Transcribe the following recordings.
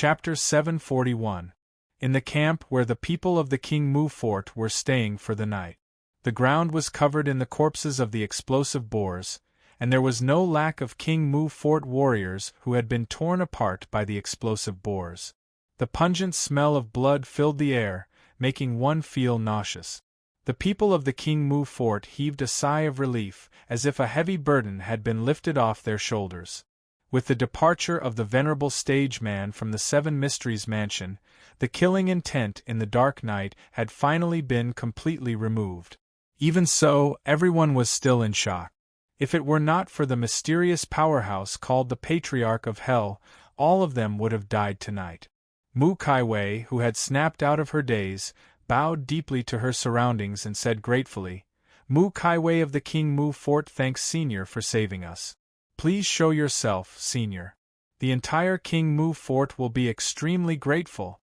Chapter 741. In the camp where the people of the King Mu fort were staying for the night. The ground was covered in the corpses of the explosive Boers, and there was no lack of King Mu fort warriors who had been torn apart by the explosive Boers. The pungent smell of blood filled the air, making one feel nauseous. The people of the King Mu fort heaved a sigh of relief, as if a heavy burden had been lifted off their shoulders. With the departure of the venerable stage man from the Seven Mysteries Mansion, the killing intent in the dark night had finally been completely removed. Even so, everyone was still in shock. If it were not for the mysterious powerhouse called the Patriarch of Hell, all of them would have died tonight. Mu Kaiwei, who had snapped out of her daze, bowed deeply to her surroundings and said gratefully, "Mu Kaiwei of the King Mu Fort thanks Senior for saving us. Please show yourself, Senior. The entire King Mu Fort will be extremely grateful."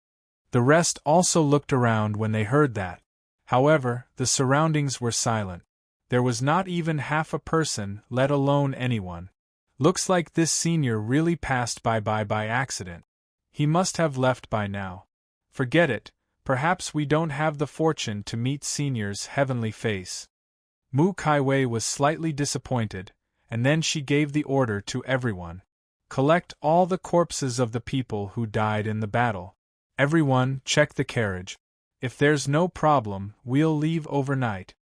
The rest also looked around when they heard that. However, the surroundings were silent. There was not even half a person, let alone anyone. Looks like this Senior really passed by accident. He must have left by now. Forget it, perhaps we don't have the fortune to meet Senior's heavenly face. Mu Kaiwei was slightly disappointed, and then she gave the order to everyone. Collect all the corpses of the people who died in the battle. Everyone, check the carriage. If there's no problem, we'll leave overnight.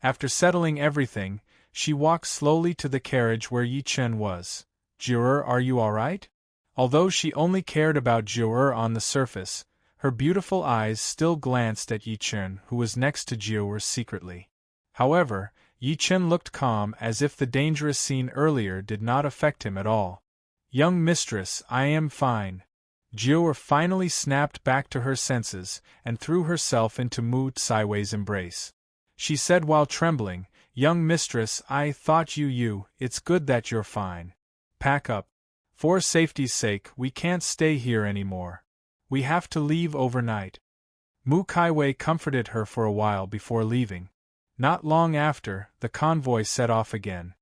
After settling everything, she walked slowly to the carriage where Yi Chen was. "Jiu'er, are you alright?" Although she only cared about Jiu'er on the surface, her beautiful eyes still glanced at Yi Chen, who was next to Jiu'er secretly. However, Yi Chen looked calm, as if the dangerous scene earlier did not affect him at all. "Young mistress, I am fine." Jiu'er finally snapped back to her senses and threw herself into Mu Kaiwei's embrace. She said while trembling, "Young mistress, I thought it's good that you're fine. Pack up. For safety's sake, we can't stay here anymore. We have to leave overnight." Mu Kaiwei comforted her for a while before leaving. Not long after, the convoy set off again.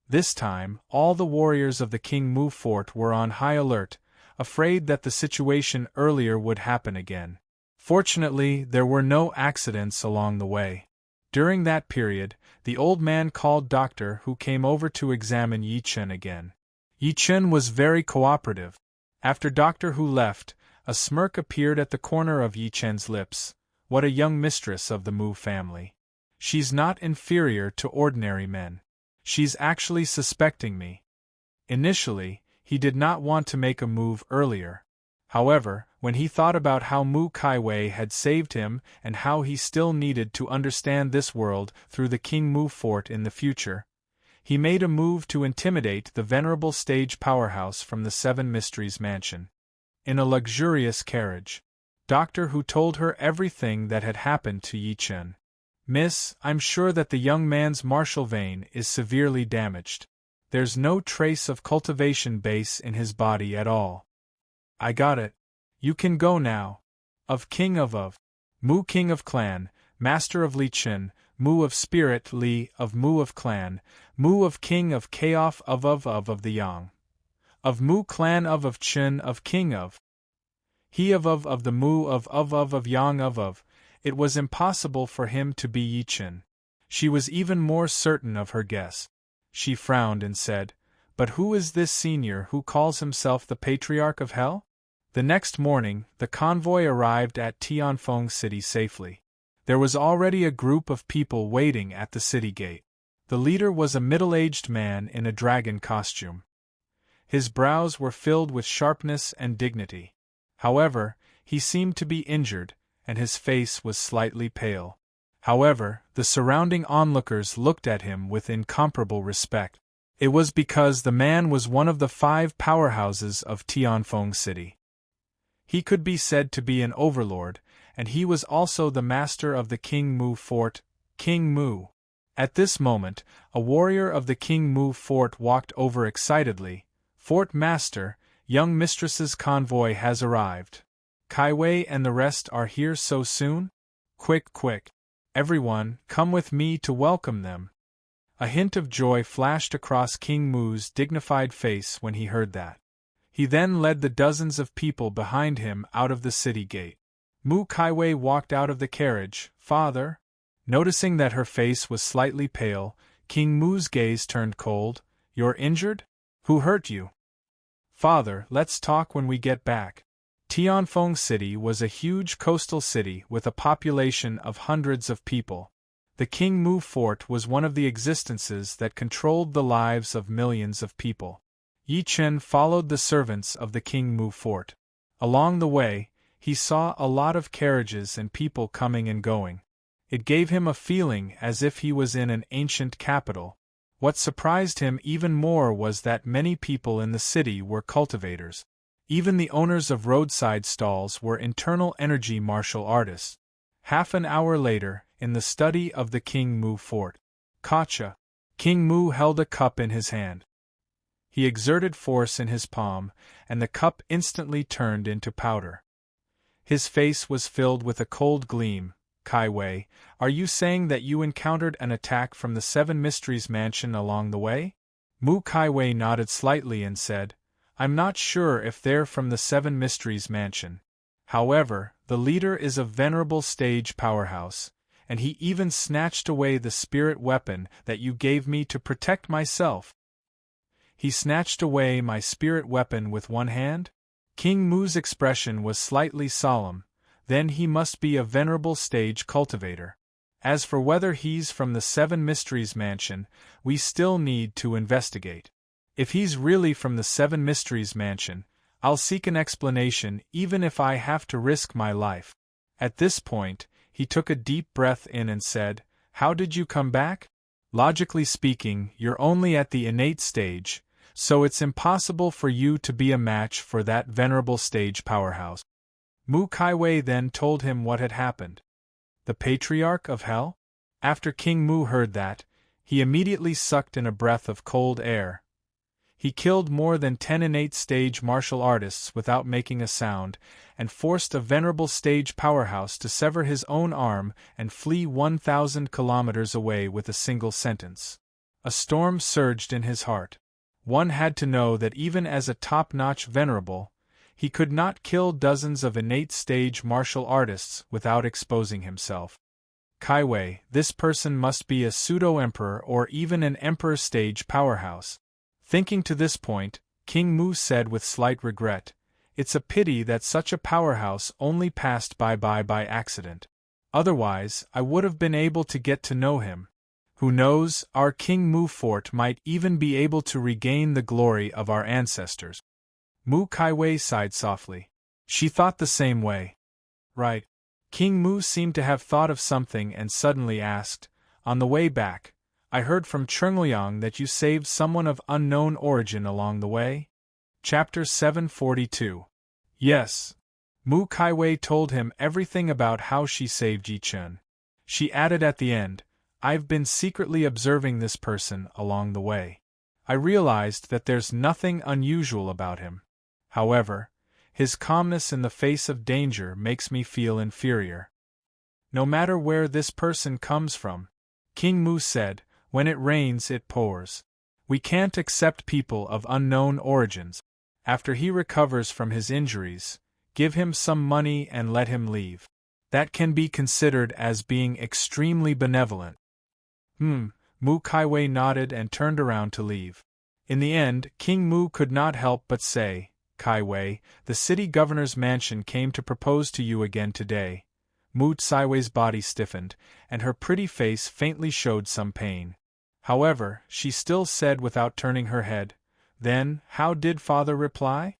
This time, all the warriors of the King Mu fort were on high alert, afraid that the situation earlier would happen again. Fortunately, there were no accidents along the way. During that period, the old man called Doctor Hu came over to examine Yi Chen again. Yi Chen was very cooperative. After Doctor Hu left, a smirk appeared at the corner of Yi Chen's lips. What a young mistress of the Mu family. She's not inferior to ordinary men. She's actually suspecting me. Initially, he did not want to make a move earlier. However, when he thought about how Mu Kaiwei had saved him and how he still needed to understand this world through the King Mu fort in the future, he made a move to intimidate the venerable stage powerhouse from the Seven Mysteries Mansion. In a luxurious carriage, Doctor Hu told her everything that had happened to Yi Chen. "Miss, I'm sure that the young man's martial vein is severely damaged. There's no trace of cultivation base in his body at all." "I got it. You can go now. Of King of Mu King of Clan, Master of Li Chen, Mu of Spirit Li of Mu of Clan, Mu of King of Chaos of the Yang. Of Mu Clan of Chen of King of. He of the Mu of Yang of. It was impossible for him to be Yi Chen. She was even more certain of her guess. She frowned and said, "But who is this senior who calls himself the Patriarch of Hell?" The next morning, the convoy arrived at Tianfeng City safely. There was already a group of people waiting at the city gate. The leader was a middle-aged man in a dragon costume. His brows were filled with sharpness and dignity. However, he seemed to be injured, and his face was slightly pale. However, the surrounding onlookers looked at him with incomparable respect. It was because the man was one of the 5 powerhouses of Tianfeng City. He could be said to be an overlord, and he was also the master of the King Mu fort, King Mu. At this moment, a warrior of the King Mu fort walked over excitedly. "Fort Master, young mistress's convoy has arrived. Kaiwei and the rest are here so soon? Quick, quick. Everyone, come with me to welcome them." A hint of joy flashed across King Mu's dignified face when he heard that. He then led the dozens of people behind him out of the city gate. Mu Kaiwei walked out of the carriage. "Father?" Noticing that her face was slightly pale, King Mu's gaze turned cold. "You're injured? Who hurt you?" "Father, let's talk when we get back." Tianfeng City was a huge coastal city with a population of hundreds of people. The King Mu Fort was one of the existences that controlled the lives of millions of people. Yi Chen followed the servants of the King Mu Fort. Along the way, he saw a lot of carriages and people coming and going. It gave him a feeling as if he was in an ancient capital. What surprised him even more was that many people in the city were cultivators. Even the owners of roadside stalls were internal energy martial artists. Half an hour later, in the study of the King Mu Fort, Kacha, King Mu held a cup in his hand. He exerted force in his palm, and the cup instantly turned into powder. His face was filled with a cold gleam. "Kaiwei, are you saying that you encountered an attack from the Seven Mysteries Mansion along the way?" Mu Kaiwei nodded slightly and said, "I'm not sure if they're from the Seven Mysteries Mansion. However, the leader is a venerable stage powerhouse, and he even snatched away the spirit weapon that you gave me to protect myself." "He snatched away my spirit weapon with one hand?" King Mu's expression was slightly solemn. "Then he must be a venerable stage cultivator. As for whether he's from the Seven Mysteries Mansion, we still need to investigate. If he's really from the Seven Mysteries Mansion, I'll seek an explanation even if I have to risk my life." At this point, he took a deep breath in and said, "How did you come back? Logically speaking, you're only at the innate stage, so it's impossible for you to be a match for that venerable stage powerhouse." Mu Kaiwei then told him what had happened. The Patriarch of Hell? After King Mu heard that, he immediately sucked in a breath of cold air. He killed more than 10 innate stage martial artists without making a sound, and forced a venerable stage powerhouse to sever his own arm and flee 1,000 kilometers away with a single sentence. A storm surged in his heart. One had to know that even as a top-notch venerable, he could not kill dozens of innate stage martial artists without exposing himself. "Kaiwei, this person must be a pseudo-emperor or even an emperor stage powerhouse." Thinking to this point, King Mu said with slight regret, "It's a pity that such a powerhouse only passed by accident. Otherwise, I would have been able to get to know him. Who knows, our King Mu Fort might even be able to regain the glory of our ancestors." Mu Kaiwei sighed softly. She thought the same way. "Right." King Mu seemed to have thought of something and suddenly asked, "On the way back, I heard from Chengliang that you saved someone of unknown origin along the way?" Chapter 742. Yes. Mu Kaiwei told him everything about how she saved Yi Chen. She added at the end, "I've been secretly observing this person along the way. I realized that there's nothing unusual about him. However, his calmness in the face of danger makes me feel inferior." "No matter where this person comes from," King Mu said, "when it rains it pours. We can't accept people of unknown origins. After he recovers from his injuries, give him some money and let him leave. That can be considered as being extremely benevolent." Mu Kaiwei nodded and turned around to leave. In the end, King Mu could not help but say, "Kaiwei, the city governor's mansion came to propose to you again today." Mu Kaiwei's body stiffened, and her pretty face faintly showed some pain. However, she still said without turning her head, "Then, how did father reply?"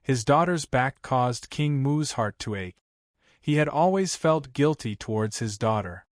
His daughter's back caused King Mu's heart to ache. He had always felt guilty towards his daughter.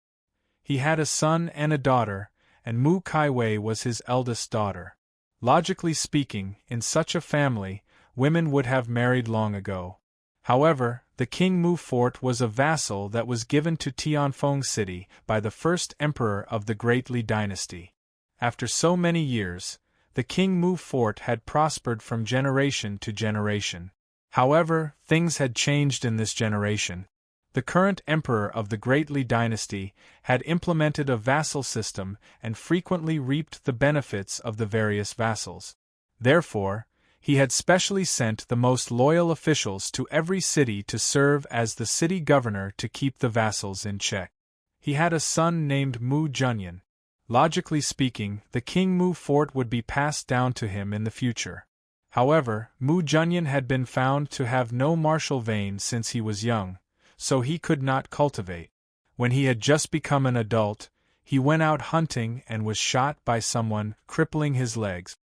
He had a son and a daughter, and Mu Kaiwei was his eldest daughter. Logically speaking, in such a family, women would have married long ago. However, the King Mu Fort was a vassal that was given to Tianfeng City by the first emperor of the Great Li dynasty. After so many years, the King Mu Fort had prospered from generation to generation. However, things had changed in this generation. The current emperor of the Great Li dynasty had implemented a vassal system and frequently reaped the benefits of the various vassals. Therefore, He had specially sent the most loyal officials to every city to serve as the city governor to keep the vassals in check. He had a son named Mu Junyan. Logically speaking, the King Mu fort would be passed down to him in the future. However, Mu Junyan had been found to have no martial vein since he was young, so he could not cultivate. When he had just become an adult, he went out hunting and was shot by someone, crippling his legs.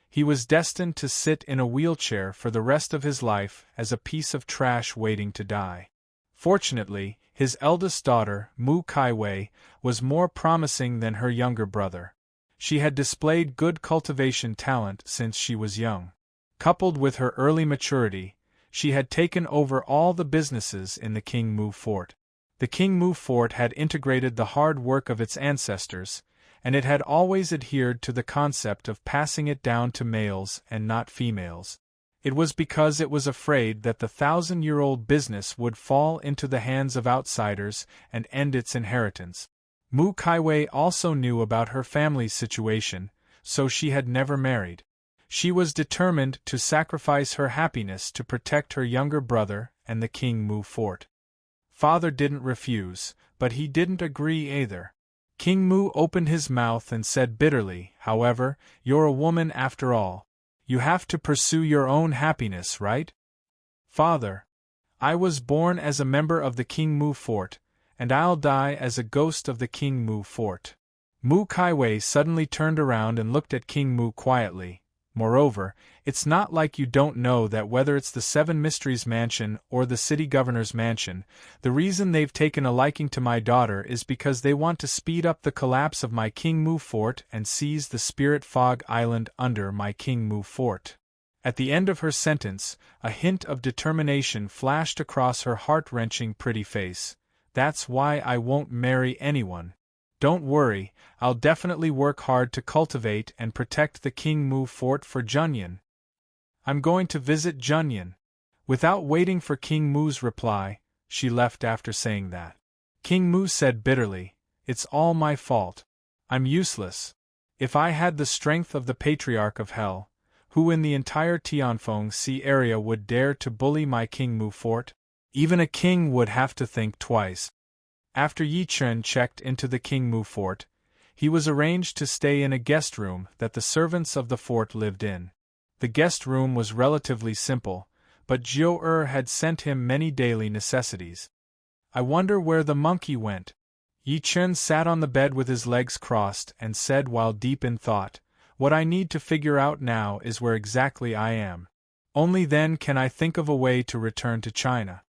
He was destined to sit in a wheelchair for the rest of his life as a piece of trash waiting to die. Fortunately, his eldest daughter, Mu Kaiwei, was more promising than her younger brother. She had displayed good cultivation talent since she was young. Coupled with her early maturity, she had taken over all the businesses in the King Mu fort. The King Mu fort had integrated the hard work of its ancestors, and it had always adhered to the concept of passing it down to males and not females. It was because it was afraid that the 1,000-year-old business would fall into the hands of outsiders and end its inheritance. Mu Kaiwei also knew about her family's situation, so she had never married. She was determined to sacrifice her happiness to protect her younger brother and the King Mu fort. Father didn't refuse, but he didn't agree either. King Mu opened his mouth and said bitterly, "However, you're a woman after all. You have to pursue your own happiness, right? Father, I was born as a member of the King Mu fort, and I'll die as a ghost of the King Mu fort." Mu Kaiwei suddenly turned around and looked at King Mu quietly. "Moreover, it's not like you don't know that whether it's the Seven Mysteries Mansion or the City Governor's Mansion, the reason they've taken a liking to my daughter is because they want to speed up the collapse of my King Mu fort and seize the Spirit Fog Island under my King Mu fort." At the end of her sentence, a hint of determination flashed across her heart-wrenching pretty face. "That's why I won't marry anyone. Don't worry, I'll definitely work hard to cultivate and protect the King Mu fort for Junyan. I'm going to visit Junyan." Without waiting for King Mu's reply, she left after saying that. King Mu said bitterly, "It's all my fault. I'm useless. If I had the strength of the Patriarch of Hell, who in the entire Tianfeng Sea area would dare to bully my King Mu fort? Even a king would have to think twice." After Yi Chen checked into the King Mu fort, he was arranged to stay in a guest room that the servants of the fort lived in. The guest room was relatively simple, but Jiu had sent him many daily necessities. "I wonder where the monkey went." Yi Chen sat on the bed with his legs crossed and said while deep in thought, "What I need to figure out now is where exactly I am. Only then can I think of a way to return to China."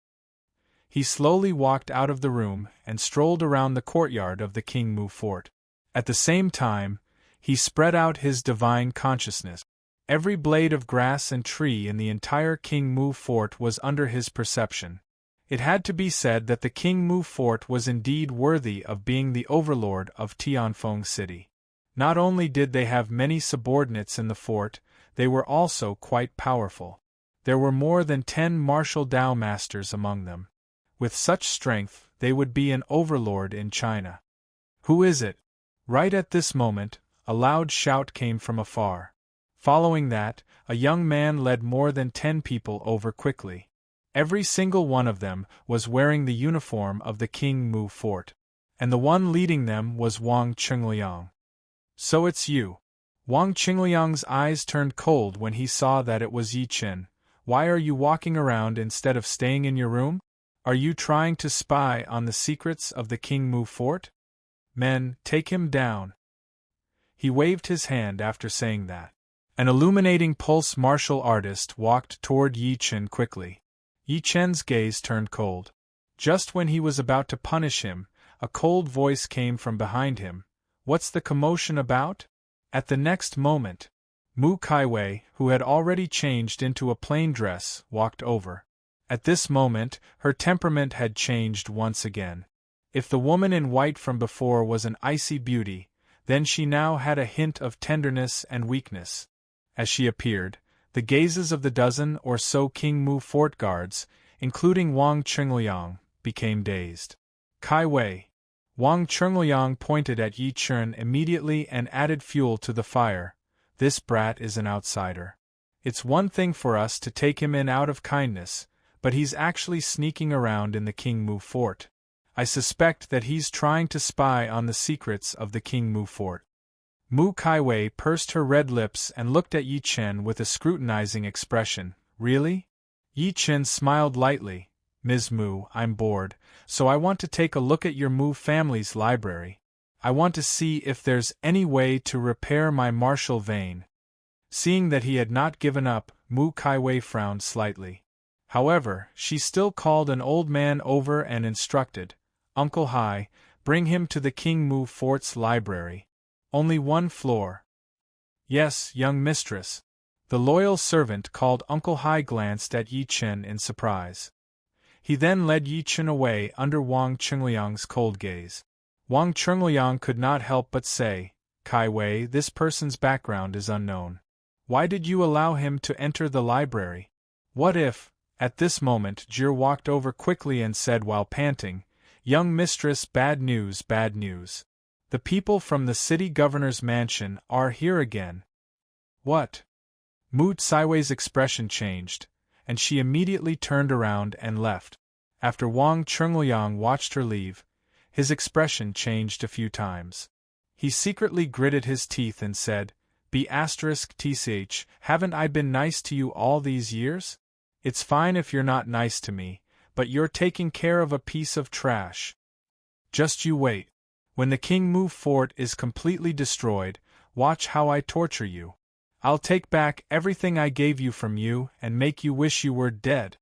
He slowly walked out of the room and strolled around the courtyard of the King Mu fort. At the same time, he spread out his divine consciousness. Every blade of grass and tree in the entire King Mu fort was under his perception. It had to be said that the King Mu fort was indeed worthy of being the overlord of Tianfeng City. Not only did they have many subordinates in the fort, they were also quite powerful. There were more than 10 martial Dao masters among them. With such strength, they would be an overlord in China. "Who is it?" Right at this moment, a loud shout came from afar. Following that, a young man led more than 10 people over quickly. Every single one of them was wearing the uniform of the King Mu fort. And the one leading them was Wang Qingliang. "So it's you." Wang Qingliang's eyes turned cold when he saw that it was Yi Chen. "Why are you walking around instead of staying in your room? Are you trying to spy on the secrets of the King Mu fort? Men, take him down." He waved his hand after saying that. An illuminating pulse martial artist walked toward Yi Chen quickly. Yi Chen's gaze turned cold. Just when he was about to punish him, a cold voice came from behind him. "What's the commotion about?" At the next moment, Mu Kaiwei, who had already changed into a plain dress, walked over. At this moment, her temperament had changed once again. If the woman in white from before was an icy beauty, then she now had a hint of tenderness and weakness. As she appeared, the gazes of the dozen or so King Mu fort guards, including Wang Qingliang, became dazed. "Kai Wei." Wang Qingliang pointed at Yi Chen immediately and added fuel to the fire. "This brat is an outsider. It's one thing for us to take him in out of kindness, but he's actually sneaking around in the King Mu fort. I suspect that he's trying to spy on the secrets of the King Mu fort." Mu Kaiwei pursed her red lips and looked at Yi Chen with a scrutinizing expression. "Really?" Yi Chen smiled lightly. "Ms. Mu, I'm bored, so I want to take a look at your Mu family's library. I want to see if there's any way to repair my martial vein." Seeing that he had not given up, Mu Kaiwei frowned slightly. However, she still called an old man over and instructed, "Uncle Hai, bring him to the King Mu fort's library. Only one floor." "Yes, young mistress." The loyal servant called Uncle Hai glanced at Yi Chen in surprise. He then led Yi Chen away under Wang Chengliang's cold gaze. Wang Chengliang could not help but say, "Kai Wei, this person's background is unknown. Why did you allow him to enter the library? What if—" At this moment Jir walked over quickly and said while panting, "Young mistress, bad news, bad news. The people from the city governor's mansion are here again." "What?" Mu Tsaiwei's expression changed, and she immediately turned around and left. After Wang Chengliang watched her leave, his expression changed a few times. He secretly gritted his teeth and said, "B***tch, haven't I been nice to you all these years? It's fine if you're not nice to me, but you're taking care of a piece of trash. Just you wait. When the King Mu fort is completely destroyed, watch how I torture you. I'll take back everything I gave you from you and make you wish you were dead."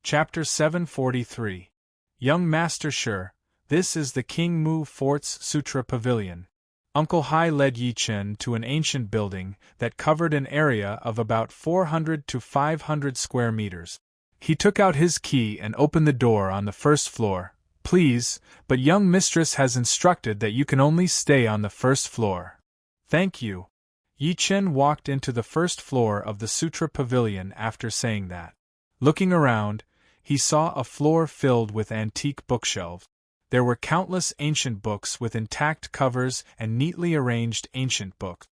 Chapter 743. Young Master Sure, this is the King Mu fort's Sutra Pavilion. Uncle Hai led Yi Chen to an ancient building that covered an area of about 400 to 500 square meters. He took out his key and opened the door on the first floor. "Please, but young mistress has instructed that you can only stay on the first floor." "Thank you." Yi Chen walked into the first floor of the Sutra Pavilion after saying that. Looking around, he saw a floor filled with antique bookshelves. There were countless ancient books with intact covers and neatly arranged ancient books.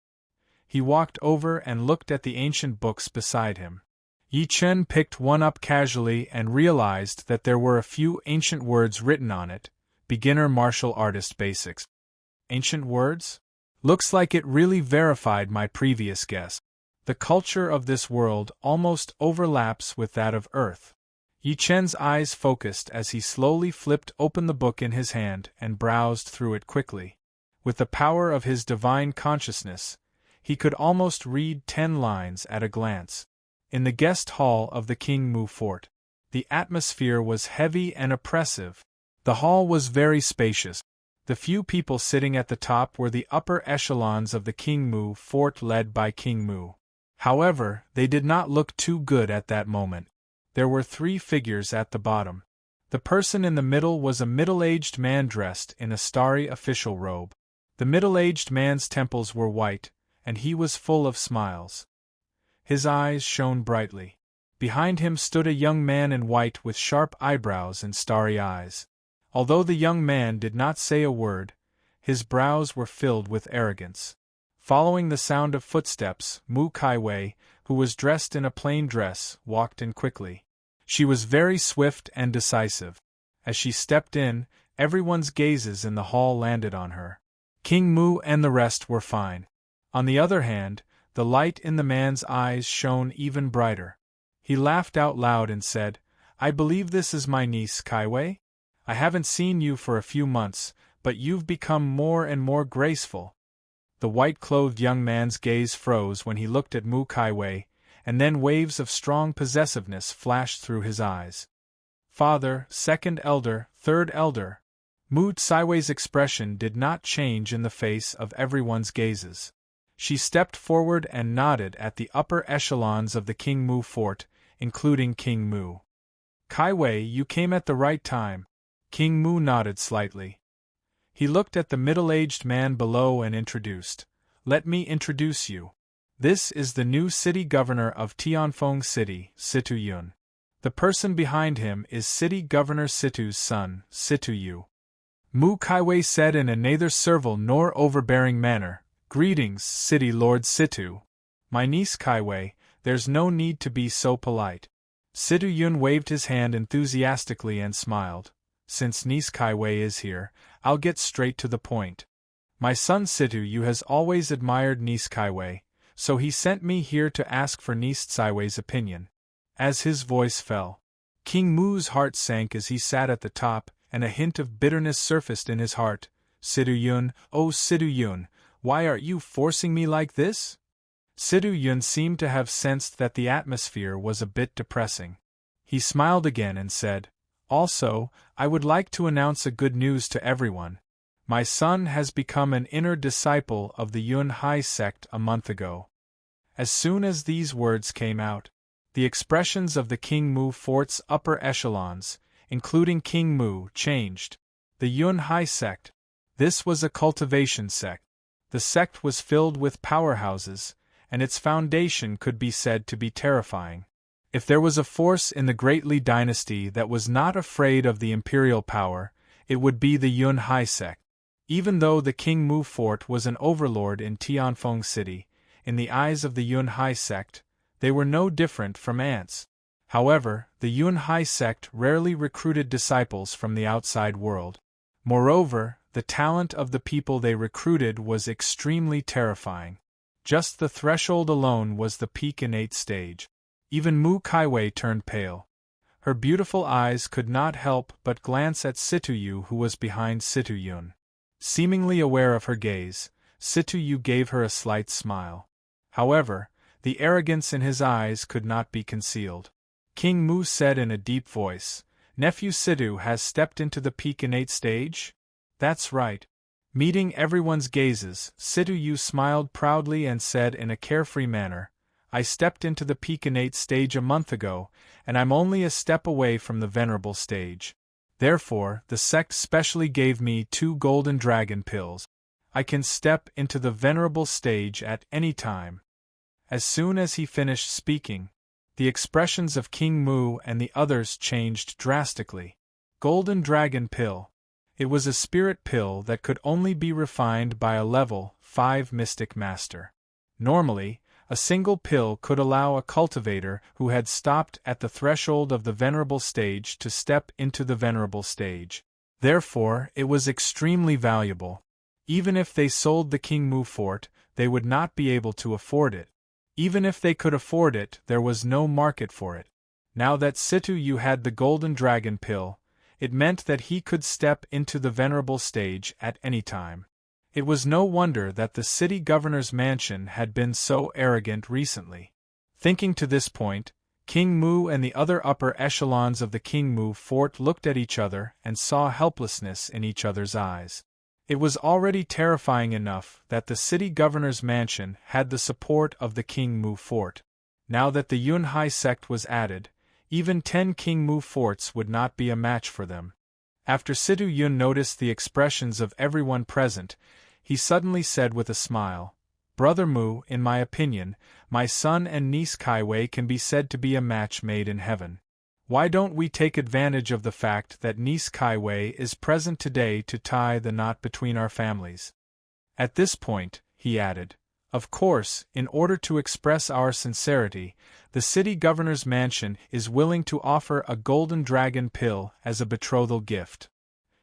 He walked over and looked at the ancient books beside him. Yi Chen picked one up casually and realized that there were a few ancient words written on it. "Beginner Martial Artist Basics." Ancient words? Looks like it really verified my previous guess. The culture of this world almost overlaps with that of Earth. Yi Chen's eyes focused as he slowly flipped open the book in his hand and browsed through it quickly. With the power of his divine consciousness, he could almost read 10 lines at a glance. In the guest hall of the King Mu fort, the atmosphere was heavy and oppressive. The hall was very spacious. The few people sitting at the top were the upper echelons of the King Mu fort led by King Mu. However, they did not look too good at that moment. There were 3 figures at the bottom. The person in the middle was a middle-aged man dressed in a starry official robe. The middle-aged man's temples were white, and he was full of smiles. His eyes shone brightly. Behind him stood a young man in white with sharp eyebrows and starry eyes. Although the young man did not say a word, his brows were filled with arrogance. Following the sound of footsteps, Mu Kaiwei, who was dressed in a plain dress, walked in quickly. She was very swift and decisive. As she stepped in, everyone's gazes in the hall landed on her. King Mu and the rest were fine. On the other hand, the light in the man's eyes shone even brighter. He laughed out loud and said, "I believe this is my niece Kaiwei? I haven't seen you for a few months, but you've become more and more graceful." The white-clothed young man's gaze froze when he looked at Mu Kaiwei, and then waves of strong possessiveness flashed through his eyes. "Father, second elder, third elder." Mu Tsaiwei's expression did not change in the face of everyone's gazes. She stepped forward and nodded at the upper echelons of the King Mu fort, including King Mu. "Kaiwei, you came at the right time." King Mu nodded slightly. He looked at the middle-aged man below and introduced, "Let me introduce you. This is the new city governor of Tianfeng City, Situ Yun. The person behind him is city governor Situ's son, Situ Yu." Mu Kaiwei said in a neither servile nor overbearing manner, "Greetings, city lord Situ. My niece Kaiwei, There's no need to be so polite. Situ Yun waved his hand enthusiastically and smiled. Since Niece Kaiwei is here, I'll get straight to the point. My son Situ Yu has always admired Niece Kaiwei, so he sent me here to ask for Niece Tsaiwei's opinion. As his voice fell, King Mu's heart sank as he sat at the top, and a hint of bitterness surfaced in his heart. Situ Yun, oh Situ Yun, why are you forcing me like this? Situ Yun seemed to have sensed that the atmosphere was a bit depressing. He smiled again and said, Also, I would like to announce a good news to everyone. My son has become an inner disciple of the Yun Hai sect a month ago. As soon as these words came out, the expressions of the King Mu fort's upper echelons, including King Mu, changed. The Yun Hai sect. This was a cultivation sect. The sect was filled with powerhouses, and its foundation could be said to be terrifying. If there was a force in the Great Li dynasty that was not afraid of the imperial power, it would be the Yun Hai sect. Even though the King Mu fort was an overlord in Tianfeng City, in the eyes of the Yun Hai sect, they were no different from ants. However, the Yun Hai sect rarely recruited disciples from the outside world. Moreover, the talent of the people they recruited was extremely terrifying. Just the threshold alone was the peak innate stage. Even Mu Kaiwei turned pale. Her beautiful eyes could not help but glance at Situ Yu, who was behind Situ Yun. Seemingly aware of her gaze, Situ Yu gave her a slight smile. However, the arrogance in his eyes could not be concealed. King Mu said in a deep voice, Nephew Situ has stepped into the peak innate stage? That's right. Meeting everyone's gazes, Situ Yu smiled proudly and said in a carefree manner, I stepped into the peak innate stage a month ago, and I'm only a step away from the venerable stage. Therefore, the sect specially gave me 2 golden dragon pills. I can step into the venerable stage at any time. As soon as he finished speaking, the expressions of King Mu and the others changed drastically. Golden dragon pill. It was a spirit pill that could only be refined by a level 5 mystic master. Normally, a single pill could allow a cultivator who had stopped at the threshold of the venerable stage to step into the venerable stage. Therefore, it was extremely valuable. Even if they sold the King Mu fort, they would not be able to afford it. Even if they could afford it, there was no market for it. Now that Situ Yu had the golden dragon pill, it meant that he could step into the venerable stage at any time. It was no wonder that the city governor's mansion had been so arrogant recently. Thinking to this point, King Mu and the other upper echelons of the King Mu fort looked at each other and saw helplessness in each other's eyes. It was already terrifying enough that the city governor's mansion had the support of the King Mu fort. Now that the Yun Hai sect was added, even 10 King Mu forts would not be a match for them. After Situ Yun noticed the expressions of everyone present, he suddenly said with a smile, Brother Mu, in my opinion, my son and niece Kaiwei can be said to be a match made in heaven. Why don't we take advantage of the fact that niece Kaiwei is present today to tie the knot between our families? At this point, he added, of course, in order to express our sincerity, the city governor's mansion is willing to offer a golden dragon pill as a betrothal gift.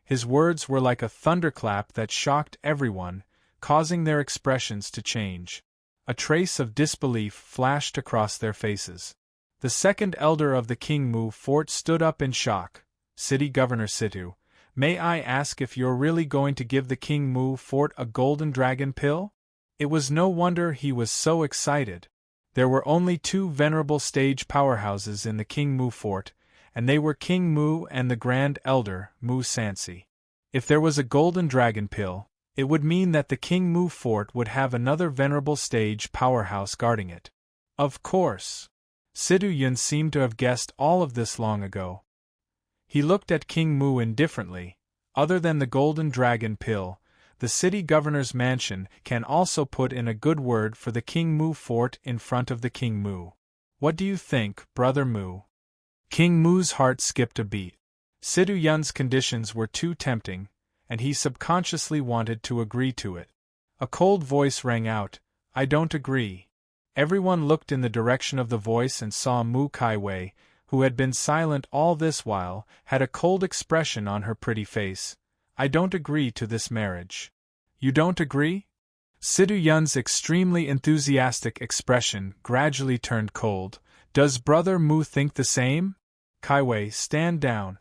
His words were like a thunderclap that shocked everyone, causing their expressions to change. A trace of disbelief flashed across their faces. The second elder of the King Mu fort stood up in shock. City Governor Situ, may I ask if you're really going to give the King Mu fort a golden dragon pill? It was no wonder he was so excited. There were only 2 venerable stage powerhouses in the King Mu fort, and they were King Mu and the Grand Elder, Mu Sansi. If there was a golden dragon pill, it would mean that the King Mu fort would have another venerable stage powerhouse guarding it. Of course. Situ Yun seemed to have guessed all of this long ago. He looked at King Mu indifferently. Other than the golden dragon pill, the city governor's mansion can also put in a good word for the King Mu fort in front of the King Mu. What do you think, Brother Mu? King Mu's heart skipped a beat. Situ Yun's conditions were too tempting, and he subconsciously wanted to agree to it. A cold voice rang out, I don't agree. Everyone looked in the direction of the voice and saw Mu Kaiwei, who had been silent all this while, had a cold expression on her pretty face. I don't agree to this marriage. You don't agree? Sidu Yun's extremely enthusiastic expression gradually turned cold. Does Brother Mu think the same? Kaiwei, stand down.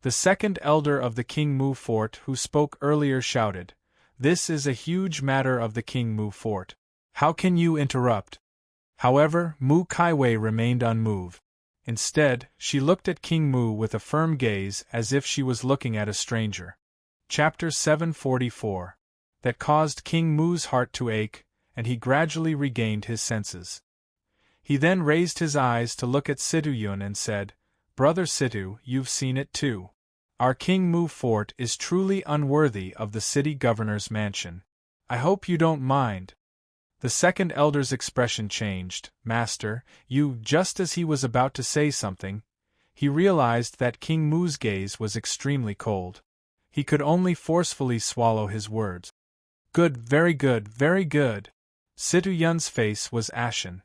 The second elder of the King Mu fort who spoke earlier shouted, This is a huge matter of the King Mu fort. How can you interrupt? However, Mu Kaiwei remained unmoved. Instead, she looked at King Mu with a firm gaze as if she was looking at a stranger. Chapter 744. That caused King Mu's heart to ache, and he gradually regained his senses. He then raised his eyes to look at Sidu Yun and said, Brother Sidu, you've seen it too. Our King Mu fort is truly unworthy of the city governor's mansion. I hope you don't mind. The second elder's expression changed. Master, you, just as he was about to say something, he realized that King Mu's gaze was extremely cold. He could only forcefully swallow his words. Good, very good, very good. Sidu Yun's face was ashen.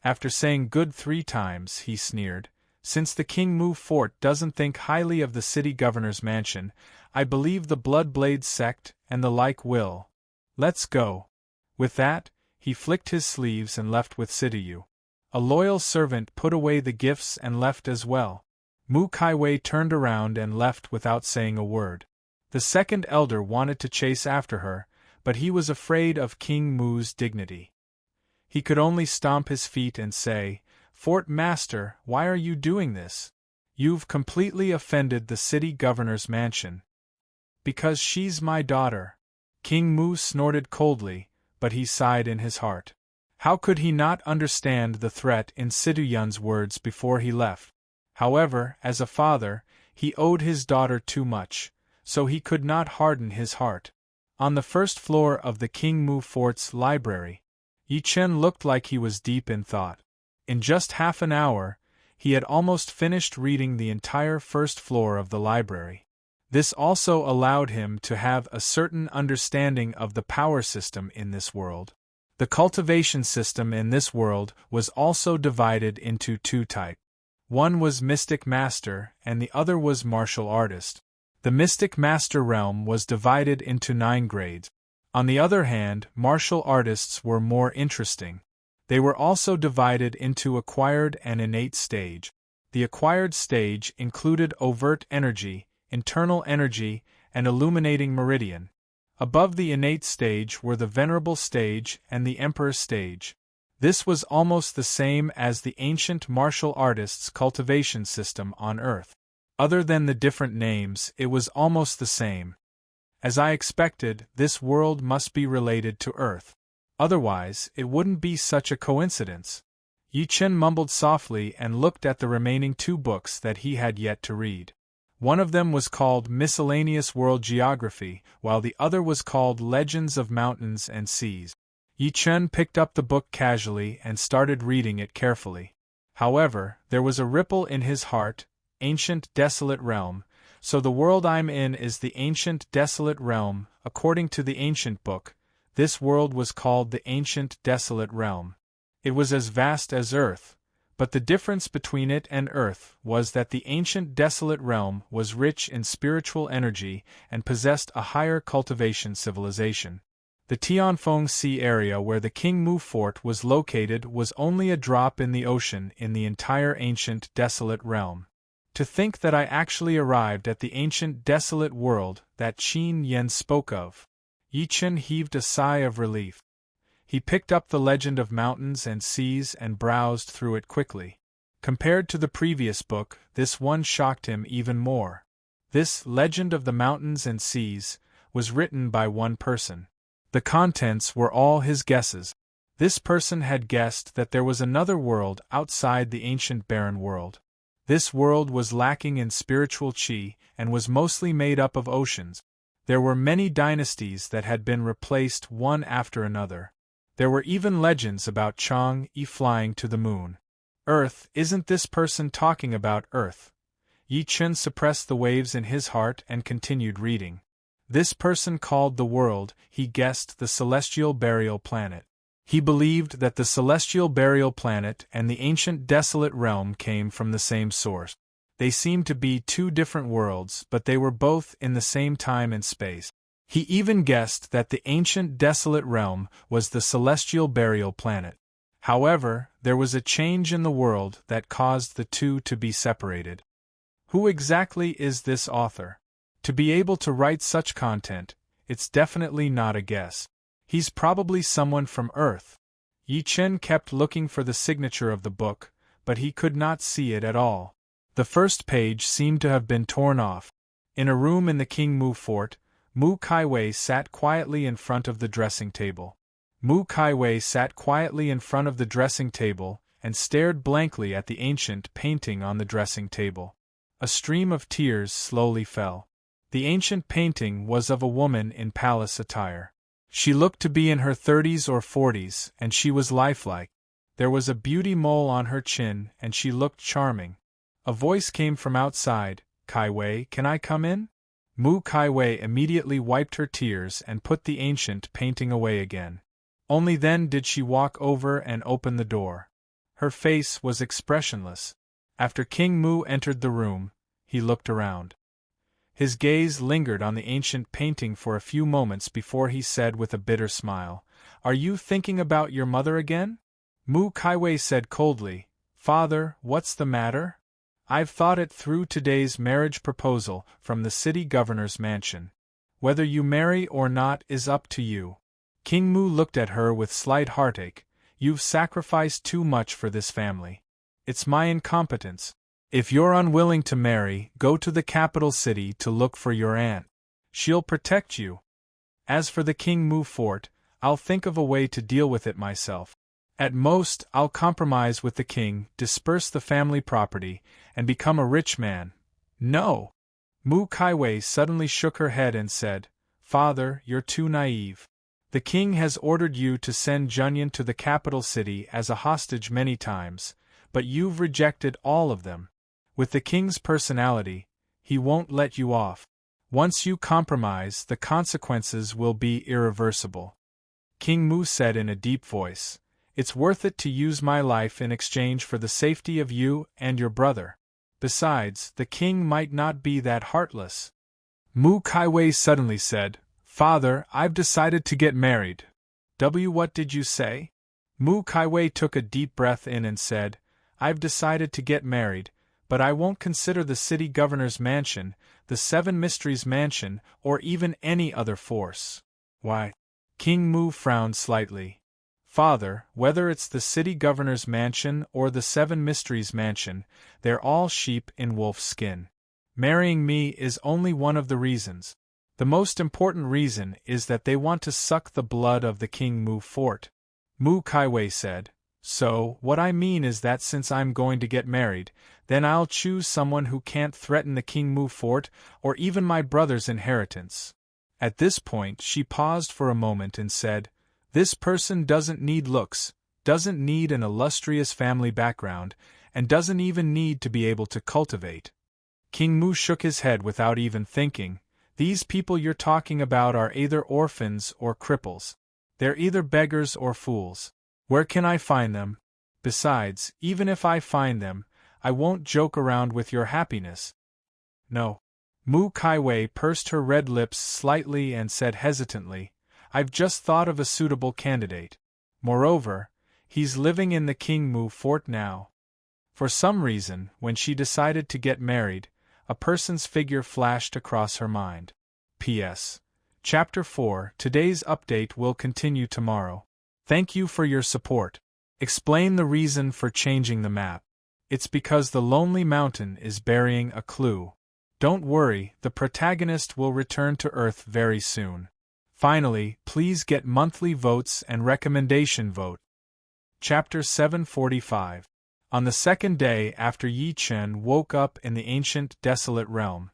After saying good 3 times, he sneered. Since the King Mu fort doesn't think highly of the city governor's mansion, I believe the Bloodblade sect and the like will. Let's go. With that, he flicked his sleeves and left with Sidu. A loyal servant put away the gifts and left as well. Mu Kaiwei turned around and left without saying a word. The second elder wanted to chase after her, but he was afraid of King Mu's dignity. He could only stomp his feet and say, Fort Master, why are you doing this? You've completely offended the city governor's mansion. Because she's my daughter. King Mu snorted coldly, but he sighed in his heart. How could he not understand the threat in Sidu Yun's words before he left? However, as a father, he owed his daughter too much, so he could not harden his heart. On the first floor of the King Mu fort's library, Yi Chen looked like he was deep in thought. In just half an hour, he had almost finished reading the entire first floor of the library. This also allowed him to have a certain understanding of the power system in this world. The cultivation system in this world was also divided into 2 types. One was Mystic Master and the other was Martial Artist. The Mystic Master realm was divided into 9 grades. On the other hand, Martial Artists were more interesting. They were also divided into Acquired and Innate stage. The Acquired stage included Overt Energy, Internal Energy, and Illuminating Meridian. Above the Innate stage were the Venerable stage and the Emperor stage. This was almost the same as the ancient martial artists' cultivation system on Earth. Other than the different names, it was almost the same. As I expected, this world must be related to Earth. Otherwise, it wouldn't be such a coincidence. Yi Chen mumbled softly and looked at the remaining 2 books that he had yet to read. One of them was called Miscellaneous World Geography, while the other was called Legends of Mountains and Seas. Yi Chen picked up the book casually and started reading it carefully. However, there was a ripple in his heart. Ancient Desolate Realm. So the world I'm in is the Ancient Desolate Realm. According to the ancient book, this world was called the Ancient Desolate Realm. It was as vast as Earth, but the difference between it and Earth was that the Ancient Desolate Realm was rich in spiritual energy and possessed a higher cultivation civilization. The Tianfeng Sea area where the King Mu fort was located was only a drop in the ocean in the entire Ancient Desolate Realm. To think that I actually arrived at the Ancient Desolate World that Qin Yen spoke of. Yi Chen heaved a sigh of relief. He picked up the Legend of Mountains and Seas and browsed through it quickly. Compared to the previous book, this one shocked him even more. This Legend of the Mountains and Seas was written by one person. The contents were all his guesses. This person had guessed that there was another world outside the ancient barren world. This world was lacking in spiritual qi and was mostly made up of oceans. There were many dynasties that had been replaced one after another. There were even legends about Chang-Yi flying to the moon. Earth, isn't this person talking about Earth? Yi Chen suppressed the waves in his heart and continued reading. This person called the world, he guessed, the celestial burial planet. He believed that the celestial burial planet and the ancient desolate realm came from the same source. They seemed to be two different worlds, but they were both in the same time and space. He even guessed that the ancient desolate realm was the celestial burial planet. However, there was a change in the world that caused the two to be separated. Who exactly is this author? To be able to write such content, it's definitely not a guess. He's probably someone from Earth. Yi Chen kept looking for the signature of the book, but he could not see it at all. The first page seemed to have been torn off. In a room in the King Mu fort, Mu Kaiwei sat quietly in front of the dressing table. Mu Kaiwei sat quietly in front of the dressing table and stared blankly at the ancient painting on the dressing table. A stream of tears slowly fell. The ancient painting was of a woman in palace attire. She looked to be in her 30s or 40s, and she was lifelike. There was a beauty mole on her chin, and she looked charming. A voice came from outside. "Kaiwei, can I come in?" Mu Kaiwei immediately wiped her tears and put the ancient painting away again. Only then did she walk over and open the door. Her face was expressionless. After King Mu entered the room, he looked around. His gaze lingered on the ancient painting for a few moments before he said with a bitter smile, "Are you thinking about your mother again?" Mu Kaiwei said coldly, "Father, what's the matter? I've thought it through. Today's marriage proposal from the city governor's mansion. Whether you marry or not is up to you." King Mu looked at her with slight heartache. "You've sacrificed too much for this family. It's my incompetence. If you're unwilling to marry, go to the capital city to look for your aunt. She'll protect you. As for the King Mu fort, I'll think of a way to deal with it myself. At most, I'll compromise with the king, disperse the family property, and become a rich man." "No!" Mu Kaiwei suddenly shook her head and said, "Father, you're too naive. The king has ordered you to send Junyan to the capital city as a hostage many times, but you've rejected all of them. With the king's personality, he won't let you off. Once you compromise, the consequences will be irreversible." King Mu said in a deep voice, "It's worth it to use my life in exchange for the safety of you and your brother. Besides, the king might not be that heartless." Mu Kaiwei suddenly said, "Father, I've decided to get married." What did you say?" Mu Kaiwei took a deep breath in and said, "I've decided to get married, but I won't consider the city governor's mansion, the Seven Mysteries mansion, or even any other force." "Why?" King Mu frowned slightly. "Father, whether it's the city governor's mansion or the Seven Mysteries mansion, they're all sheep in wolf's skin. Marrying me is only one of the reasons. The most important reason is that they want to suck the blood of the King Mu fort." Mu Kaiwei said, "So, what I mean is that since I'm going to get married, then I'll choose someone who can't threaten the King Mu fort or even my brother's inheritance." At this point she paused for a moment and said, "This person doesn't need looks, doesn't need an illustrious family background, and doesn't even need to be able to cultivate." King Mu shook his head without even thinking. "These people you're talking about are either orphans or cripples. They're either beggars or fools. Where can I find them? Besides, even if I find them, I won't joke around with your happiness." "No." Mu Kaiwei pursed her red lips slightly and said hesitantly, "I've just thought of a suitable candidate. Moreover, he's living in the King Mu fort now." For some reason, when she decided to get married, a person's figure flashed across her mind. P.S. Chapter 4. Today's update will continue tomorrow. Thank you for your support. Explain the reason for changing the map. It's because the Lonely Mountain is burying a clue. Don't worry, the protagonist will return to Earth very soon. Finally, please get monthly votes and recommendation vote. Chapter 745. On the second day after Yi Chen woke up in the ancient desolate realm.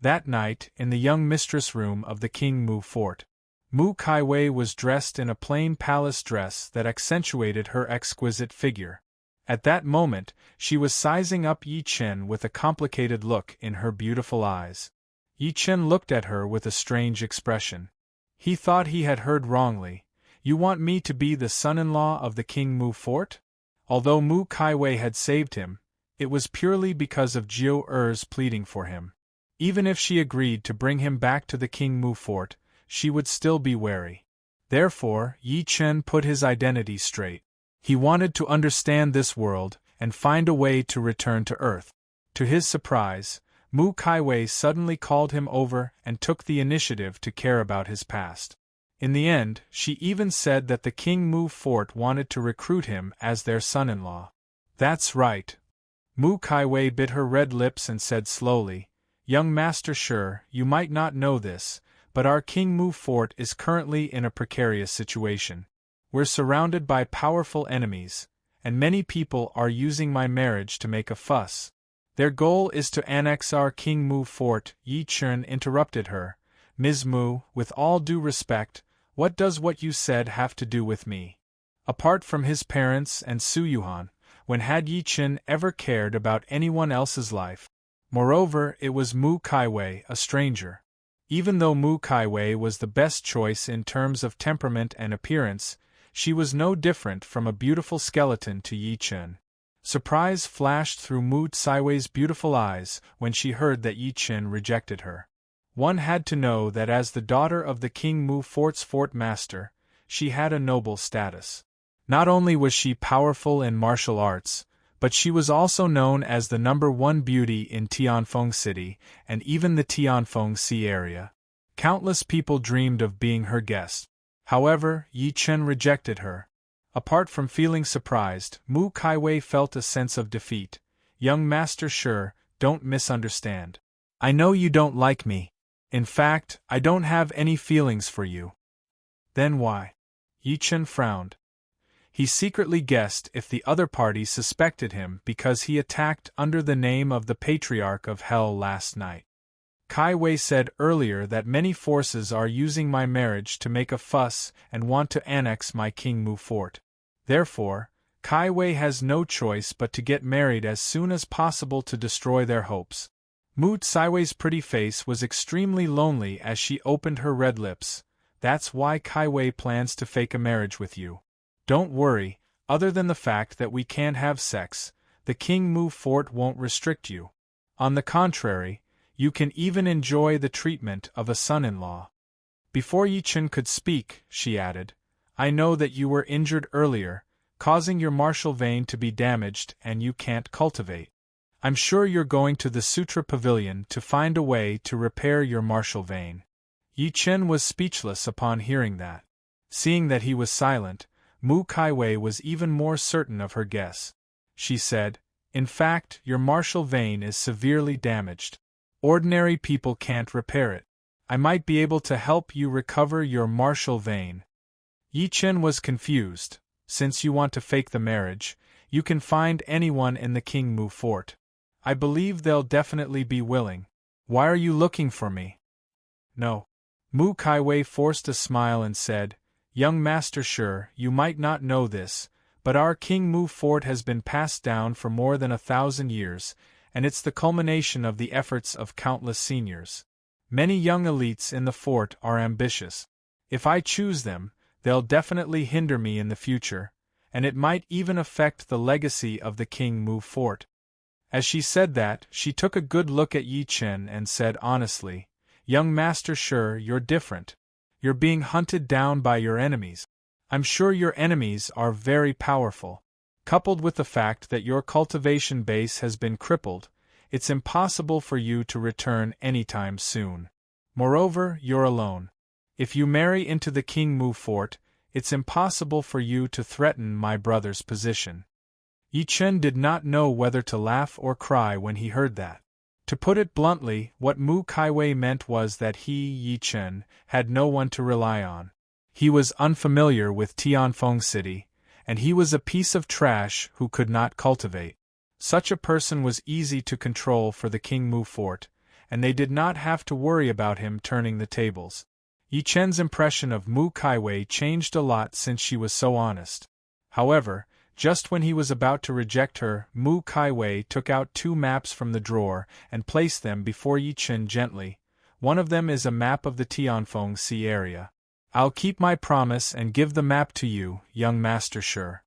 That night, in the young mistress room of the King Mu fort, Mu Kaiwei was dressed in a plain palace dress that accentuated her exquisite figure. At that moment, she was sizing up Yi Chen with a complicated look in her beautiful eyes. Yi Chen looked at her with a strange expression. He thought he had heard wrongly. You want me to be the son-in-law of the King Mu Fort? Although Mu Kaiwei had saved him, it was purely because of Jiu Er's pleading for him. Even if she agreed to bring him back to the King Mu Fort, she would still be wary. Therefore, Yi Chen put his identity straight. He wanted to understand this world and find a way to return to Earth. To his surprise, Mu Kaiwei suddenly called him over and took the initiative to care about his past. In the end, she even said that the King Mu Fort wanted to recruit him as their son-in-law. That's right. Mu Kaiwei bit her red lips and said slowly, "Young Master Shi, you might not know this, but our King Mu Fort is currently in a precarious situation. We're surrounded by powerful enemies, and many people are using my marriage to make a fuss. Their goal is to annex our King Mu Fort." Yi Chen interrupted her. "Ms. Mu, with all due respect, what does what you said have to do with me? Apart from his parents and Su Yuhan, when had Yi Chen ever cared about anyone else's life? Moreover, it was Mu Kaiwei, a stranger. Even though Mu Kaiwei was the best choice in terms of temperament and appearance, she was no different from a beautiful skeleton to Yi Chen." Surprise flashed through Mu Kaiwei's beautiful eyes when she heard that Yi Chen rejected her. One had to know that as the daughter of the King Mu Fort's fort master, she had a noble status. Not only was she powerful in martial arts, but she was also known as the #1 beauty in Tianfeng City and even the Tianfeng Sea area. Countless people dreamed of being her guest. However, Yi Chen rejected her. Apart from feeling surprised, Mu Kaiwei felt a sense of defeat. "Young Master Shi, don't misunderstand. I know you don't like me. In fact, I don't have any feelings for you." "Then why?" Yi Chen frowned. He secretly guessed if the other party suspected him because he attacked under the name of the Patriarch of Hell last night. "Kaiwei said earlier that many forces are using my marriage to make a fuss and want to annex my King Mu Fort. Therefore, Kaiwei has no choice but to get married as soon as possible to destroy their hopes." Mu Kaiwei's pretty face was extremely lonely as she opened her red lips. "That's why Kaiwei plans to fake a marriage with you. Don't worry, other than the fact that we can't have sex, the King Mu Fort won't restrict you. On the contrary, you can even enjoy the treatment of a son-in-law." Before Yi Chen could speak, she added, "I know that you were injured earlier, causing your martial vein to be damaged and you can't cultivate. I'm sure you're going to the Sutra Pavilion to find a way to repair your martial vein." Yi Chen was speechless upon hearing that. Seeing that he was silent, Mu Kaiwei was even more certain of her guess. She said, "In fact, your martial vein is severely damaged. Ordinary people can't repair it. I might be able to help you recover your martial vein." Yi Chen was confused. "Since you want to fake the marriage, you can find anyone in the King Mu Fort. I believe they'll definitely be willing. Why are you looking for me?" "No." Mu Kaiwei forced a smile and said, "Young Master Shi, you might not know this, but our King Mu Fort has been passed down for more than 1,000 years, and it's the culmination of the efforts of countless seniors. Many young elites in the fort are ambitious. If I choose them, they'll definitely hinder me in the future, and it might even affect the legacy of the King Mu Fort." As she said that, she took a good look at Yi Chen and said honestly, "Young Master Shi, you're different. You're being hunted down by your enemies. I'm sure your enemies are very powerful. Coupled with the fact that your cultivation base has been crippled, it's impossible for you to return anytime soon. Moreover, you're alone. If you marry into the King Mu Fort, it's impossible for you to threaten my brother's position." Yi Chen did not know whether to laugh or cry when he heard that. To put it bluntly, what Mu Kaiwei meant was that he, Yi Chen, had no one to rely on. He was unfamiliar with Tianfeng City, and he was a piece of trash who could not cultivate. Such a person was easy to control for the King Mu Fort, and they did not have to worry about him turning the tables. Yi Chen's impression of Mu Kaiwei changed a lot since she was so honest. However, just when he was about to reject her, Mu Kaiwei took out 2 maps from the drawer and placed them before Yi Chen gently. "One of them is a map of the Tianfeng Sea area. I'll keep my promise and give the map to you, young Master Sure.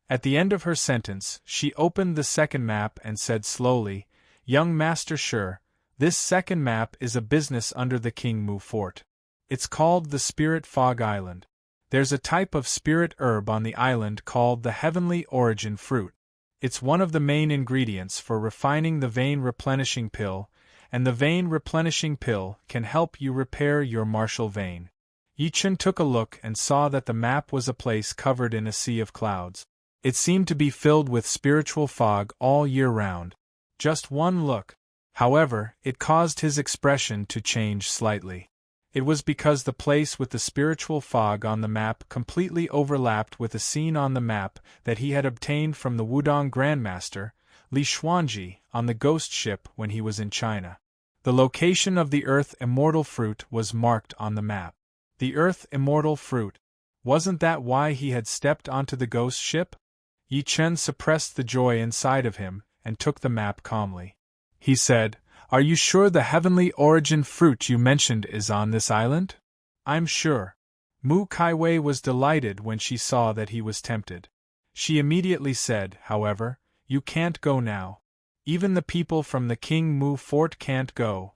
At the end of her sentence, she opened the second map and said slowly, Young Master Sure, this second map is a business under the King Mu Fort. It's called the Spirit Fog Island. There's a type of spirit herb on the island called the Heavenly Origin Fruit. It's one of the main ingredients for refining the vein replenishing pill, and the vein replenishing pill can help you repair your martial vein. Yi Chen took a look and saw that the map was a place covered in a sea of clouds. It seemed to be filled with spiritual fog all year round. Just one look, however, it caused his expression to change slightly. It was because the place with the spiritual fog on the map completely overlapped with a scene on the map that he had obtained from the Wudong Grandmaster, Li Xuanji, on the ghost ship when he was in China. The location of the Earth Immortal Fruit was marked on the map. The Earth Immortal Fruit. Wasn't that why he had stepped onto the ghost ship? Yi Chen suppressed the joy inside of him and took the map calmly. He said, Are you sure the Heavenly Origin Fruit you mentioned is on this island? I'm sure. Mu Kaiwei was delighted when she saw that he was tempted. She immediately said, however, You can't go now. Even the people from the King Mu Fort can't go.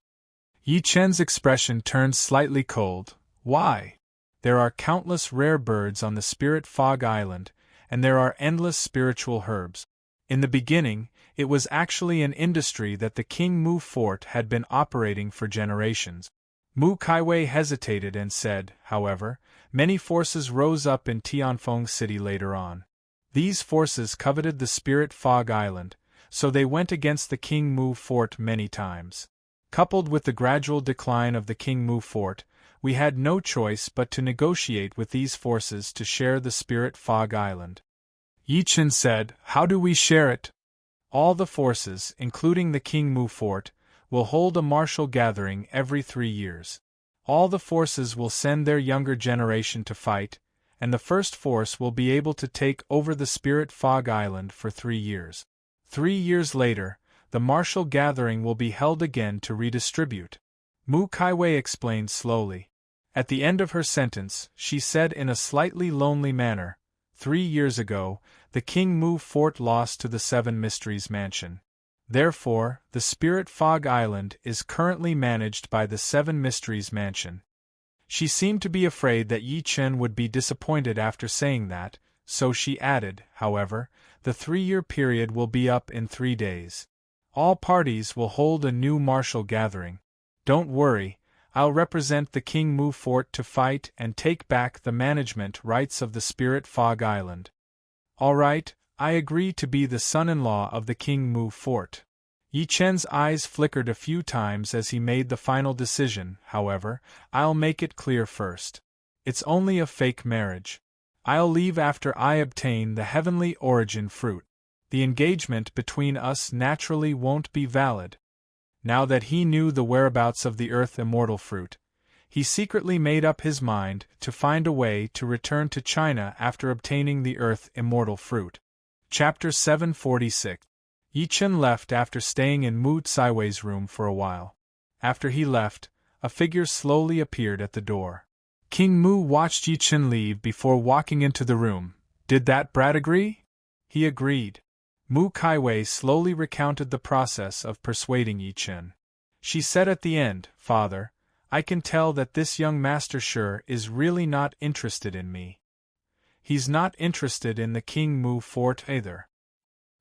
Yi Chen's expression turned slightly cold. Why? There are countless rare birds on the Spirit Fog Island, and there are endless spiritual herbs. In the beginning, it was actually an industry that the King Mu Fort had been operating for generations. Mu Kaiwei hesitated and said, however, many forces rose up in Tianfeng City later on. These forces coveted the Spirit Fog Island, so they went against the King Mu Fort many times. Coupled with the gradual decline of the King Mu Fort, we had no choice but to negotiate with these forces to share the Spirit Fog Island. Yi Chen said, How do we share it? All the forces, including the King Mu Fort, will hold a martial gathering every 3 years. All the forces will send their younger generation to fight, and the first force will be able to take over the Spirit Fog Island for 3 years. 3 years later, the martial gathering will be held again to redistribute. Mu Kaiwei explained slowly. At the end of her sentence, she said in a slightly lonely manner, 3 years ago, the King Mu Fort lost to the Seven Mysteries Mansion. Therefore, the Spirit Fog Island is currently managed by the Seven Mysteries Mansion. She seemed to be afraid that Yi Chen would be disappointed after saying that, so she added, however, the 3-year period will be up in 3 days. All parties will hold a new martial gathering. Don't worry, I'll represent the King Mu Fort to fight and take back the management rights of the Spirit Fog Island. All right, I agree to be the son-in-law of the King Mu Fort. Yi Chen's eyes flickered a few times as he made the final decision, however, I'll make it clear first. It's only a fake marriage. I'll leave after I obtain the Heavenly Origin Fruit. The engagement between us naturally won't be valid. Now that he knew the whereabouts of the Earth Immortal Fruit, he secretly made up his mind to find a way to return to China after obtaining the Earth Immortal Fruit. Chapter 746. Yi Chen left after staying in Mu Kaiwei's room for a while. After he left, a figure slowly appeared at the door. King Mu watched Yi Chen leave before walking into the room. Did that brat agree? He agreed. Mu Kaiwei slowly recounted the process of persuading Yi Chen. She said at the end, Father, I can tell that this young Master Sure is really not interested in me. He's not interested in the King Mu Fort either.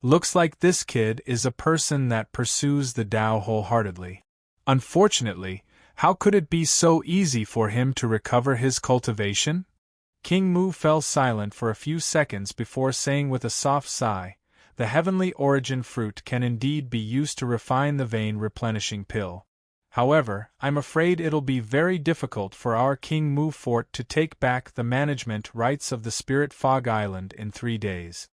Looks like this kid is a person that pursues the Tao wholeheartedly. Unfortunately, how could it be so easy for him to recover his cultivation? King Mu fell silent for a few seconds before saying with a soft sigh, The Heavenly Origin Fruit can indeed be used to refine the vein replenishing pill. However, I'm afraid it'll be very difficult for our King Mu Fort to take back the management rights of the Spirit Fog Island in 3 days.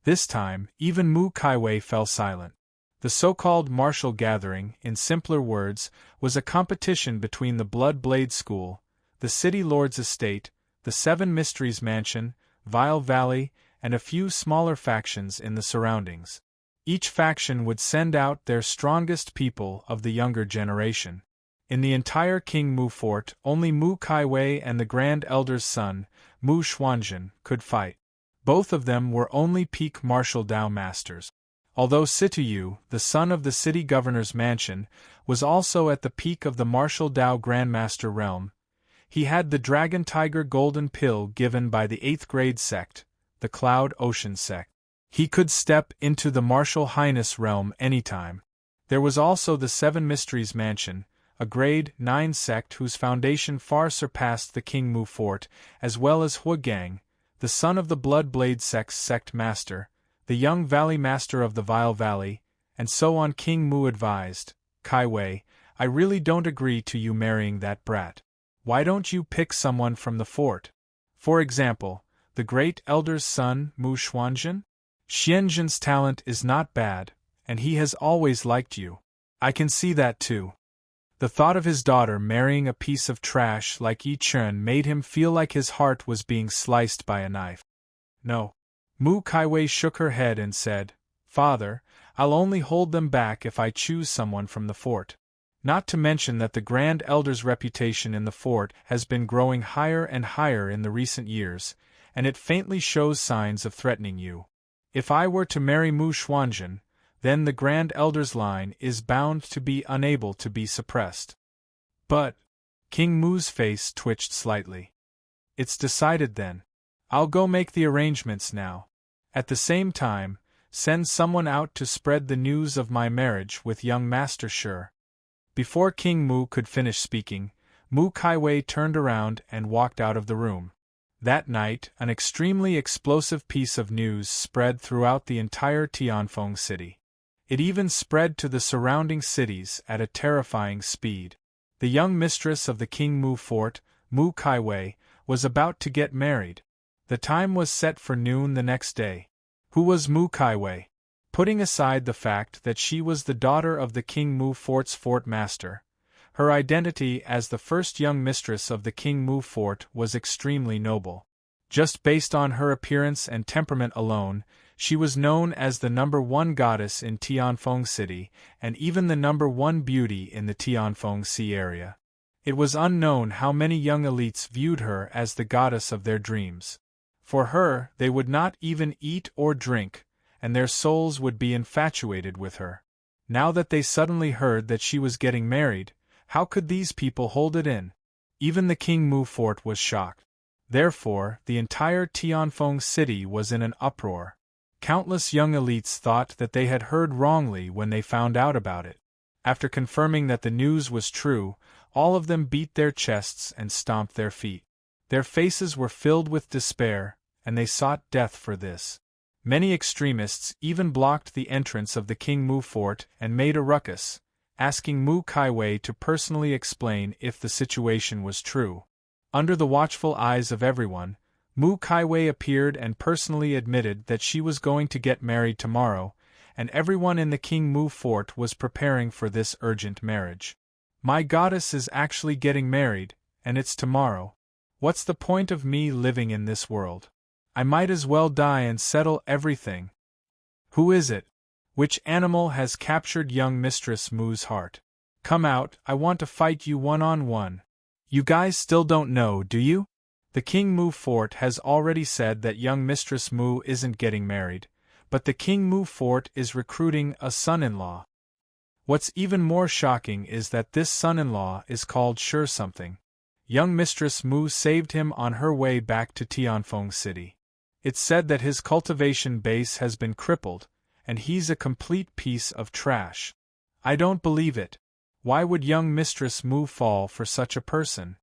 This time, even Mu Kaiwei fell silent. The so-called martial gathering, in simpler words, was a competition between the Blood Blade School, the City Lord's Estate, the Seven Mysteries Mansion, Vile Valley, and a few smaller factions in the surroundings. Each faction would send out their strongest people of the younger generation. In the entire King Mu fort, only Mu Kaiwei and the Grand Elder's son, Mu Xuanzhen, could fight. Both of them were only peak martial Dao masters. Although Situyu, the son of the city governor's mansion, was also at the peak of the martial Dao Grandmaster realm, he had the Dragon Tiger Golden Pill given by the 8th grade sect, the Cloud Ocean sect. He could step into the martial highness realm anytime. There was also the Seven Mysteries Mansion, a grade 9 sect whose foundation far surpassed the King Mu fort, as well as Huagang, the son of the Blood Blade sect's sect master, the young valley master of the Vile Valley, and so on. King Mu advised, Kaiwei, I really don't agree to you marrying that brat. Why don't you pick someone from the fort? For example, the great elder's son, Mu Xuanzhen? Xianzhen's talent is not bad, and he has always liked you. I can see that too. The thought of his daughter marrying a piece of trash like Yi Chen made him feel like his heart was being sliced by a knife. No. Mu Kaiwei shook her head and said, Father, I'll only hold them back if I choose someone from the fort. Not to mention that the Grand Elder's reputation in the fort has been growing higher and higher in the recent years, and it faintly shows signs of threatening you. If I were to marry Mu Xuanzhen, then the Grand Elder's line is bound to be unable to be suppressed. But, King Mu's face twitched slightly. It's decided then. I'll go make the arrangements now. At the same time, send someone out to spread the news of my marriage with young Master Shi. Before King Mu could finish speaking, Mu Kaiwei turned around and walked out of the room. That night, an extremely explosive piece of news spread throughout the entire Tianfeng city. It even spread to the surrounding cities at a terrifying speed. The young mistress of the King Mu fort, Mu Kaiwei, was about to get married. The time was set for noon the next day. Who was Mu Kaiwei? Putting aside the fact that she was the daughter of the King Mu fort's fort master, her identity as the first young mistress of the King Mu fort was extremely noble. Just based on her appearance and temperament alone, she was known as the #1 goddess in Tianfeng City and even the #1 beauty in the Tianfeng Sea area. It was unknown how many young elites viewed her as the goddess of their dreams. For her, they would not even eat or drink, and their souls would be infatuated with her. Now that they suddenly heard that she was getting married, how could these people hold it in? Even the King Mu fort was shocked. Therefore, the entire Tianfeng city was in an uproar. Countless young elites thought that they had heard wrongly when they found out about it. After confirming that the news was true, all of them beat their chests and stomped their feet. Their faces were filled with despair, and they sought death for this. Many extremists even blocked the entrance of the King Mu fort and made a ruckus, asking Mu Kaiwei to personally explain if the situation was true. Under the watchful eyes of everyone, Mu Kaiwei appeared and personally admitted that she was going to get married tomorrow, and everyone in the King Mu fort was preparing for this urgent marriage. My goddess is actually getting married, and it's tomorrow. What's the point of me living in this world? I might as well die and settle everything. Who is it? Which animal has captured young Mistress Mu's heart? Come out, I want to fight you one-on-one. You guys still don't know, do you? The King Mu fort has already said that young Mistress Mu isn't getting married, but the King Mu fort is recruiting a son-in-law. What's even more shocking is that this son-in-law is called Shi something. Young Mistress Mu saved him on her way back to Tianfeng City. It's said that his cultivation base has been crippled, and he's a complete piece of trash. I don't believe it. Why would young Mistress Mu fall for such a person?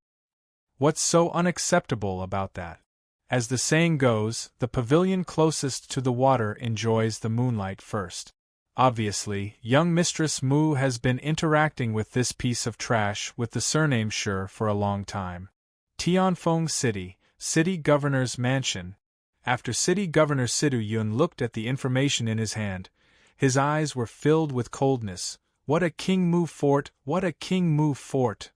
What's so unacceptable about that? As the saying goes, the pavilion closest to the water enjoys the moonlight first. Obviously, young Mistress Mu has been interacting with this piece of trash with the surname Shi for a long time. Tianfeng City, City Governor's Mansion. After City Governor Sidu Yun looked at the information in his hand, his eyes were filled with coldness. What a King Mu fort, what a King Mu fort!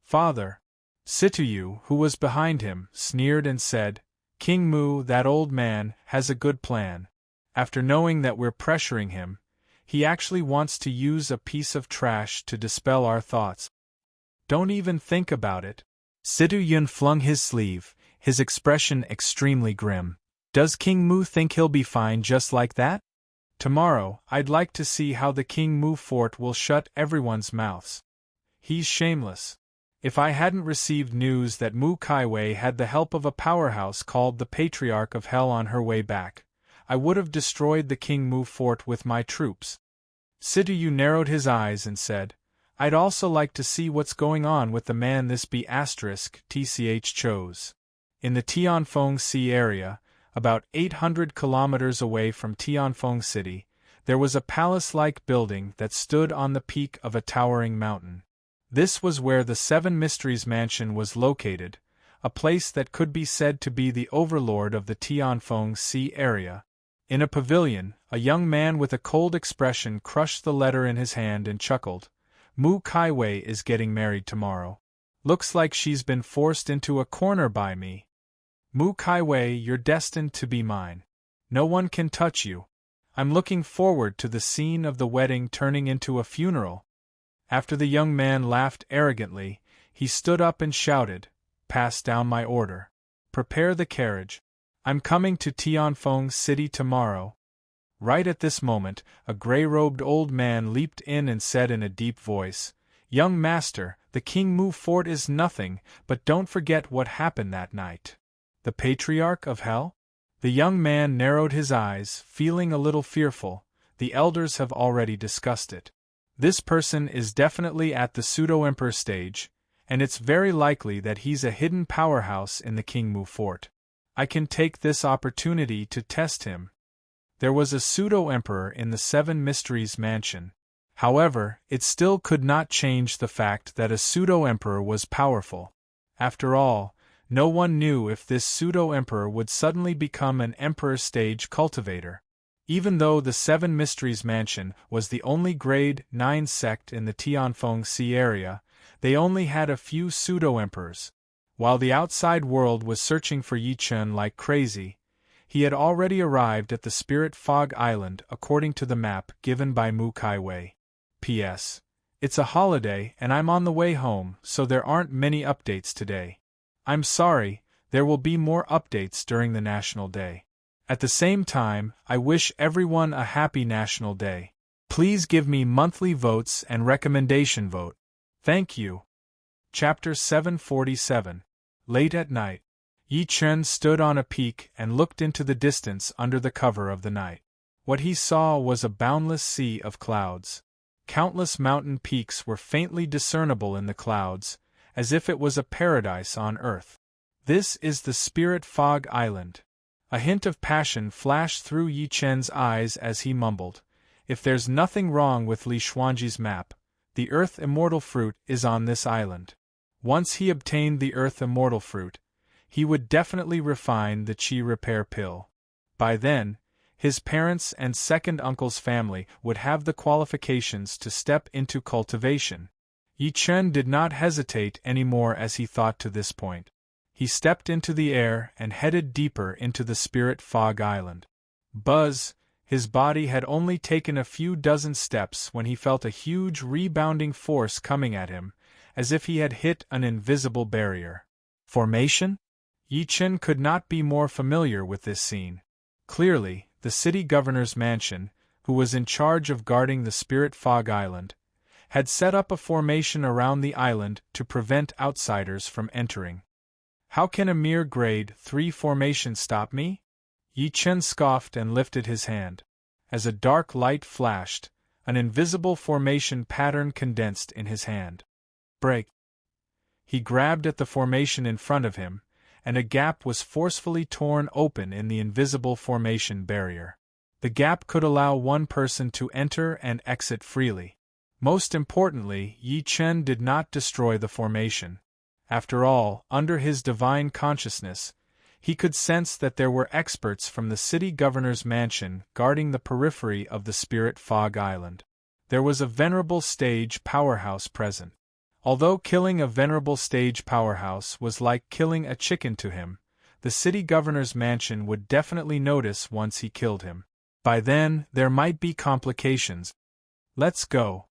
Father! Situyu, who was behind him, sneered and said, King Mu, that old man, has a good plan. After knowing that we're pressuring him, he actually wants to use a piece of trash to dispel our thoughts. Don't even think about it. Sidu Yun flung his sleeve, his expression extremely grim. Does King Mu think he'll be fine just like that? Tomorrow, I'd like to see how the King Mu fort will shut everyone's mouths. He's shameless. If I hadn't received news that Mu Kaiwei had the help of a powerhouse called the Patriarch of Hell on her way back, I would have destroyed the King Mu fort with my troops. Sidu narrowed his eyes and said, I'd also like to see what's going on with the man this B***TCH chose. In the Tianfeng Sea area, about 800 kilometers away from Tianfeng City, there was a palace-like building that stood on the peak of a towering mountain. This was where the Seven Mysteries Mansion was located, a place that could be said to be the overlord of the Tianfeng Sea area. In a pavilion, a young man with a cold expression crushed the letter in his hand and chuckled. Mu Kaiwei is getting married tomorrow. Looks like she's been forced into a corner by me. Mu Kaiwei, you're destined to be mine. No one can touch you. I'm looking forward to the scene of the wedding turning into a funeral. After the young man laughed arrogantly, he stood up and shouted, Pass down my order. Prepare the carriage. I'm coming to Tianfeng City tomorrow. Right at this moment, a gray-robed old man leaped in and said in a deep voice, Young master, the King Mu fort is nothing, but don't forget what happened that night. The Patriarch of Hell? The young man narrowed his eyes, feeling a little fearful. The elders have already discussed it. This person is definitely at the pseudo-emperor stage, and it's very likely that he's a hidden powerhouse in the King Mu fort. I can take this opportunity to test him. There was a pseudo-emperor in the Seven Mysteries Mansion. However, it still could not change the fact that a pseudo-emperor was powerful. After all, no one knew if this pseudo-emperor would suddenly become an emperor stage cultivator. Even though the Seven Mysteries Mansion was the only grade 9 sect in the Tianfeng Sea area, they only had a few pseudo-emperors. While the outside world was searching for Yi Chen like crazy, he had already arrived at the Spirit Fog Island according to the map given by Mu Kaiwei. P.S. It's a holiday and I'm on the way home, so there aren't many updates today. I'm sorry, there will be more updates during the National Day. At the same time, I wish everyone a happy National Day. Please give me monthly votes and recommendation vote. Thank you. Chapter 747. Late at night. Yi Chen stood on a peak and looked into the distance under the cover of the night. What he saw was a boundless sea of clouds. Countless mountain peaks were faintly discernible in the clouds, as if it was a paradise on earth. This is the Spirit Fog Island. A hint of passion flashed through Yi Chen's eyes as he mumbled, If there's nothing wrong with Li Xuanji's map, the Earth Immortal Fruit is on this island. Once he obtained the Earth Immortal Fruit, he would definitely refine the Qi Repair Pill. By then, his parents and second uncle's family would have the qualifications to step into cultivation. Yi Chen did not hesitate anymore as he thought to this point. He stepped into the air and headed deeper into the Spirit Fog Island. Buzz! His body had only taken a few dozen steps when he felt a huge rebounding force coming at him, as if he had hit an invisible barrier. Formation? Yi Chen could not be more familiar with this scene. Clearly, the city governor's mansion, who was in charge of guarding the Spirit Fog Island, had set up a formation around the island to prevent outsiders from entering. How can a mere grade 3 formation stop me? Yi Chen scoffed and lifted his hand. As a dark light flashed, an invisible formation pattern condensed in his hand. Break! He grabbed at the formation in front of him, and a gap was forcefully torn open in the invisible formation barrier. The gap could allow one person to enter and exit freely. Most importantly, Yi Chen did not destroy the formation. After all, under his divine consciousness, he could sense that there were experts from the city governor's mansion guarding the periphery of the Spirit Fog Island. There was a venerable stage powerhouse present. Although killing a venerable stage powerhouse was like killing a chicken to him, the city governor's mansion would definitely notice once he killed him. By then, there might be complications. Let's go.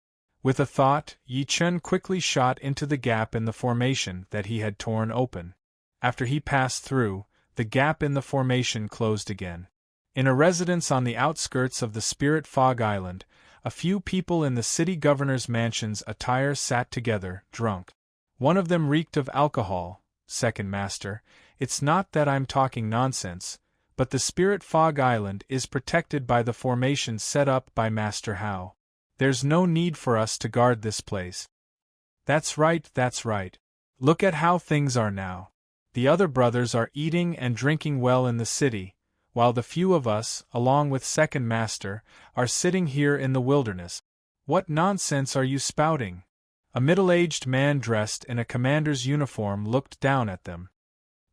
With a thought, Yi Chen quickly shot into the gap in the formation that he had torn open. After he passed through, the gap in the formation closed again. In a residence on the outskirts of the Spirit Fog Island, a few people in the city governor's mansion's attire sat together, drunk. One of them reeked of alcohol. Second Master, it's not that I'm talking nonsense, but the Spirit Fog Island is protected by the formation set up by Master Hao. There's no need for us to guard this place. That's right, that's right. Look at how things are now. The other brothers are eating and drinking well in the city, while the few of us, along with Second Master, are sitting here in the wilderness. What nonsense are you spouting? A middle-aged man dressed in a commander's uniform looked down at them.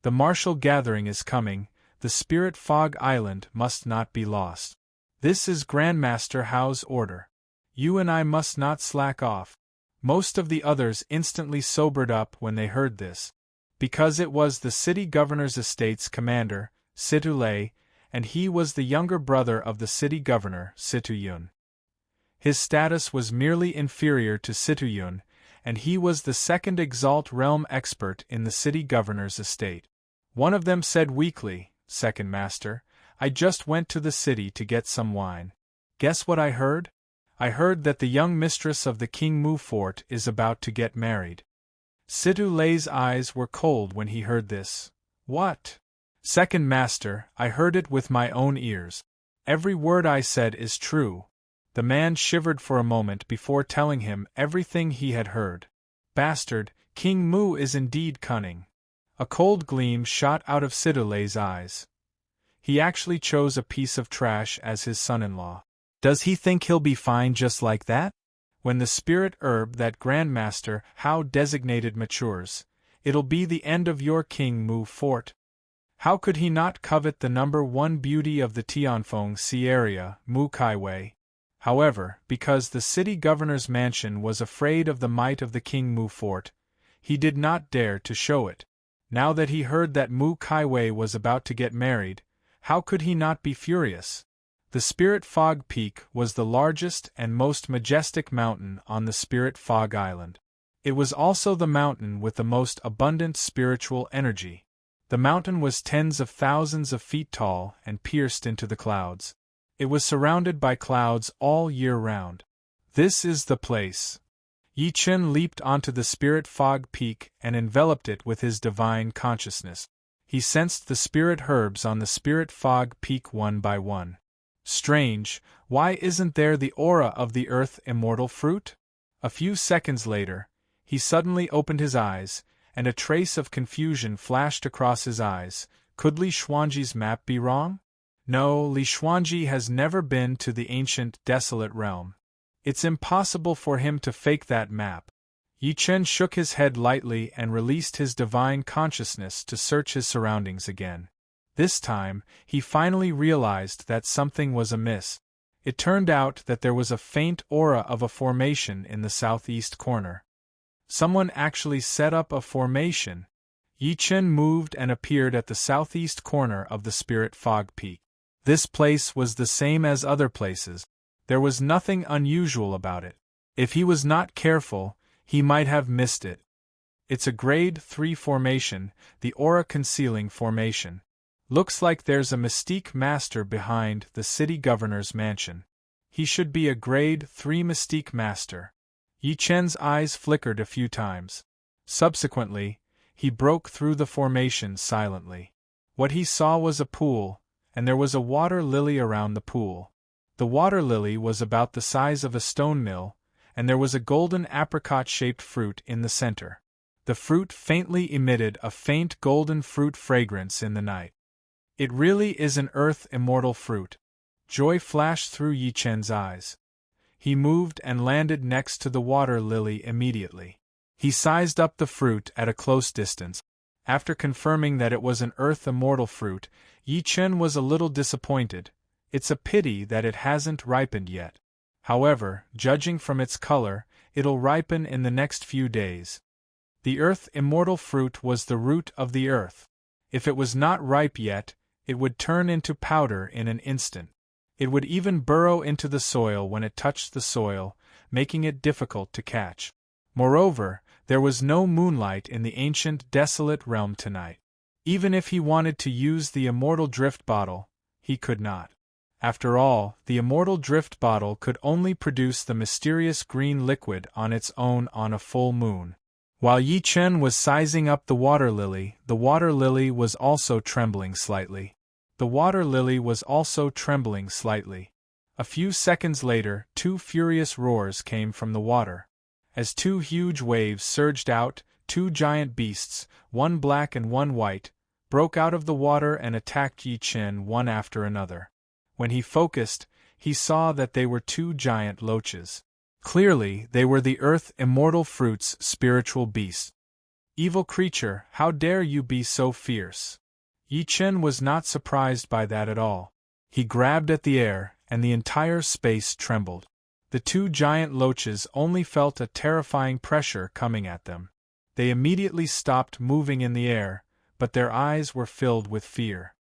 The martial gathering is coming, the Spirit Fog Island must not be lost. This is Grandmaster Hao's order. You and I must not slack off. Most of the others instantly sobered up when they heard this, because it was the city governor's estate's commander, Situ Lei, and he was the younger brother of the city governor, Situ Yun. His status was merely inferior to Situ Yun, and he was the second Exalt Realm expert in the city governor's estate. One of them said weakly, Second Master, I just went to the city to get some wine. Guess what I heard? I heard that the young mistress of the King Mu Fort is about to get married. Situ Lei's eyes were cold when he heard this. What? Second Master, I heard it with my own ears. Every word I said is true. The man shivered for a moment before telling him everything he had heard. Bastard, King Mu is indeed cunning. A cold gleam shot out of Situ Lei's eyes. He actually chose a piece of trash as his son-in-law. Does he think he'll be fine just like that? When the spirit herb that Grandmaster Hao designated matures, it'll be the end of your King Mu Fort. How could he not covet the #1 beauty of the Tianfeng Sea area, Mu Kaiwei? However, because the city governor's mansion was afraid of the might of the King Mu Fort, he did not dare to show it. Now that he heard that Mu Kaiwei was about to get married, how could he not be furious? The Spirit Fog Peak was the largest and most majestic mountain on the Spirit Fog Island. It was also the mountain with the most abundant spiritual energy. The mountain was tens of thousands of feet tall and pierced into the clouds. It was surrounded by clouds all year round. This is the place. Yi Chen leaped onto the Spirit Fog Peak and enveloped it with his divine consciousness. He sensed the spirit herbs on the Spirit Fog Peak one by one. Strange, why isn't there the aura of the earth immortal fruit? A few seconds later, he suddenly opened his eyes, and a trace of confusion flashed across his eyes. Could Li Xuanji's map be wrong? No, Li Xuanji has never been to the ancient, desolate realm. It's impossible for him to fake that map. Yi Chen shook his head lightly and released his divine consciousness to search his surroundings again. This time, he finally realized that something was amiss. It turned out that there was a faint aura of a formation in the southeast corner. Someone actually set up a formation. Yi Chen moved and appeared at the southeast corner of the Spirit Fog Peak. This place was the same as other places. There was nothing unusual about it. If he was not careful, he might have missed it. It's a grade 3 formation, the aura concealing formation. Looks like there's a mystique master behind the city governor's mansion. He should be a grade 3 mystique master. Yi Chen's eyes flickered a few times. Subsequently, he broke through the formation silently. What he saw was a pool, and there was a water lily around the pool. The water lily was about the size of a stone mill, and there was a golden apricot-shaped fruit in the center. The fruit faintly emitted a faint golden fruit fragrance in the night. It really is an earth immortal fruit. Joy flashed through Yi Chen's eyes. He moved and landed next to the water lily immediately. He sized up the fruit at a close distance. After confirming that it was an earth immortal fruit, Yi Chen was a little disappointed. It's a pity that it hasn't ripened yet. However, judging from its color, it'll ripen in the next few days. The earth immortal fruit was the root of the earth. If it was not ripe yet, it would turn into powder in an instant. It would even burrow into the soil when it touched the soil, making it difficult to catch. Moreover, there was no moonlight in the ancient, desolate realm tonight. Even if he wanted to use the immortal drift bottle, he could not. After all, the immortal drift bottle could only produce the mysterious green liquid on its own on a full moon. While Yi Chen was sizing up the water lily was also trembling slightly. The water lily was also trembling slightly. A few seconds later, two furious roars came from the water. As two huge waves surged out, two giant beasts, one black and one white, broke out of the water and attacked Yi Chen one after another. When he focused, he saw that they were two giant loaches. Clearly, they were the Earth Immortal Fruit's spiritual beasts. Evil creature, how dare you be so fierce? Yi Chen was not surprised by that at all. He grabbed at the air, and the entire space trembled. The two giant loaches only felt a terrifying pressure coming at them. They immediately stopped moving in the air, but their eyes were filled with fear.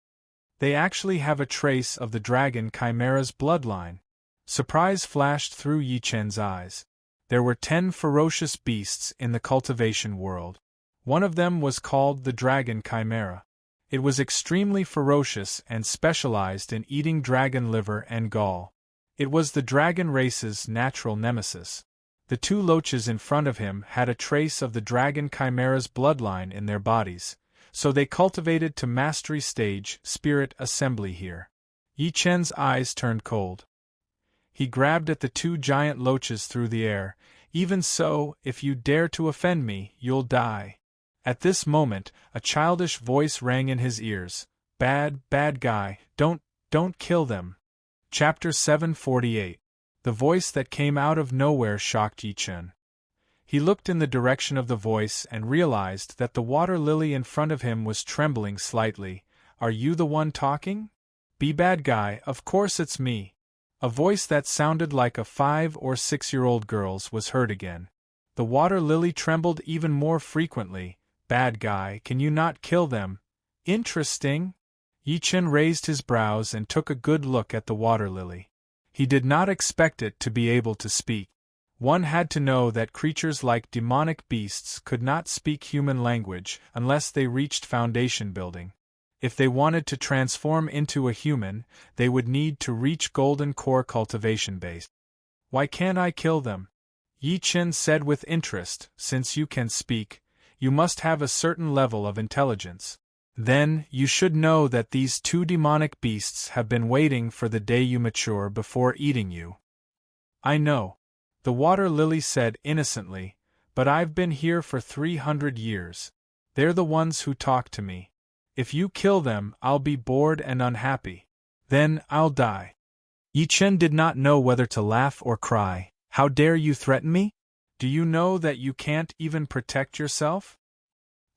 They actually have a trace of the dragon chimera's bloodline. Surprise flashed through Yi Chen's eyes. There were 10 ferocious beasts in the cultivation world. One of them was called the dragon chimera. It was extremely ferocious and specialized in eating dragon liver and gall. It was the dragon race's natural nemesis. The two loaches in front of him had a trace of the dragon chimera's bloodline in their bodies, so they cultivated to mastery stage spirit assembly here. Yi Chen's eyes turned cold. He grabbed at the two giant loaches through the air. Even so, if you dare to offend me, you'll die. At this moment, a childish voice rang in his ears. Bad guy, don't kill them. Chapter 748. The voice that came out of nowhere shocked Yi Chen. He looked in the direction of the voice and realized that the water lily in front of him was trembling slightly. Are you the one talking? Be bad guy, of course it's me. A voice that sounded like a 5 or 6-year-old girl's was heard again. The water lily trembled even more frequently. Bad guy, can you not kill them? Interesting. Yi Chen raised his brows and took a good look at the water lily. He did not expect it to be able to speak. One had to know that creatures like demonic beasts could not speak human language unless they reached foundation building. If they wanted to transform into a human, they would need to reach golden core cultivation base. Why can't I kill them? Yi Chen said with interest, since you can speak, you must have a certain level of intelligence. Then, you should know that these two demonic beasts have been waiting for the day you mature before eating you. I know. The water lily said innocently, but I've been here for 300 years. They're the ones who talk to me. If you kill them, I'll be bored and unhappy. Then, I'll die. Yi Chen did not know whether to laugh or cry. How dare you threaten me? Do you know that you can't even protect yourself?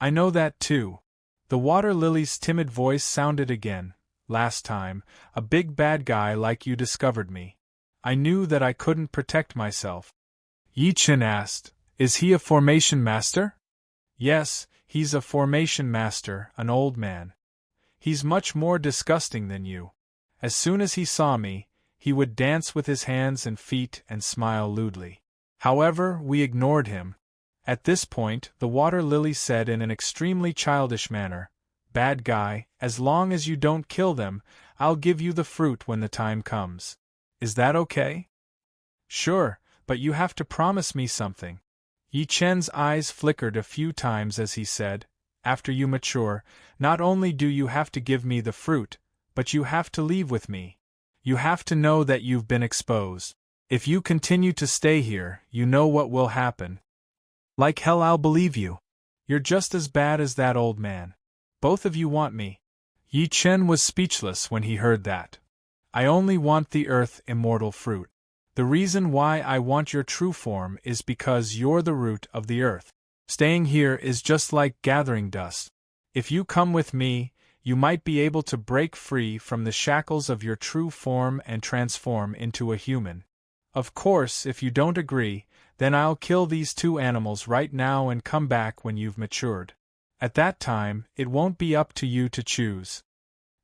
I know that too. The water lily's timid voice sounded again. Last time, a big bad guy like you discovered me. I knew that I couldn't protect myself. Yi Chen asked, is he a formation master? Yes, he's a formation master, an old man. He's much more disgusting than you. As soon as he saw me, he would dance with his hands and feet and smile lewdly. However, we ignored him. At this point, the water lily said in an extremely childish manner, Bad guy, as long as you don't kill them, I'll give you the fruit when the time comes. Is that okay? Sure, but you have to promise me something. Yi Chen's eyes flickered a few times as he said, After you mature, not only do you have to give me the fruit, but you have to leave with me. You have to know that you've been exposed. If you continue to stay here, you know what will happen. Like hell I'll believe you. You're just as bad as that old man. Both of you want me. Yi Chen was speechless when he heard that. I only want the Earth Immortal Fruit. The reason why I want your true form is because you're the root of the earth. Staying here is just like gathering dust. If you come with me, you might be able to break free from the shackles of your true form and transform into a human. Of course, if you don't agree, then I'll kill these two animals right now and come back when you've matured. At that time, it won't be up to you to choose.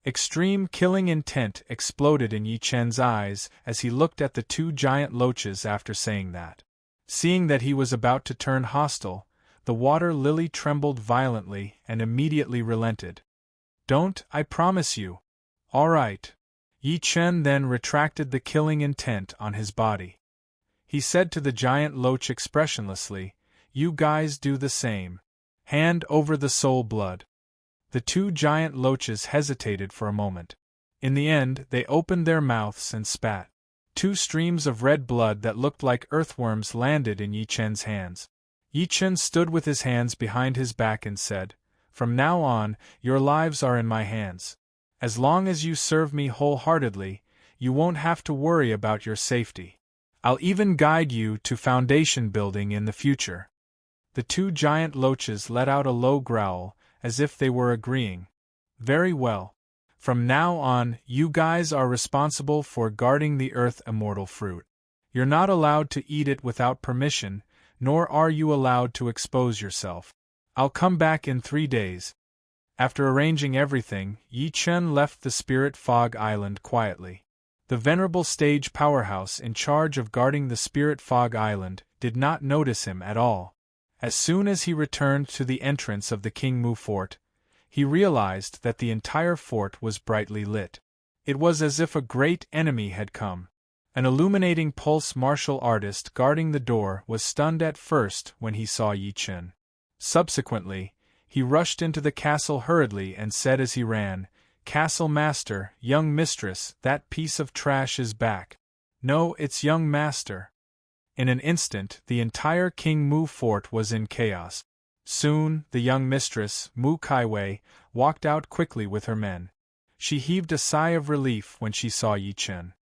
Extreme killing intent exploded in Yi Chen's eyes as he looked at the two giant loaches after saying that. Seeing that he was about to turn hostile, the water lily trembled violently and immediately relented. "Don't, I promise you." "All right." Yi Chen then retracted the killing intent on his body. He said to the giant loach expressionlessly, "You guys do the same. Hand over the soul blood." The two giant loaches hesitated for a moment. In the end, they opened their mouths and spat. Two streams of red blood that looked like earthworms landed in Yi Chen's hands. Yi Chen stood with his hands behind his back and said, "From now on, your lives are in my hands. As long as you serve me wholeheartedly, you won't have to worry about your safety. I'll even guide you to foundation building in the future." The two giant loaches let out a low growl, as if they were agreeing. "Very well. From now on, you guys are responsible for guarding the earth immortal fruit. You're not allowed to eat it without permission, nor are you allowed to expose yourself. I'll come back in 3 days." After arranging everything, Yi Chen left the Spirit Fog Island quietly. The venerable stage powerhouse in charge of guarding the Spirit Fog Island did not notice him at all. As soon as he returned to the entrance of the King Mu Fort, he realized that the entire fort was brightly lit. It was as if a great enemy had come. An illuminating pulse martial artist guarding the door was stunned at first when he saw Yi Chen. Subsequently, he rushed into the castle hurriedly and said as he ran, "Castle Master, young mistress, that piece of trash is back." "No, it's young master." In an instant, the entire King Mu Fort was in chaos. Soon, the young mistress, Mu Kaiwei, walked out quickly with her men. She heaved a sigh of relief when she saw Yi Chen.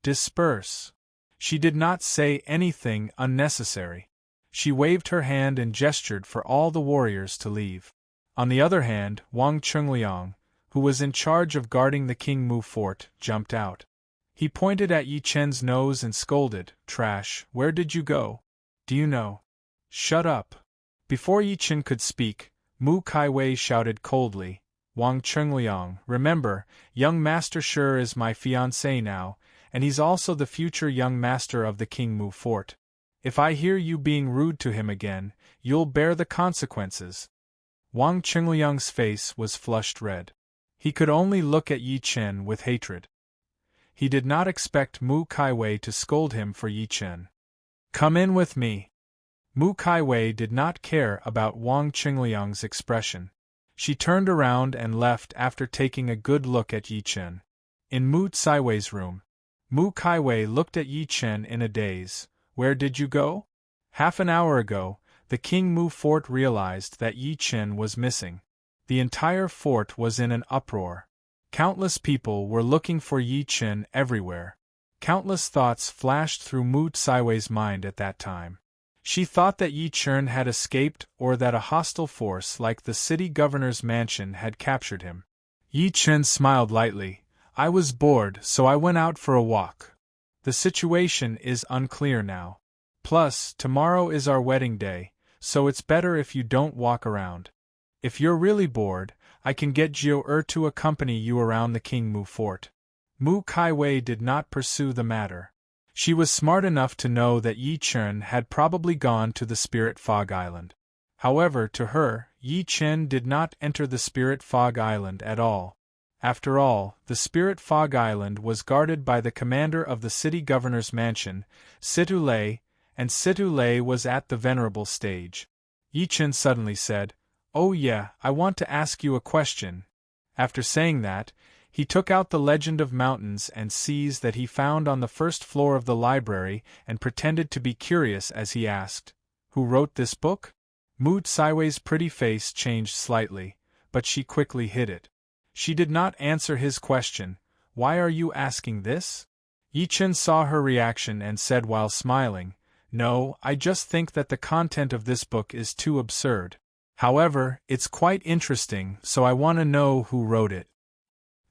"Disperse." She did not say anything unnecessary. She waved her hand and gestured for all the warriors to leave. On the other hand, Wang Chungliang, who was in charge of guarding the King Mu Fort, jumped out. He pointed at Yi Chen's nose and scolded, "Trash, where did you go? Do you know?" "Shut up." Before Yi Chen could speak, Mu Kaiwei shouted coldly, "Wang Chungliang, remember, young master sure is my fiancé now, and he's also the future young master of the King Mu Fort. If I hear you being rude to him again, you'll bear the consequences." Wang Chungliang's face was flushed red. He could only look at Yi Chen with hatred. He did not expect Mu Kaiwei to scold him for Yi Chen. "Come in with me." Mu Kaiwei did not care about Wang Chungliang's expression. She turned around and left after taking a good look at Yi Chen. In Mu Kaiwei's room, Mu Kaiwei looked at Yi Chen in a daze. "Where did you go?" Half an hour ago, the King Mu Fort realized that Yi Chen was missing. The entire fort was in an uproar. Countless people were looking for Yi Chen everywhere. Countless thoughts flashed through Mu Kaiwei's mind at that time. She thought that Yi Chen had escaped or that a hostile force like the city governor's mansion had captured him. Yi Chen smiled lightly. "I was bored, so I went out for a walk. The situation is unclear now. Plus, tomorrow is our wedding day, so it's better if you don't walk around. If you're really bored, I can get Jiu to accompany you around the King Mu Fort." Mu Kaiwei did not pursue the matter. She was smart enough to know that Yi Chen had probably gone to the Spirit Fog Island. However, to her, Yi Chen did not enter the Spirit Fog Island at all. After all, the Spirit Fog Island was guarded by the commander of the city governor's mansion, Situ Lei, and Situ Lei was at the venerable stage. Yi Chen suddenly said, "Oh yeah, I want to ask you a question." After saying that, he took out the Legend of Mountains and Seas that he found on the first floor of the library and pretended to be curious as he asked, "Who wrote this book?" Mu Kaiwei's pretty face changed slightly, but she quickly hid it. She did not answer his question, "Why are you asking this?" Yi Chen saw her reaction and said while smiling, "No, I just think that the content of this book is too absurd. However, it's quite interesting, so I want to know who wrote it.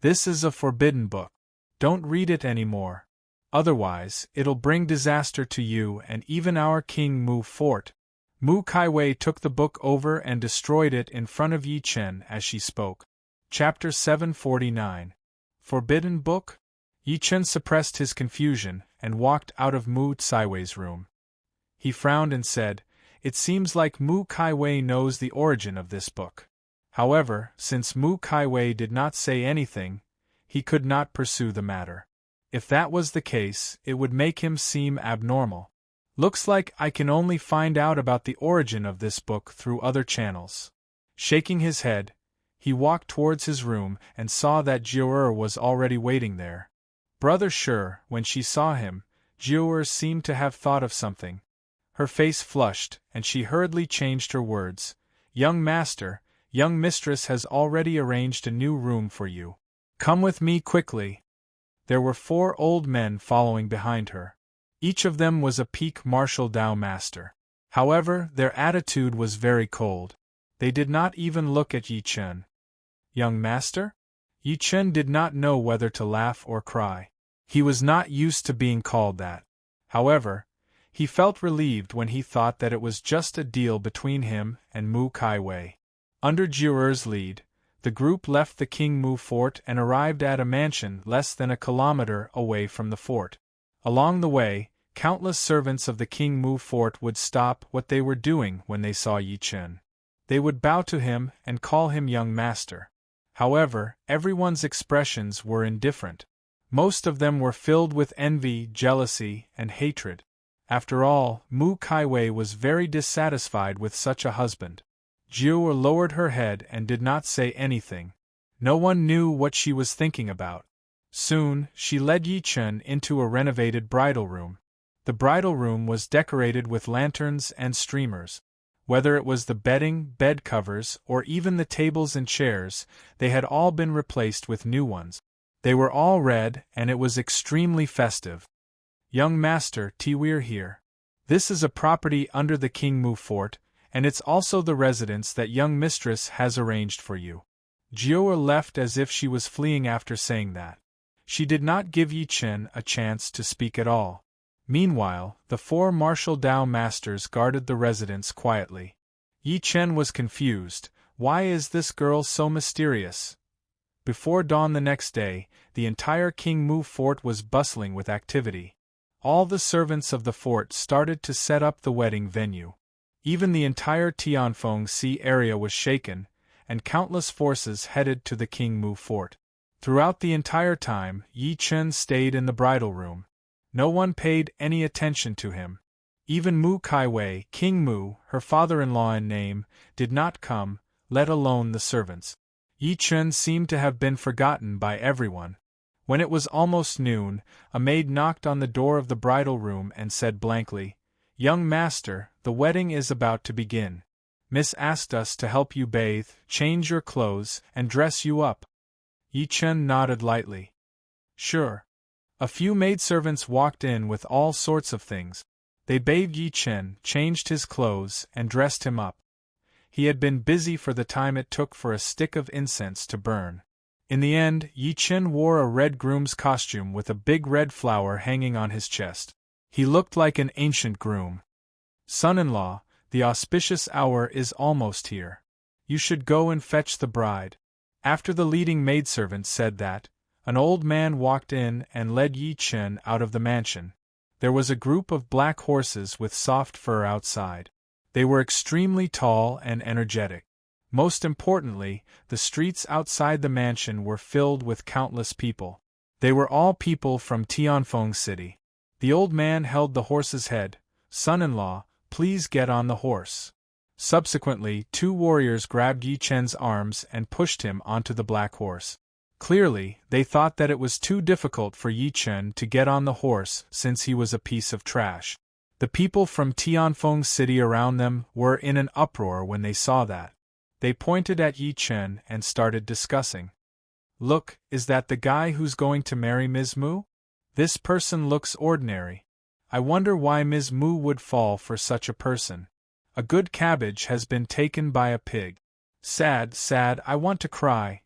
This is a forbidden book. Don't read it anymore. Otherwise, it'll bring disaster to you and even our King Mu Fort." Mu Kaiwei took the book over and destroyed it in front of Yi Chen as she spoke. Chapter 749. Forbidden book? Yi Chen suppressed his confusion and walked out of Mu Kaiwei's room. He frowned and said, "It seems like Mu Kaiwei knows the origin of this book." However, since Mu Kaiwei did not say anything, he could not pursue the matter. If that was the case, it would make him seem abnormal. Looks like I can only find out about the origin of this book through other channels. Shaking his head, he walked towards his room and saw that Jiu was already waiting there. Brother Shi, when she saw him, Jiu seemed to have thought of something. Her face flushed, and she hurriedly changed her words. "Young master, young mistress has already arranged a new room for you. Come with me quickly." There were 4 old men following behind her. Each of them was a peak martial Dao master. However, their attitude was very cold. They did not even look at Yi Chen. Young master? Yi Chen did not know whether to laugh or cry. He was not used to being called that. However, he felt relieved when he thought that it was just a deal between him and Mu Kaiwei. Under Jiu's lead, the group left the King Mu fort and arrived at a mansion less than a kilometer away from the fort. Along the way, countless servants of the King Mu fort would stop what they were doing when they saw Yi Chen. They would bow to him and call him young master. However, everyone's expressions were indifferent. Most of them were filled with envy, jealousy, and hatred. After all, Mu Kaiwei was very dissatisfied with such a husband. Jiu lowered her head and did not say anything. No one knew what she was thinking about. Soon, she led Yi Chen into a renovated bridal room. The bridal room was decorated with lanterns and streamers. Whether it was the bedding, bed covers, or even the tables and chairs, they had all been replaced with new ones. They were all red, and it was extremely festive. "Young master, we're here. This is a property under the King Mu fort, and it's also the residence that young mistress has arranged for you." Jiu left as if she was fleeing after saying that. She did not give Yi Chen a chance to speak at all. Meanwhile, the 4 martial Dao masters guarded the residence quietly. Yi Chen was confused. Why is this girl so mysterious? Before dawn the next day, the entire King Mu fort was bustling with activity. All the servants of the fort started to set up the wedding venue. Even the entire Tianfeng Sea area was shaken, and countless forces headed to the King Mu fort. Throughout the entire time, Yi Chen stayed in the bridal room. No one paid any attention to him. Even Mu Kaiwei, King Mu, her father-in-law in name, did not come, let alone the servants. Yi Chen seemed to have been forgotten by everyone. When it was almost noon, a maid knocked on the door of the bridal room and said blankly, "Young master, the wedding is about to begin. Miss asked us to help you bathe, change your clothes, and dress you up." Yi Chen nodded lightly. "Sure." A few maidservants walked in with all sorts of things. They bathed Yi Chen, changed his clothes, and dressed him up. He had been busy for the time it took for a stick of incense to burn. In the end, Yi Chen wore a red groom's costume with a big red flower hanging on his chest. He looked like an ancient groom. "Son-in-law, the auspicious hour is almost here. You should go and fetch the bride." After the leading maidservant said that, an old man walked in and led Yi Chen out of the mansion. There was a group of black horses with soft fur outside. They were extremely tall and energetic. Most importantly, the streets outside the mansion were filled with countless people. They were all people from Tianfeng City. The old man held the horse's head. "Son-in-law, please get on the horse." Subsequently, 2 warriors grabbed Yi Chen's arms and pushed him onto the black horse. Clearly, they thought that it was too difficult for Yi Chen to get on the horse since he was a piece of trash. The people from Tianfeng City around them were in an uproar when they saw that. They pointed at Yi Chen and started discussing. "Look, is that the guy who's going to marry Ms. Mu? This person looks ordinary. I wonder why Ms. Mu would fall for such a person. A good cabbage has been taken by a pig. Sad, sad, I want to cry.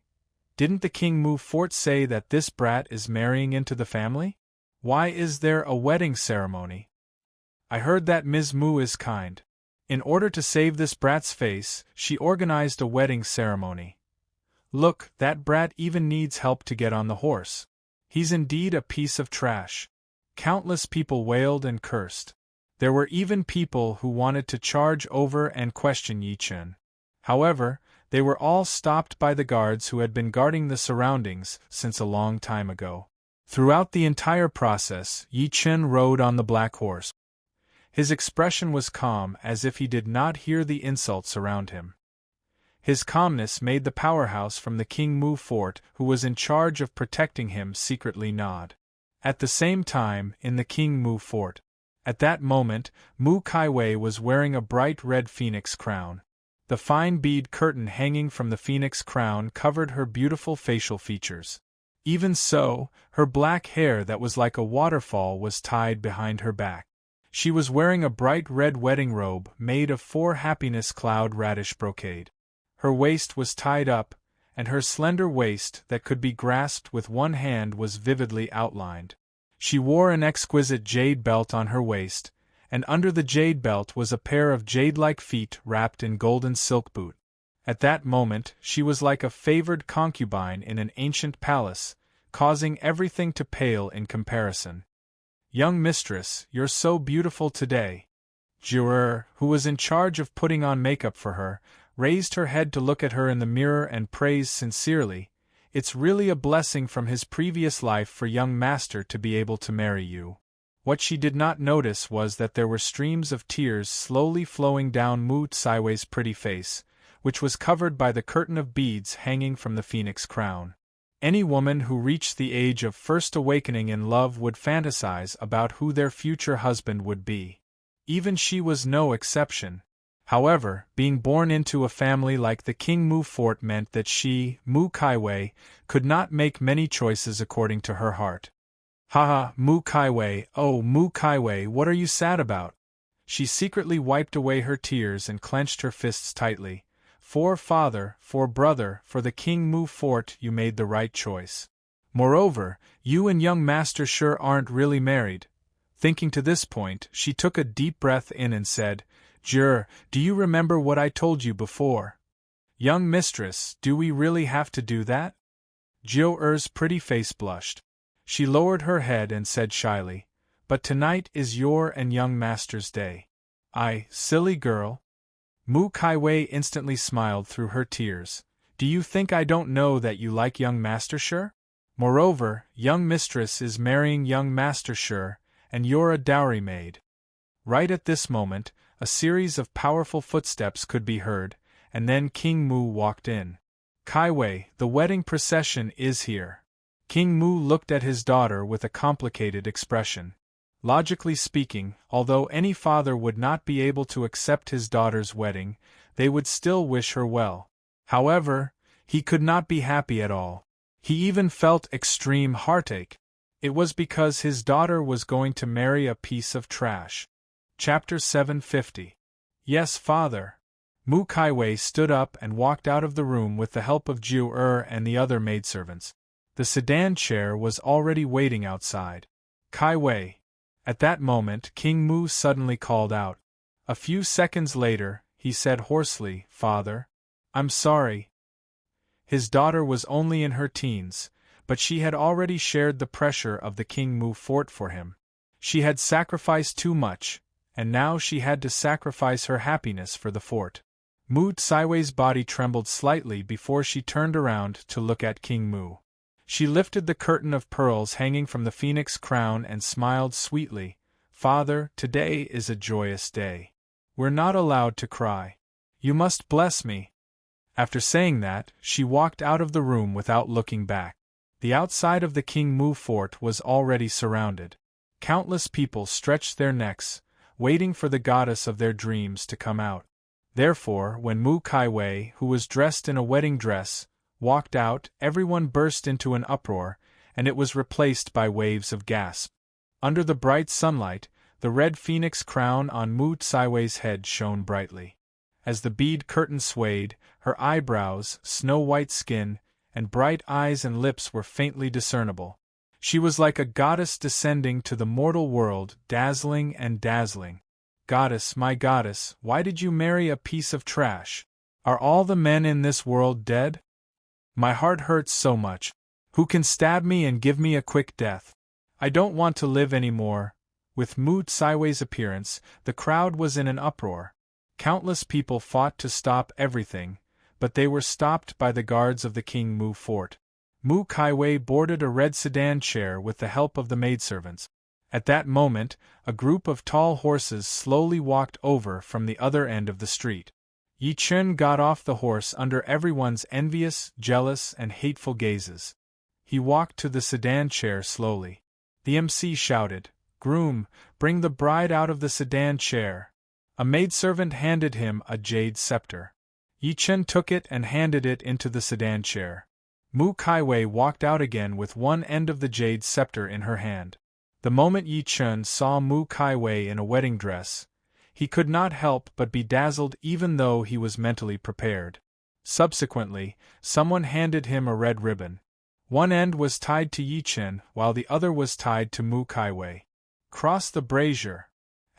Didn't the King Mu fort say that this brat is marrying into the family? Why is there a wedding ceremony? I heard that Ms. Mu is kind. In order to save this brat's face, she organized a wedding ceremony. Look, that brat even needs help to get on the horse. He's indeed a piece of trash. Countless people wailed and cursed. There were even people who wanted to charge over and question Yi Chen. However, they were all stopped by the guards who had been guarding the surroundings since a long time ago. Throughout the entire process, Yi Chen rode on the black horse. His expression was calm, as if he did not hear the insults around him. His calmness made the powerhouse from the King Mu fort, who was in charge of protecting him, secretly nod. At the same time, in the King Mu fort, at that moment, Mu Kaiwei was wearing a bright red phoenix crown. The fine bead curtain hanging from the phoenix crown covered her beautiful facial features. Even so, her black hair that was like a waterfall was tied behind her back. She was wearing a bright red wedding robe made of 4 happiness cloud radish brocade. Her waist was tied up, and her slender waist that could be grasped with one hand was vividly outlined. She wore an exquisite jade belt on her waist, and under the jade belt was a pair of jade-like feet wrapped in golden silk boot. At that moment, she was like a favored concubine in an ancient palace, causing everything to pale in comparison. "Young mistress, you're so beautiful today." Jiu, who was in charge of putting on makeup for her, raised her head to look at her in the mirror and praised sincerely, "It's really a blessing from his previous life for young master to be able to marry you." What she did not notice was that there were streams of tears slowly flowing down Mu Tsaiwei's pretty face, which was covered by the curtain of beads hanging from the phoenix crown. Any woman who reached the age of first awakening in love would fantasize about who their future husband would be. Even she was no exception. However, being born into a family like the King Mu fort meant that she, Mu Kaiwei, could not make many choices according to her heart. "Haha, Mu Kaiwei, oh Mu Kaiwei, what are you sad about?" She secretly wiped away her tears and clenched her fists tightly. "For father, for brother, for the King Mu fort, you made the right choice. Moreover, you and young master sure aren't really married." Thinking to this point, she took a deep breath in and said, "Jur, do you remember what I told you before?" "Young mistress, do we really have to do that?" Jiu-er's pretty face blushed. She lowered her head and said shyly, "But tonight is your and young master's day." "I, silly girl." Mu Kaiwei instantly smiled through her tears. "Do you think I don't know that you like young master sure? Moreover, young mistress is marrying young master sure, and you're a dowry maid." Right at this moment, a series of powerful footsteps could be heard, and then King Mu walked in. "Kaiwei, the wedding procession is here." King Mu looked at his daughter with a complicated expression. Logically speaking, although any father would not be able to accept his daughter's wedding, they would still wish her well. However, he could not be happy at all. He even felt extreme heartache. It was because his daughter was going to marry a piece of trash. Chapter 750. "Yes, father." Mu Kaiwei stood up and walked out of the room with the help of Jiu-er and the other maidservants. The sedan chair was already waiting outside. "Kaiwei." At that moment, King Mu suddenly called out. A few seconds later, he said hoarsely, "Father, I'm sorry." His daughter was only in her teens, but she had already shared the pressure of the King Mu fort for him. She had sacrificed too much, and now she had to sacrifice her happiness for the fort. Mu Tsaiwei's body trembled slightly before she turned around to look at King Mu. She lifted the curtain of pearls hanging from the phoenix crown and smiled sweetly. "Father, today is a joyous day. We're not allowed to cry. You must bless me." After saying that, she walked out of the room without looking back. The outside of the King Mu fort was already surrounded. Countless people stretched their necks, waiting for the goddess of their dreams to come out. Therefore, when Mu Kaiwei, who was dressed in a wedding dress, walked out, everyone burst into an uproar, and it was replaced by waves of gasp. Under the bright sunlight, the red phoenix crown on Mu Tsaiwei's head shone brightly. As the bead curtain swayed, her eyebrows, snow-white skin, and bright eyes and lips were faintly discernible. She was like a goddess descending to the mortal world, dazzling and dazzling. "Goddess, my goddess, why did you marry a piece of trash? Are all the men in this world dead?" My heart hurts so much. Who can stab me and give me a quick death? I don't want to live any more." With Mu Tsaiwei's appearance, the crowd was in an uproar. Countless people fought to stop everything, but they were stopped by the guards of the King Mu fort. Mu Kaiwei boarded a red sedan chair with the help of the maidservants. At that moment, a group of tall horses slowly walked over from the other end of the street. Yi Chen got off the horse under everyone's envious, jealous, and hateful gazes. He walked to the sedan chair slowly. The MC shouted, "Groom, bring the bride out of the sedan chair." A maidservant handed him a jade scepter. Yi Chen took it and handed it into the sedan chair. Mu Kaiwei walked out again with one end of the jade scepter in her hand. The moment Yi Chen saw Mu Kaiwei in a wedding dress, he could not help but be dazzled even though he was mentally prepared. Subsequently, someone handed him a red ribbon. One end was tied to Yi Chen while the other was tied to Mu Kaiwei. Cross the brazier.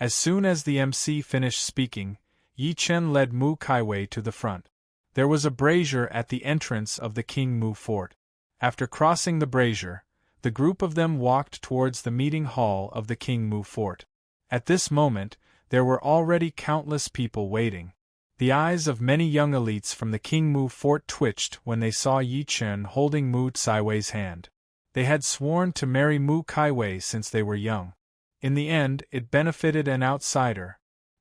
As soon as the MC finished speaking, Yi Chen led Mu Kaiwei to the front. There was a brazier at the entrance of the King Mu fort. After crossing the brazier, the group of them walked towards the meeting hall of the King Mu fort. At this moment, there were already countless people waiting. The eyes of many young elites from the King Mu fort twitched when they saw Yi Chen holding Mu Tsaiwei's hand. They had sworn to marry Mu Kaiwei since they were young. In the end, it benefited an outsider.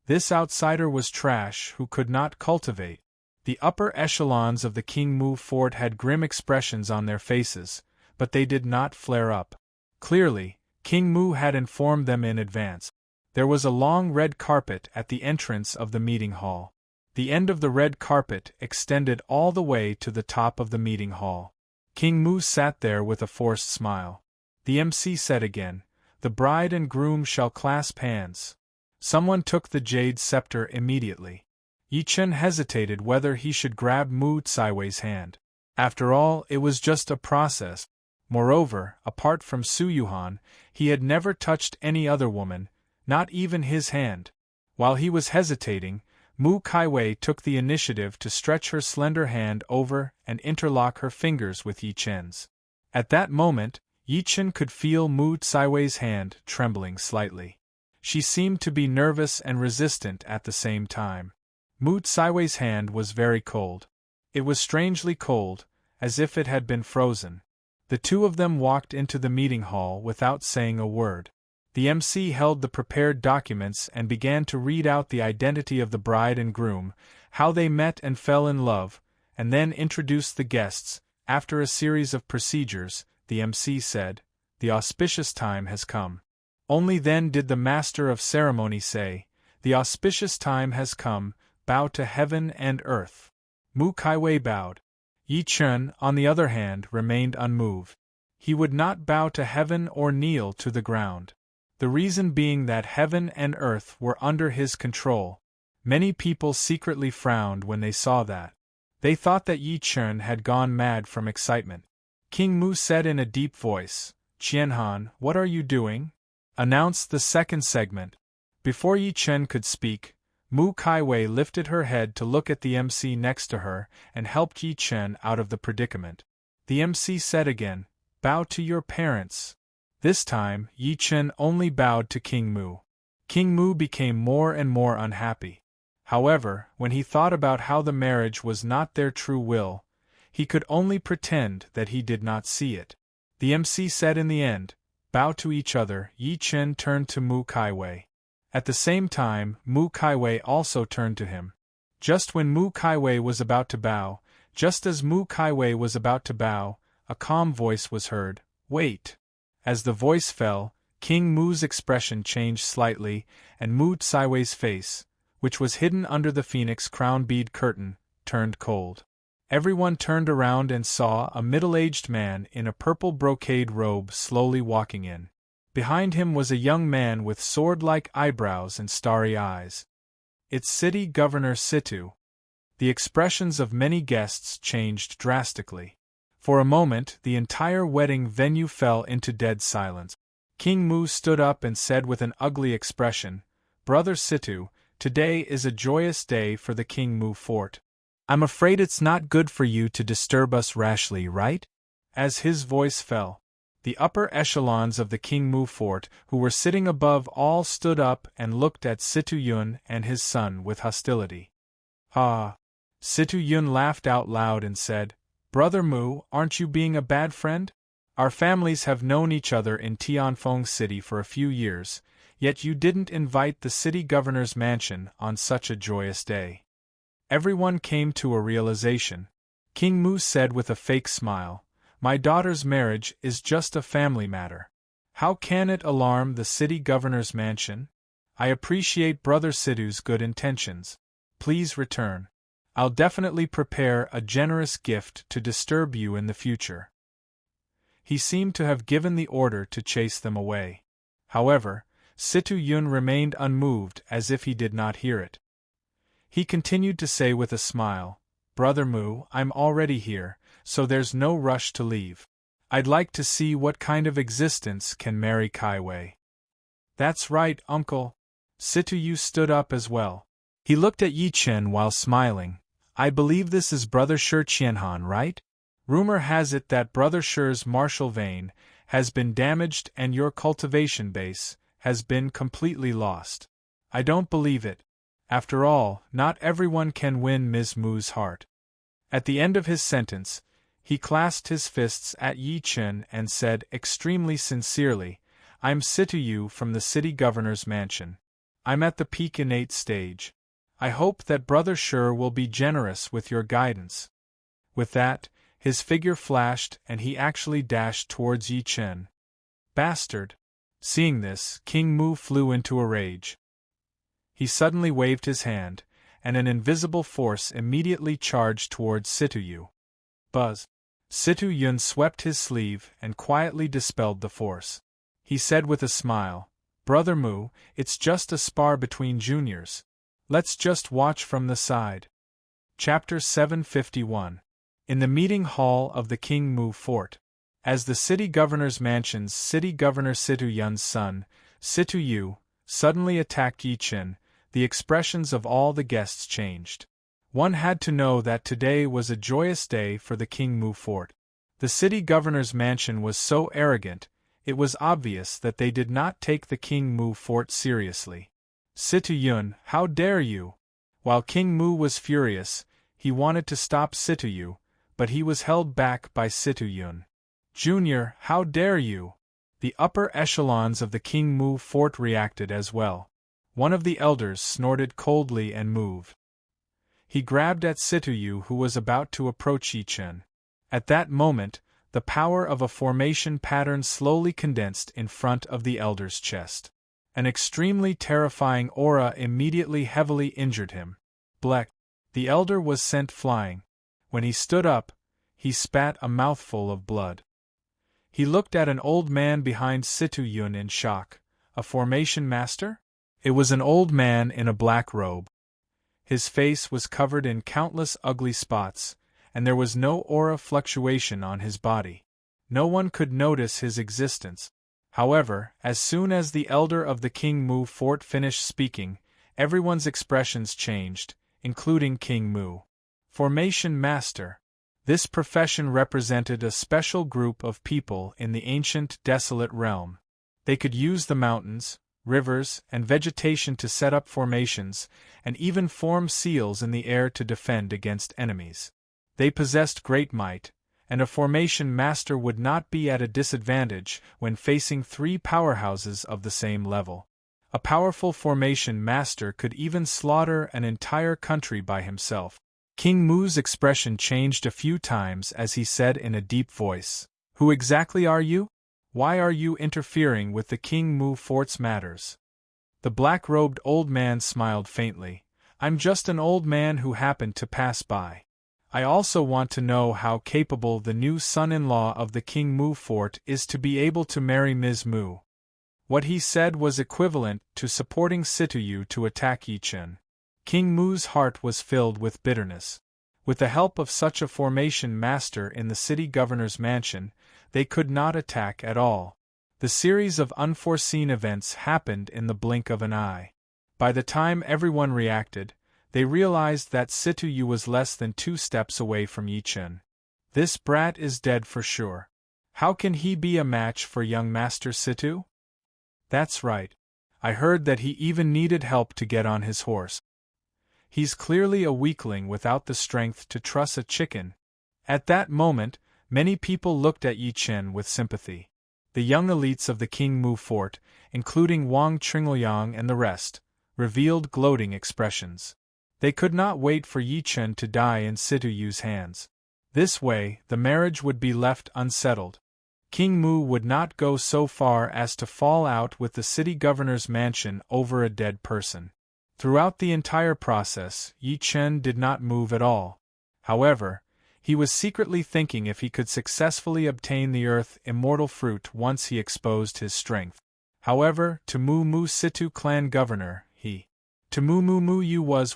This outsider was trash who could not cultivate. The upper echelons of the King Mu fort had grim expressions on their faces, but they did not flare up. Clearly, King Mu had informed them in advance. There was a long red carpet at the entrance of the meeting hall. The end of the red carpet extended all the way to the top of the meeting hall. King Mu sat there with a forced smile. The MC said again, "The bride and groom shall clasp hands." Someone took the jade scepter immediately. Yi Chen hesitated whether he should grab Mu Tsaiwei's hand. After all, it was just a process. Moreover, apart from Su Yuhan, he had never touched any other woman, not even his hand. While he was hesitating, Mu Kaiwei took the initiative to stretch her slender hand over and interlock her fingers with Yi Chen's. At that moment, Yi Chen could feel Mu Tsaiwei's hand trembling slightly. She seemed to be nervous and resistant at the same time. Mu Tsaiwei's hand was very cold. It was strangely cold, as if it had been frozen. The two of them walked into the meeting hall without saying a word. The MC held the prepared documents and began to read out the identity of the bride and groom, how they met and fell in love, and then introduced the guests. After a series of procedures, the MC said, "The auspicious time has come." Only then did the master of ceremony say, "The auspicious time has come, bow to heaven and earth." Mu Kaiwei bowed. Yi Chen, on the other hand, remained unmoved. He would not bow to heaven or kneel to the ground. The reason being that heaven and earth were under his control. Many people secretly frowned when they saw that. They thought that Yi Chen had gone mad from excitement. King Mu said in a deep voice, "Qianhan, what are you doing?" Announced the second segment. Before Yi Chen could speak, Mu Kaiwei lifted her head to look at the MC next to her and helped Yi Chen out of the predicament. The MC said again, "Bow to your parents." This time, Yi Chen only bowed to King Mu. King Mu became more and more unhappy. However, when he thought about how the marriage was not their true will, he could only pretend that he did not see it. The MC said in the end, "Bow to each other." Yi Chen turned to Mu Kaiwei. At the same time, Mu Kaiwei also turned to him. Just when Mu Kaiwei was about to bow, a calm voice was heard, "Wait." As the voice fell, King Mu's expression changed slightly, and Mu Tsaiwei's face, which was hidden under the phoenix crown bead curtain, turned cold. Everyone turned around and saw a middle-aged man in a purple brocade robe slowly walking in. Behind him was a young man with sword-like eyebrows and starry eyes. "It's City Governor Situ." The expressions of many guests changed drastically. For a moment, the entire wedding venue fell into dead silence. King Mu stood up and said with an ugly expression, "Brother Situ, today is a joyous day for the King Mu fort. I'm afraid it's not good for you to disturb us rashly, right? As his voice fell, the upper echelons of the King Mu fort, who were sitting above all, stood up and looked at Situ Yun and his son with hostility. Ah! Situ Yun laughed out loud and said, "Brother Mu, aren't you being a bad friend? Our families have known each other in Tianfeng City for a few years, yet you didn't invite the city governor's mansion on such a joyous day." Everyone came to a realization. King Mu said with a fake smile, "My daughter's marriage is just a family matter. How can it alarm the city governor's mansion? I appreciate Brother Situ's good intentions. Please return. I'll definitely prepare a generous gift to disturb you in the future." He seemed to have given the order to chase them away. However, Situ Yun remained unmoved, as if he did not hear it. He continued to say with a smile, "Brother Mu, I'm already here, so there's no rush to leave. I'd like to see what kind of existence can marry Kai Wei." "That's right, uncle." Situ Yu stood up as well. He looked at Yi Chen while smiling. "I believe this is Brother Shi Qianhan, right? Rumor has it that Brother Shi's martial vein has been damaged and your cultivation base has been completely lost. I don't believe it. After all, not everyone can win Ms. Mu's heart." At the end of his sentence, he clasped his fists at Yi Chen and said extremely sincerely, "I'm Situ Yu from the city governor's mansion. I'm at the peak innate stage. I hope that Brother Shi will be generous with your guidance." With that, his figure flashed and he actually dashed towards Yi Chen. "Bastard!" Seeing this, King Mu flew into a rage. He suddenly waved his hand, and an invisible force immediately charged towards Situ Yu. Buzz! Situ Yun swept his sleeve and quietly dispelled the force. He said with a smile, "Brother Mu, it's just a spar between juniors. Let's just watch from the side." Chapter 751. In the meeting hall of the King Mu fort. As the city governor's mansion's city governor Situ Yun's son, Situ Yu, suddenly attacked Yi Chen, the expressions of all the guests changed. One had to know that today was a joyous day for the King Mu fort. The city governor's mansion was so arrogant, it was obvious that they did not take the King Mu fort seriously. "Situ Yun, how dare you!" While King Mu was furious, he wanted to stop Situ Yu, but he was held back by Situ Yun. "Junior, how dare you!" The upper echelons of the King Mu fort reacted as well. One of the elders snorted coldly and moved. He grabbed at Situ Yu, who was about to approach Yi Chen. At that moment, the power of a formation pattern slowly condensed in front of the elder's chest. An extremely terrifying aura immediately heavily injured him. Bleck! The elder was sent flying. When he stood up, he spat a mouthful of blood. He looked at an old man behind Situ Yun in shock. A formation master? It was an old man in a black robe. His face was covered in countless ugly spots, and there was no aura fluctuation on his body. No one could notice his existence. However, as soon as the elder of the King Mu fort finished speaking, everyone's expressions changed, including King Mu. Formation Master. This profession represented a special group of people in the ancient desolate realm. They could use the mountains, rivers, and vegetation to set up formations, and even form seals in the air to defend against enemies. They possessed great might, and a formation master would not be at a disadvantage when facing three powerhouses of the same level. A powerful formation master could even slaughter an entire country by himself. King Mu's expression changed a few times as he said in a deep voice, "Who exactly are you? Why are you interfering with the King Mu fort's matters?" The black-robed old man smiled faintly. "I'm just an old man who happened to pass by. I also want to know how capable the new son-in-law of the King Mu fort is to be able to marry Ms. Mu." What he said was equivalent to supporting Situ Yu to attack Yi Chen. King Mu's heart was filled with bitterness. With the help of such a formation master in the city governor's mansion, they could not attack at all. The series of unforeseen events happened in the blink of an eye. By the time everyone reacted, They realized that Situ Yu was less than 2 steps away from Yi Chen. This brat is dead for sure. How can he be a match for young Master Situ? That's right. I heard that he even needed help to get on his horse. He's clearly a weakling without the strength to truss a chicken. At that moment, many people looked at Yi Chen with sympathy. The young elites of the King Mu fort, including Wang Qingliang and the rest, revealed gloating expressions. They could not wait for Yi Chen to die in Situ Yu's hands. This way, the marriage would be left unsettled. King Mu would not go so far as to fall out with the city governor's mansion over a dead person. Throughout the entire process, Yi Chen did not move at all. However, he was secretly thinking if he could successfully obtain the earth immortal fruit once he exposed his strength. However, to Mu Mu Situ clan governor, to Mu Mu Mu Yu was.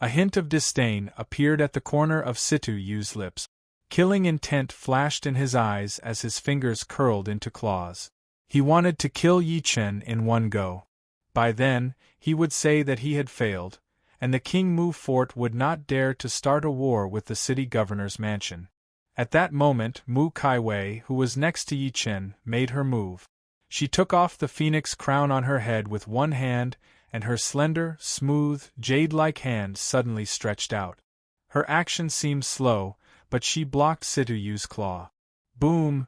A hint of disdain appeared at the corner of Situ Yu's lips. Killing intent flashed in his eyes as his fingers curled into claws. He wanted to kill Yi Chen in one go. By then, he would say that he had failed, and the King Mu fort would not dare to start a war with the city governor's mansion. At that moment, Mu Kaiwei, who was next to Yi Chen, made her move. She took off the phoenix crown on her head with one hand, and her slender, smooth, jade-like hand suddenly stretched out. Her action seemed slow, but she blocked Situ Yu's claw. Boom!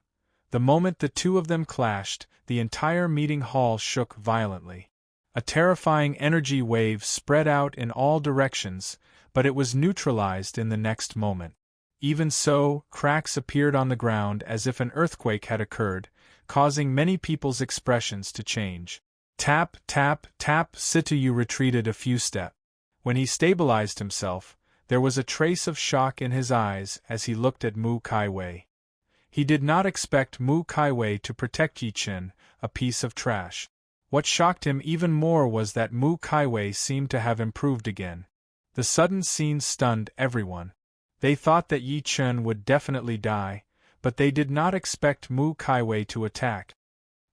The moment the two of them clashed, the entire meeting hall shook violently. A terrifying energy wave spread out in all directions, but it was neutralized in the next moment. Even so, cracks appeared on the ground as if an earthquake had occurred, causing many people's expressions to change. Tap, tap, tap. Situ Yu retreated a few steps. When he stabilized himself, there was a trace of shock in his eyes as he looked at Mu Kaiwei. He did not expect Mu Kaiwei to protect Yi Chen, a piece of trash. What shocked him even more was that Mu Kaiwei seemed to have improved again. The sudden scene stunned everyone. They thought that Yi Chen would definitely die, but they did not expect Mu Kaiwei to attack.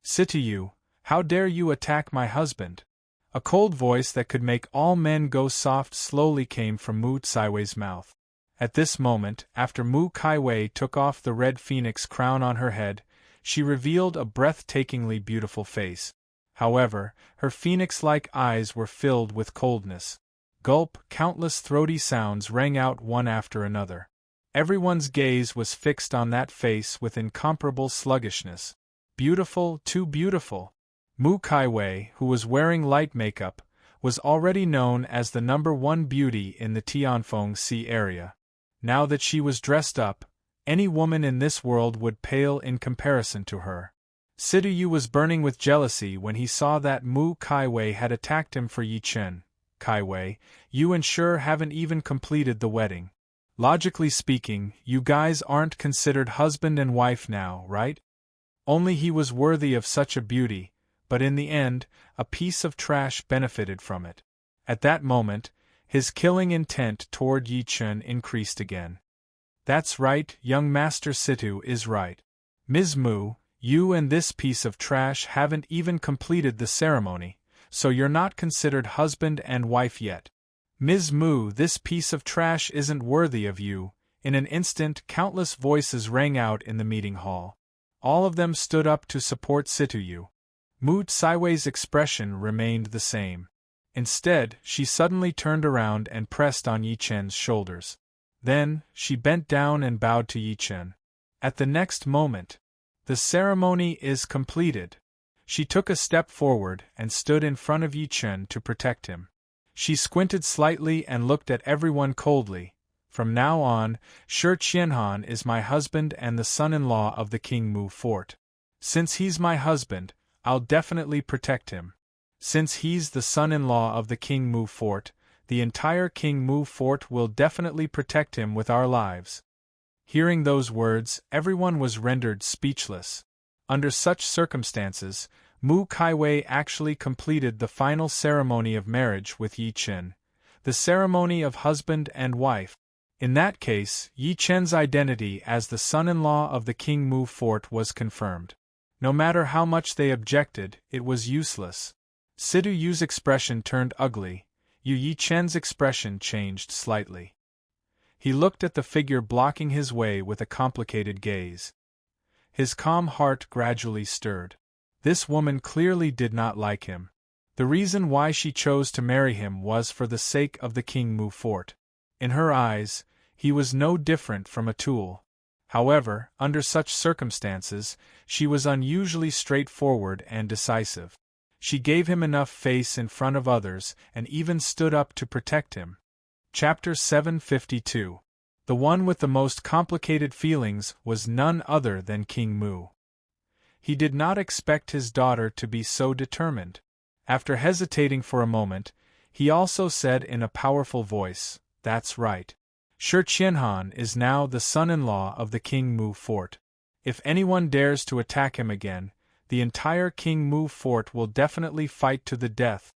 Situ Yu, how dare you attack my husband? A cold voice that could make all men go soft slowly came from Mu Kaiwei's mouth. At this moment, after Mu Kaiwei took off the red phoenix crown on her head, she revealed a breathtakingly beautiful face. However, her phoenix-like eyes were filled with coldness. Gulp! Countless throaty sounds rang out one after another. Everyone's gaze was fixed on that face with incomparable sluggishness. Beautiful, too beautiful. Mu Kaiwei, who was wearing light makeup, was already known as the #1 beauty in the Tianfeng Sea area. Now that she was dressed up, any woman in this world would pale in comparison to her. Situ Yu was burning with jealousy when he saw that Mu Kaiwei had attacked him for Yi Chen. Kaiwei, you and sure haven't even completed the wedding. Logically speaking, you guys aren't considered husband and wife now, right? Only he was worthy of such a beauty, but in the end, a piece of trash benefited from it. At that moment, his killing intent toward Yi Chen increased again. That's right, young Master Situ is right. Ms. Mu, you and this piece of trash haven't even completed the ceremony, so you're not considered husband and wife yet. Ms. Mu, this piece of trash isn't worthy of you. In an instant, countless voices rang out in the meeting hall. All of them stood up to support Situ Yu. Mu Kaiwei's expression remained the same. Instead, she suddenly turned around and pressed on Yi Chen's shoulders. Then, she bent down and bowed to Yi Chen. At the next moment, the ceremony is completed. She took a step forward and stood in front of Yi Chen to protect him. She squinted slightly and looked at everyone coldly. From now on, Shi Qianhan is my husband and the son-in-law of the King Mu fort. Since he's my husband, I'll definitely protect him. Since he's the son-in-law of the King Mu fort, the entire King Mu fort will definitely protect him with our lives. Hearing those words, everyone was rendered speechless. Under such circumstances, Mu Kaiwei actually completed the final ceremony of marriage with Yi Chen, the ceremony of husband and wife. In that case, Yi Chen's identity as the son-in-law of the King Mu fort was confirmed. No matter how much they objected, it was useless. Situ Yu's expression turned ugly. Yu Yi-chen's expression changed slightly. He looked at the figure blocking his way with a complicated gaze. His calm heart gradually stirred. This woman clearly did not like him. The reason why she chose to marry him was for the sake of the King Mu fort. In her eyes, he was no different from a tool. However, under such circumstances, she was unusually straightforward and decisive. She gave him enough face in front of others and even stood up to protect him. Chapter 752. The one with the most complicated feelings was none other than King Mu. He did not expect his daughter to be so determined. After hesitating for a moment, he also said in a powerful voice, "That's right. Shi Qianhan is now the son-in-law of the King Mu fort. If anyone dares to attack him again, the entire King Mu fort will definitely fight to the death."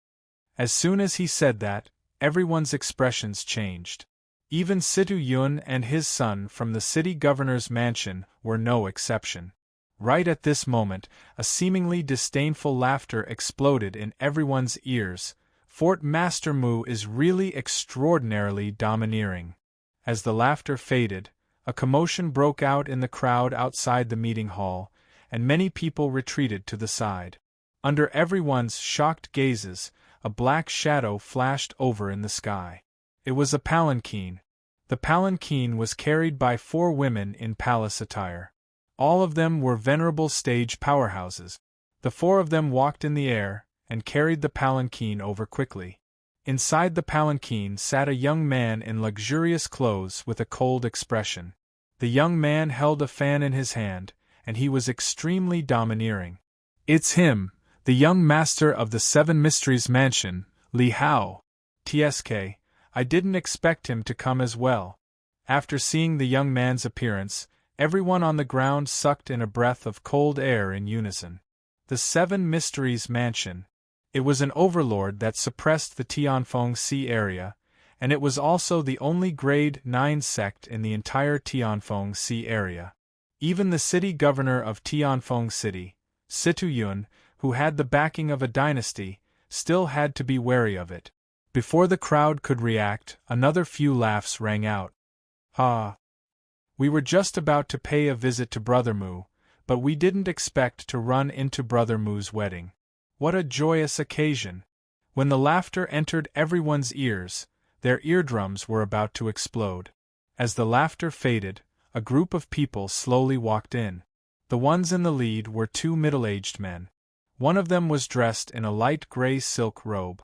As soon as he said that, everyone's expressions changed. Even Situ Yun and his son from the city governor's mansion were no exception. Right at this moment, a seemingly disdainful laughter exploded in everyone's ears. Fort Master Mu is really extraordinarily domineering. As the laughter faded, a commotion broke out in the crowd outside the meeting hall, and many people retreated to the side. Under everyone's shocked gazes, a black shadow flashed over in the sky. It was a palanquin. The palanquin was carried by 4 women in palace attire. All of them were venerable stage powerhouses. The 4 of them walked in the air, and carried the palanquin over quickly. Inside the palanquin sat a young man in luxurious clothes with a cold expression. The young man held a fan in his hand, and he was extremely domineering. "It's him, the young master of the 7 Mysteries Mansion, Li Hao. TSK, I didn't expect him to come as well." After seeing the young man's appearance, everyone on the ground sucked in a breath of cold air in unison. The 7 Mysteries Mansion. It was an overlord that suppressed the Tianfeng Sea area, and it was also the only grade 9 sect in the entire Tianfeng Sea area. Even the city governor of Tianfeng City, Situ Yun, who had the backing of a dynasty, still had to be wary of it. Before the crowd could react, another few laughs rang out. "Ha! We were just about to pay a visit to Brother Mu, but we didn't expect to run into Brother Mu's wedding. What a joyous occasion!" When the laughter entered everyone's ears, their eardrums were about to explode. As the laughter faded, a group of people slowly walked in. The ones in the lead were 2 middle-aged men. One of them was dressed in a light gray silk robe.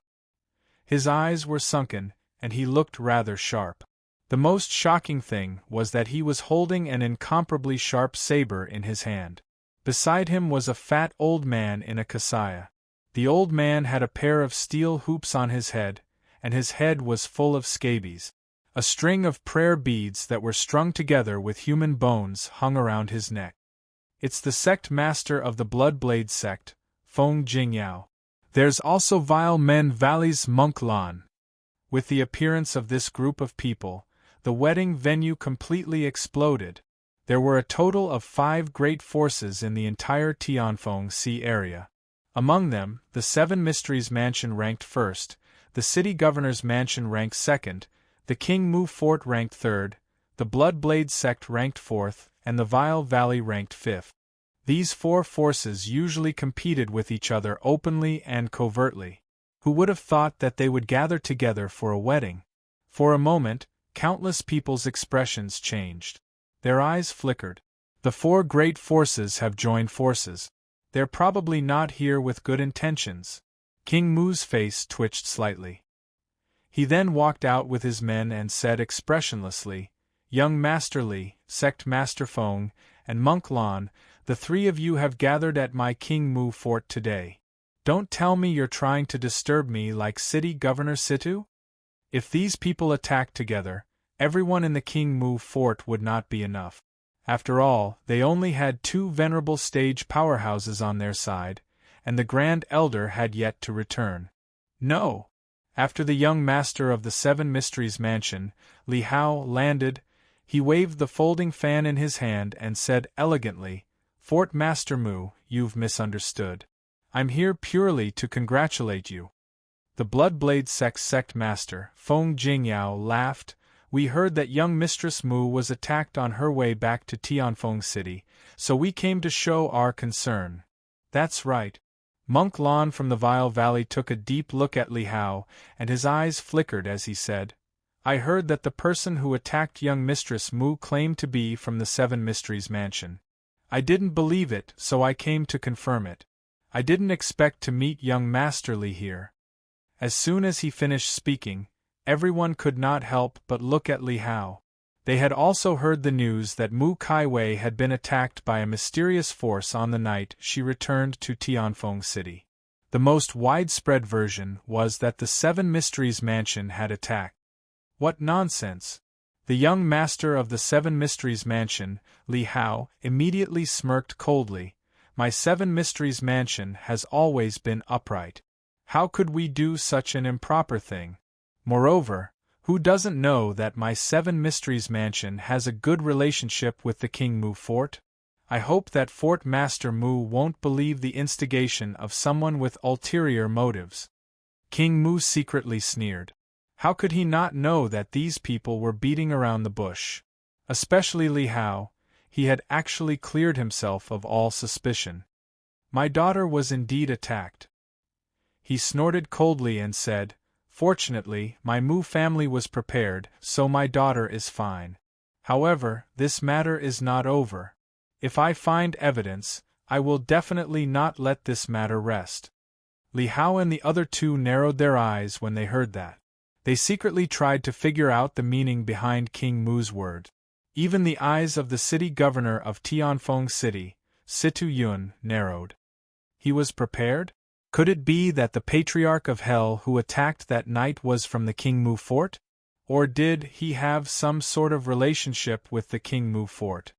His eyes were sunken, and he looked rather sharp. The most shocking thing was that he was holding an incomparably sharp saber in his hand. Beside him was a fat old man in a kasaya. The old man had a pair of steel hoops on his head, and his head was full of scabies. A string of prayer beads that were strung together with human bones hung around his neck. "It's the sect master of the Bloodblade sect, Feng Jingyao. There's also Vile Men Valley's Monk Lan." With the appearance of this group of people, the wedding venue completely exploded. There were a total of 5 great forces in the entire Tianfeng Sea area. Among them, the 7 Mysteries Mansion ranked first, the City Governor's Mansion ranked second, the King Mu Fort ranked third, the Bloodblade sect ranked fourth, and the Vile Valley ranked fifth. These 4 forces usually competed with each other openly and covertly. Who would have thought that they would gather together for a wedding? For a moment, countless people's expressions changed. Their eyes flickered. The 4 great forces have joined forces. They're probably not here with good intentions. King Mu's face twitched slightly. He then walked out with his men and said expressionlessly, "Young Master Li, Sect Master Feng, and Monk Lan, the 3 of you have gathered at my King Mu fort today. Don't tell me you're trying to disturb me like City Governor Situ? If these people attacked together, everyone in the King Mu fort would not be enough. After all, they only had 2 venerable stage powerhouses on their side, and the Grand Elder had yet to return. No!" After the young master of the 7 Mysteries Mansion, Li Hao, landed, he waved the folding fan in his hand and said elegantly, "Fort Master Mu, you've misunderstood. I'm here purely to congratulate you." The Bloodblade sect master, Feng Jingyao, laughed. We heard that young Mistress Mu was attacked on her way back to Tianfeng City, so we came to show our concern. That's right. Monk Lan from the Vile Valley took a deep look at Li Hao, and his eyes flickered as he said, I heard that the person who attacked young Mistress Mu claimed to be from the Seven Mysteries Mansion. I didn't believe it, so I came to confirm it. I didn't expect to meet young Master Li here. As soon as he finished speaking, everyone could not help but look at Li Hao. They had also heard the news that Mu Kaiwei had been attacked by a mysterious force on the night she returned to Tianfeng City. The most widespread version was that the Seven Mysteries Mansion had attacked. What nonsense! The young master of the Seven Mysteries Mansion, Li Hao, immediately smirked coldly. My Seven Mysteries Mansion has always been upright. How could we do such an improper thing? Moreover, who doesn't know that my Seven Mysteries Mansion has a good relationship with the King Mu Fort? I hope that Fort Master Mu won't believe the instigation of someone with ulterior motives. King Mu secretly sneered. How could he not know that these people were beating around the bush? Especially Li Hao, he had actually cleared himself of all suspicion. My daughter was indeed attacked. He snorted coldly and said, Fortunately, my Mu family was prepared, so my daughter is fine. However, this matter is not over. If I find evidence, I will definitely not let this matter rest. Li Hao and the other two narrowed their eyes when they heard that. They secretly tried to figure out the meaning behind King Mu's word. Even the eyes of the city governor of Tianfeng City, Situ Yun, narrowed. He was prepared? Could it be that the Patriarch of Hell who attacked that night was from the King Mu Fort? Or did he have some sort of relationship with the King Mu Fort?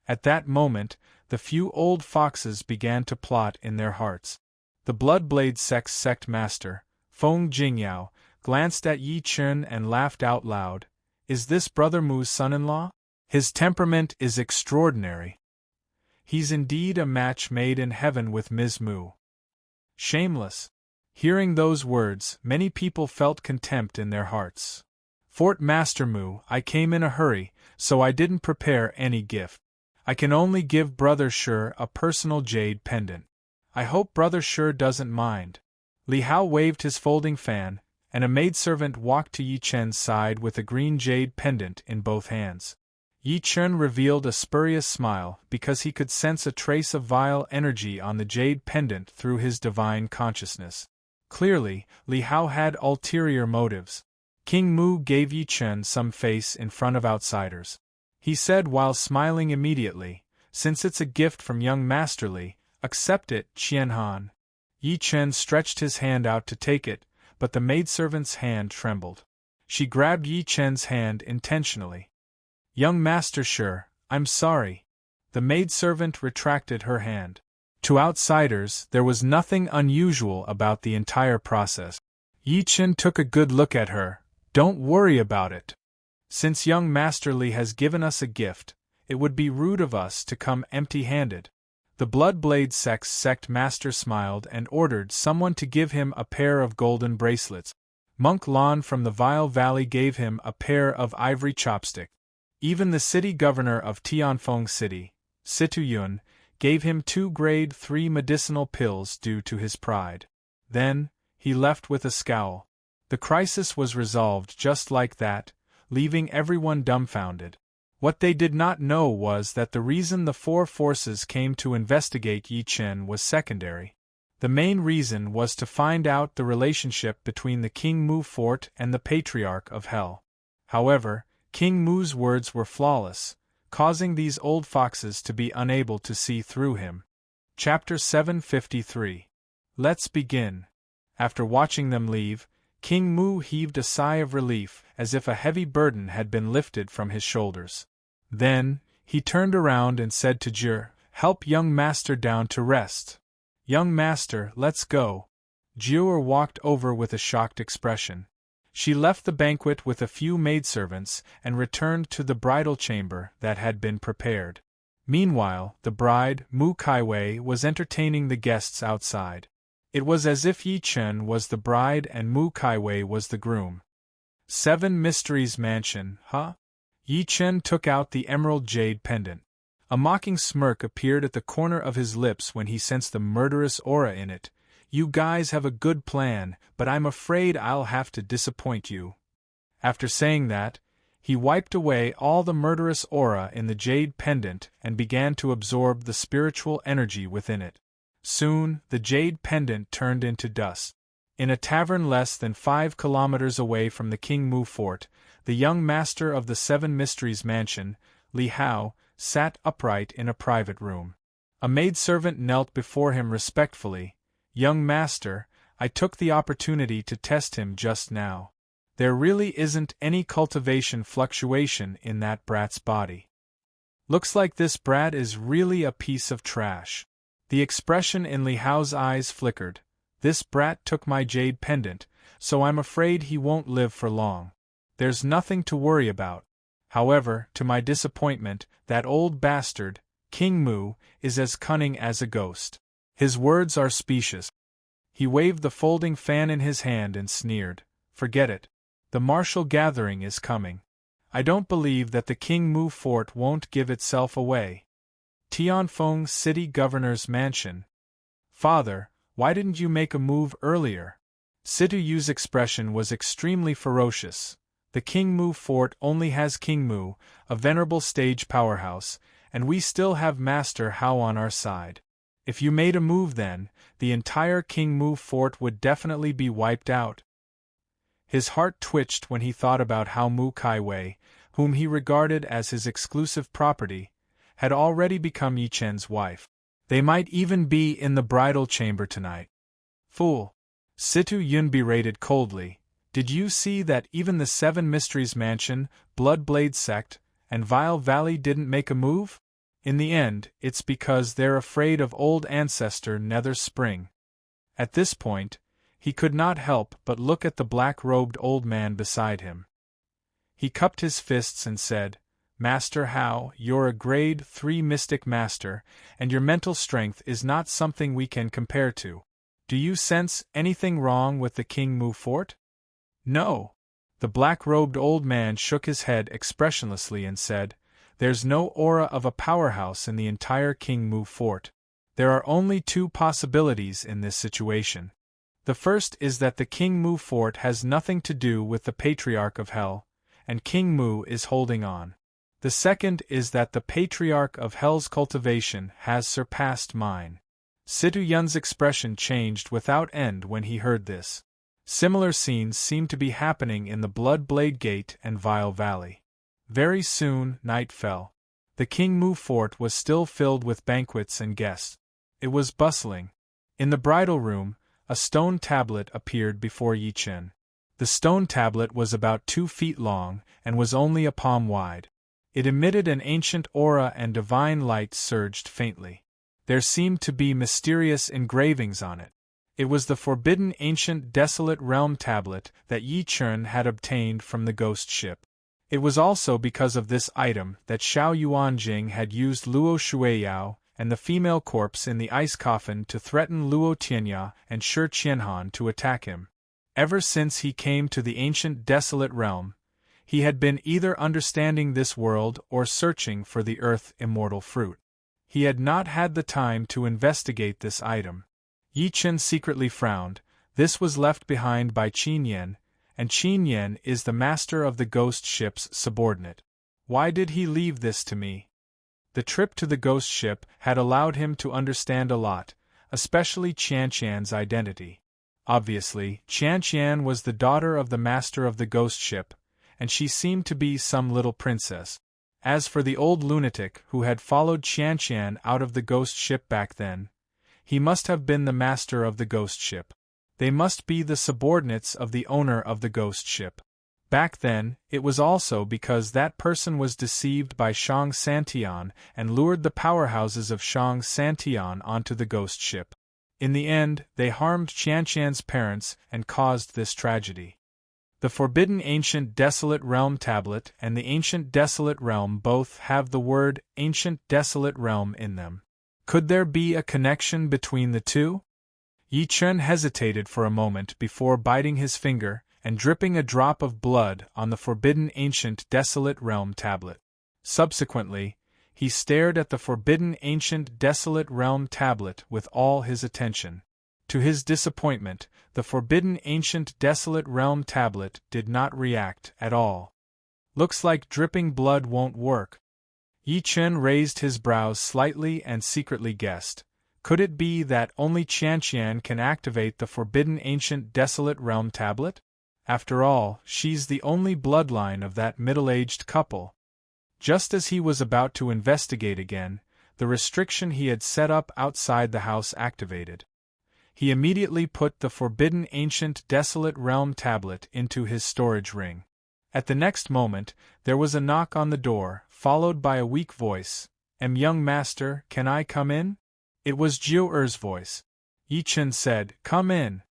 At that moment, the few old foxes began to plot in their hearts. The Bloodblade sect master, Feng Jingyao, glanced at Yi Chen and laughed out loud. Is this Brother Mu's son-in-law? His temperament is extraordinary. He's indeed a match made in heaven with Ms. Mu. Shameless. Hearing those words, many people felt contempt in their hearts. Fort Master Mu, I came in a hurry, so I didn't prepare any gift. I can only give Brother Shi a personal jade pendant. I hope Brother Shi doesn't mind. Li Hao waved his folding fan, and a maidservant walked to Yi Chen's side with a green jade pendant in both hands. Yi Chen revealed a spurious smile because he could sense a trace of vile energy on the jade pendant through his divine consciousness. Clearly, Li Hao had ulterior motives. King Mu gave Yi Chen some face in front of outsiders. He said while smiling immediately, Since it's a gift from young Master Li, accept it, Qianhan. Yi Chen stretched his hand out to take it, but the maidservant's hand trembled. She grabbed Yi Chen's hand intentionally. Young Master Shi, I'm sorry. The maidservant retracted her hand. To outsiders, there was nothing unusual about the entire process. Yi Chen took a good look at her. Don't worry about it. Since young Master Li has given us a gift, it would be rude of us to come empty-handed. The Bloodblade sect master smiled and ordered someone to give him a pair of golden bracelets. Monk Lan from the Vile Valley gave him a pair of ivory chopsticks. Even the city governor of Tianfeng City, Situ Yun, gave him 2 grade 3 medicinal pills due to his pride. Then, he left with a scowl. The crisis was resolved just like that, leaving everyone dumbfounded. What they did not know was that the reason the 4 forces came to investigate Yi Chen was secondary. The main reason was to find out the relationship between the King Mu Fort and the Patriarch of Hell. However, King Mu's words were flawless, causing these old foxes to be unable to see through him. Chapter 753. Let's begin. After watching them leave, King Mu heaved a sigh of relief, as if a heavy burden had been lifted from his shoulders. Then, he turned around and said to Jir, Help young master down to rest. Young master, let's go. Jir walked over with a shocked expression. She left the banquet with a few maidservants and returned to the bridal chamber that had been prepared. Meanwhile, the bride, Mu Kaiwei, was entertaining the guests outside. It was as if Yi Chen was the bride and Mu Kaiwei was the groom. 7 Mysteries Mansion, huh? Yi Chen took out the emerald jade pendant. A mocking smirk appeared at the corner of his lips when he sensed the murderous aura in it. You guys have a good plan, but I'm afraid I'll have to disappoint you. After saying that, he wiped away all the murderous aura in the jade pendant and began to absorb the spiritual energy within it. Soon, the jade pendant turned into dust. In a tavern less than 5 kilometers away from the King Mu Fort, the young master of the 7 Mysteries Mansion, Li Hao, sat upright in a private room. A maidservant knelt before him respectfully. Young master, I took the opportunity to test him just now. There really isn't any cultivation fluctuation in that brat's body. Looks like this brat is really a piece of trash. The expression in Li Hao's eyes flickered. This brat took my jade pendant, so I'm afraid he won't live for long. There's nothing to worry about. However, to my disappointment, that old bastard, King Mu, is as cunning as a ghost. His words are specious. He waved the folding fan in his hand and sneered. Forget it. The martial gathering is coming. I don't believe that the King Mu Fort won't give itself away. Tianfeng City Governor's Mansion. Father, why didn't you make a move earlier? Situ Yu's expression was extremely ferocious. The King Mu Fort only has King Mu, a venerable stage powerhouse, and we still have Master Hao on our side. If you made a move then, the entire King Mu Fort would definitely be wiped out. His heart twitched when he thought about how Mu Kaiwei, whom he regarded as his exclusive property, had already become Yi Chen's wife. They might even be in the bridal chamber tonight. Fool! Situ Yun berated coldly. Did you see that even the 7 Mysteries Mansion, Bloodblade Sect, and Vile Valley didn't make a move? In the end, it's because they're afraid of old ancestor Nether Spring. At this point, he could not help but look at the black-robed old man beside him. He cupped his fists and said, Master Hao, you're a grade 3 mystic master, and your mental strength is not something we can compare to. Do you sense anything wrong with the King Mu Fort? No. The black-robed old man shook his head expressionlessly and said, There's no aura of a powerhouse in the entire King Mu Fort. There are only 2 possibilities in this situation. The first is that the King Mu Fort has nothing to do with the Patriarch of Hell, and King Mu is holding on. The second is that the Patriarch of Hell's cultivation has surpassed mine. Situ Yun's expression changed without end when he heard this. Similar scenes seemed to be happening in the Bloodblade Gate and Vile Valley. Very soon, night fell. The King Mu Fort was still filled with banquets and guests. It was bustling. In the bridal room, a stone tablet appeared before Yi Chen. The stone tablet was about 2 feet long and was only a palm wide. It emitted an ancient aura and divine light surged faintly. There seemed to be mysterious engravings on it. It was the forbidden ancient desolate realm tablet that Yi Chen had obtained from the ghost ship. It was also because of this item that Xiao Yuanjing had used Luo Shuiyao and the female corpse in the ice coffin to threaten Luo Tianya and Shi Qianhan to attack him. Ever since he came to the ancient desolate realm, he had been either understanding this world or searching for the earth immortal fruit. He had not had the time to investigate this item. Yi Chen secretly frowned. This was left behind by Qin Yan, and Qin Yan is the master of the ghost ship's subordinate. Why did he leave this to me? The trip to the ghost ship had allowed him to understand a lot, especially Qianqian's identity. Obviously, Qianqian was the daughter of the master of the ghost ship, and she seemed to be some little princess. As for the old lunatic who had followed Qianqian out of the ghost ship back then, he must have been the master of the ghost ship. They must be the subordinates of the owner of the ghost ship. Back then, it was also because that person was deceived by Shang Santian and lured the powerhouses of Shang Santian onto the ghost ship. In the end, they harmed Qianqian's parents and caused this tragedy. The forbidden ancient desolate realm tablet and the ancient desolate realm both have the word ancient desolate realm in them. Could there be a connection between the two? Yi Chen hesitated for a moment before biting his finger and dripping a drop of blood on the forbidden ancient desolate realm tablet. Subsequently, he stared at the forbidden ancient desolate realm tablet with all his attention. To his disappointment, the forbidden ancient desolate realm tablet did not react at all. Looks like dripping blood won't work. Yi Chen raised his brows slightly and secretly guessed. Could it be that only Qianqian can activate the forbidden ancient desolate realm tablet? After all, she's the only bloodline of that middle-aged couple. Just as he was about to investigate again, the restriction he had set up outside the house activated. He immediately put the forbidden ancient desolate realm tablet into his storage ring. At the next moment, there was a knock on the door, followed by a weak voice. Young master, can I come in?" It was Jiu Er's voice. Yi Chen said, "Come in."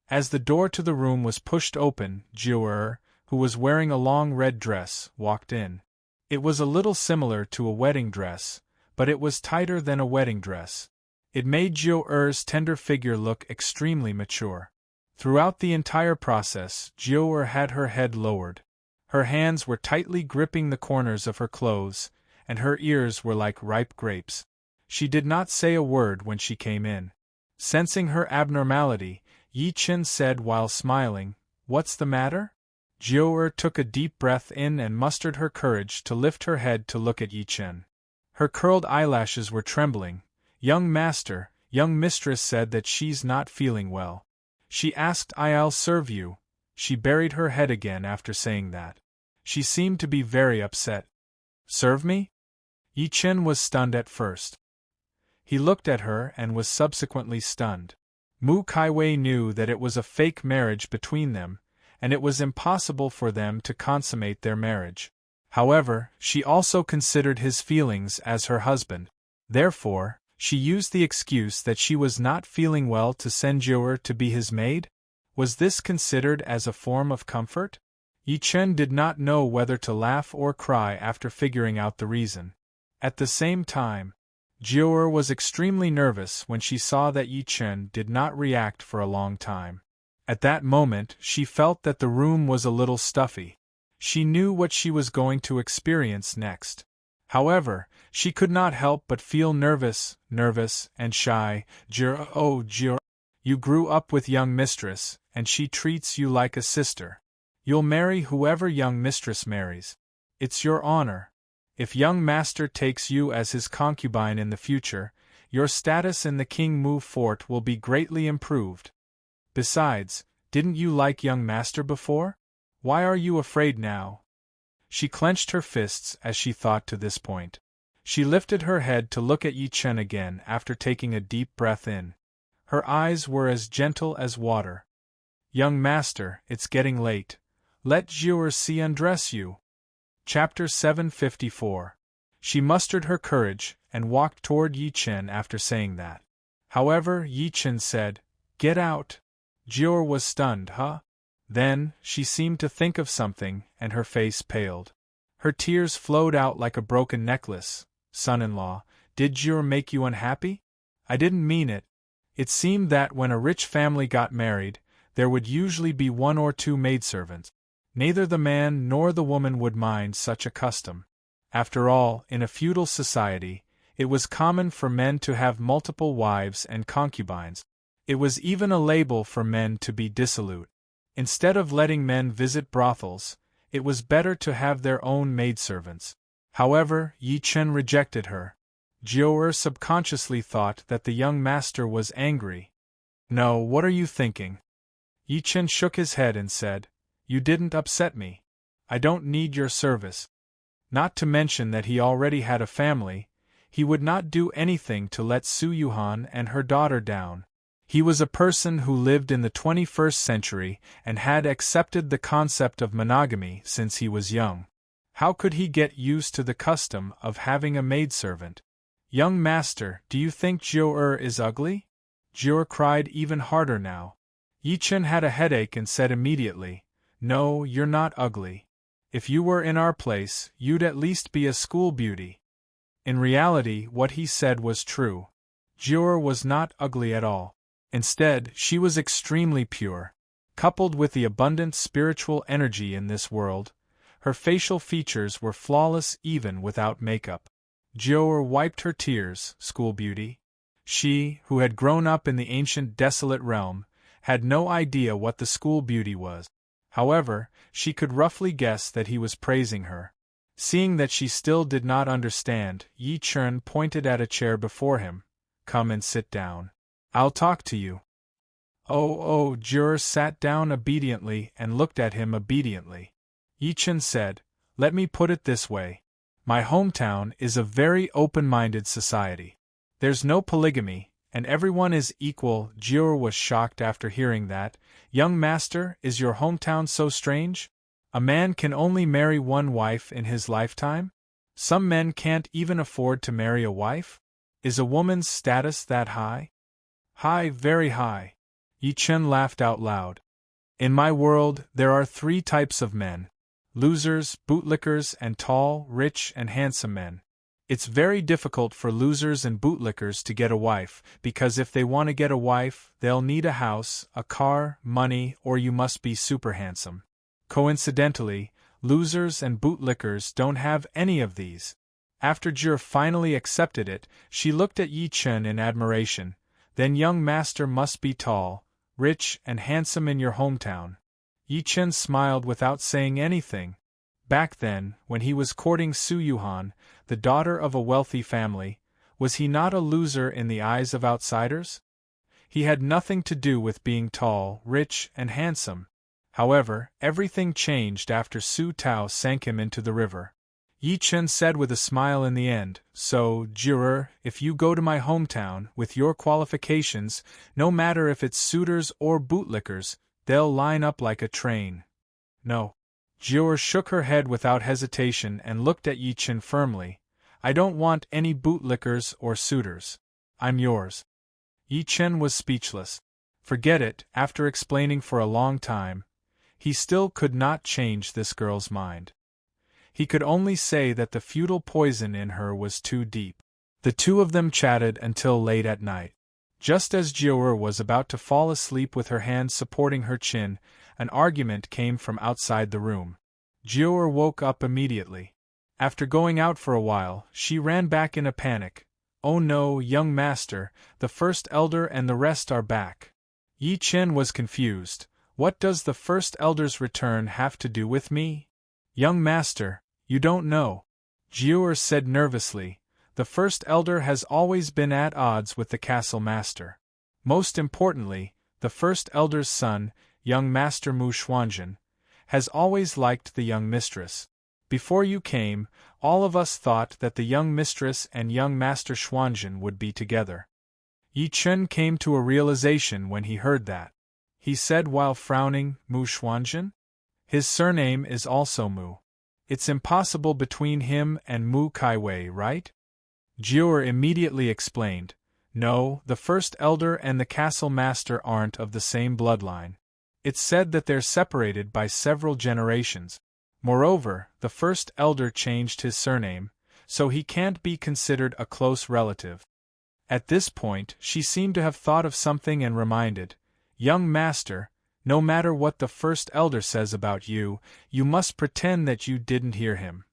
As the door to the room was pushed open, Jiu Er, who was wearing a long red dress, walked in. It was a little similar to a wedding dress, but it was tighter than a wedding dress. It made Jiu Er's tender figure look extremely mature. Throughout the entire process, Jiu Er had her head lowered. Her hands were tightly gripping the corners of her clothes, and her ears were like ripe grapes. She did not say a word when she came in. Sensing her abnormality, Yi Chen said while smiling, "What's the matter?" Jiu Er took a deep breath in and mustered her courage to lift her head to look at Yi Chen. Her curled eyelashes were trembling. "Young master, young mistress said that she's not feeling well. She asked I'll serve you." She buried her head again after saying that. She seemed to be very upset. "Serve me?" Yi Chen was stunned at first. He looked at her and was subsequently stunned. Mu Kaiwei knew that it was a fake marriage between them, and it was impossible for them to consummate their marriage. However, she also considered his feelings as her husband. Therefore, she used the excuse that she was not feeling well to send Jiu to be his maid? Was this considered as a form of comfort? Yi Chen did not know whether to laugh or cry after figuring out the reason. At the same time, Jiu was extremely nervous when she saw that Yi Chen did not react for a long time. At that moment, she felt that the room was a little stuffy. She knew what she was going to experience next. However, she could not help but feel nervous and shy. Jiu, you grew up with young mistress, and she treats you like a sister. You'll marry whoever young mistress marries. It's your honor. If young master takes you as his concubine in the future, your status in the King Mu fort will be greatly improved. Besides, didn't you like young master before? Why are you afraid now? She clenched her fists as she thought to this point. She lifted her head to look at Yi Chen again after taking a deep breath in. Her eyes were as gentle as water. "Young master, it's getting late. Let Jiu undress you." Chapter 754. She mustered her courage and walked toward Yi Chen after saying that. However, Yi Chen said, "Get out." Jiu was stunned, huh? Then, she seemed to think of something, and her face paled. Her tears flowed out like a broken necklace. "Son-in-law, did Jiu make you unhappy? I didn't mean it. It seemed that when a rich family got married, there would usually be 1 or 2 maidservants. Neither the man nor the woman would mind such a custom. After all, in a feudal society, it was common for men to have multiple wives and concubines. It was even a label for men to be dissolute. Instead of letting men visit brothels, it was better to have their own maidservants. However, Yi Chen rejected her. Jiu subconsciously thought that the young master was angry. "No, what are you thinking?" Yi Chen shook his head and said, "You didn't upset me. I don't need your service." Not to mention that he already had a family, he would not do anything to let Su Yuhan and her daughter down. He was a person who lived in the 21st century and had accepted the concept of monogamy since he was young. How could he get used to the custom of having a maidservant? "Young master, do you think Jiu is ugly?" Jiu cried even harder now. Yi Chen had a headache and said immediately, "No, you're not ugly. If you were in our place, you'd at least be a school beauty." In reality, what he said was true. Jiu was not ugly at all. Instead, she was extremely pure. Coupled with the abundant spiritual energy in this world, her facial features were flawless even without makeup. Jior wiped her tears, school beauty. She, who had grown up in the ancient desolate realm, had no idea what the school beauty was. However, she could roughly guess that he was praising her. Seeing that she still did not understand, Yi Chun pointed at a chair before him. Come and sit down. I'll talk to you. Oh, Jior sat down obediently and looked at him obediently. Yi Chun said, let me put it this way. My hometown is a very open-minded society. There's no polygamy, and everyone is equal. Jior was shocked after hearing that. Young master, is your hometown so strange? A man can only marry one wife in his lifetime? Some men can't even afford to marry a wife? Is a woman's status that high? High, very high. Yi Chun laughed out loud. In my world, there are 3 types of men. Losers, bootlickers, and tall, rich, and handsome men. It's very difficult for losers and bootlickers to get a wife, because if they want to get a wife, they'll need a house, a car, money, or you must be super handsome. Coincidentally, losers and bootlickers don't have any of these. After Jior finally accepted it, she looked at Yi Chun in admiration. Then young master must be tall, rich, and handsome in your hometown. Yi Chun smiled without saying anything. Back then, when he was courting Su Yuhan, the daughter of a wealthy family, was he not a loser in the eyes of outsiders? He had nothing to do with being tall, rich, and handsome. However, everything changed after Su Tao sank him into the river. Yi Chun said with a smile in the end, so, Jior, if you go to my hometown, with your qualifications, no matter if it's suitors or bootlickers, they'll line up like a train. No. Jior shook her head without hesitation and looked at Yi Chun firmly. I don't want any bootlickers or suitors. I'm yours. Yi Chun was speechless. Forget it, after explaining for a long time. He still could not change this girl's mind. He could only say that the feudal poison in her was too deep. The two of them chatted until late at night. Just as Jior was about to fall asleep with her hands supporting her chin, an argument came from outside the room. Jior woke up immediately. After going out for a while, she ran back in a panic. Oh no, young master, the first elder and the rest are back. Yi Chun was confused. What does the first elder's return have to do with me? Young master, you don't know. Jior said nervously. The first elder has always been at odds with the castle master. Most importantly, the first elder's son, young master Mu Xuanzhen, has always liked the young mistress. Before you came, all of us thought that the young mistress and young master Xuanzhen would be together. Yi Chun came to a realization when he heard that. He said while frowning, Mu Xuanzhen? His surname is also Mu. It's impossible between him and Mu Kaiwei, right? Jior immediately explained. No, the first elder and the castle master aren't of the same bloodline. It's said that they're separated by several generations. Moreover, the first elder changed his surname, so he can't be considered a close relative. At this point, she seemed to have thought of something and reminded, Young master, no matter what the first elder says about you, you must pretend that you didn't hear him.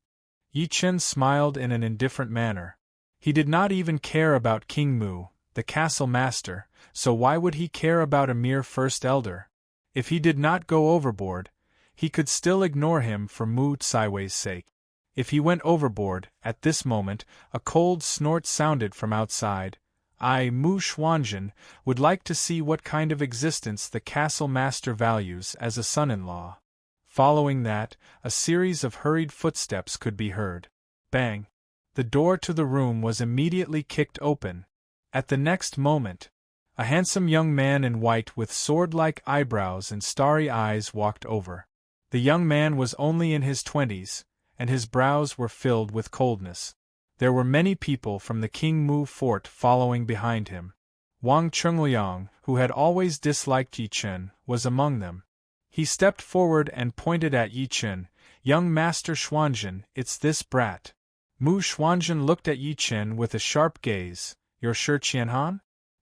Yi Chun smiled in an indifferent manner. He did not even care about King Mu, the castle master, so why would he care about a mere first elder? If he did not go overboard, he could still ignore him for Mu Tsaiwei's sake. If he went overboard, at this moment, a cold snort sounded from outside. I, Mu Xuanzhen, would like to see what kind of existence the castle master values as a son-in-law. Following that, a series of hurried footsteps could be heard. Bang! The door to the room was immediately kicked open. At the next moment, a handsome young man in white with sword-like eyebrows and starry eyes walked over. The young man was only in his 20s, and his brows were filled with coldness. There were many people from the King Mu fort following behind him. Wang Chungliang, who had always disliked Yi Chun, was among them. He stepped forward and pointed at Yi Chun. Young Master Xuanzhen, it's this brat. Mu Xuanzhen looked at Yi Chun with a sharp gaze. You're sure Qianhan?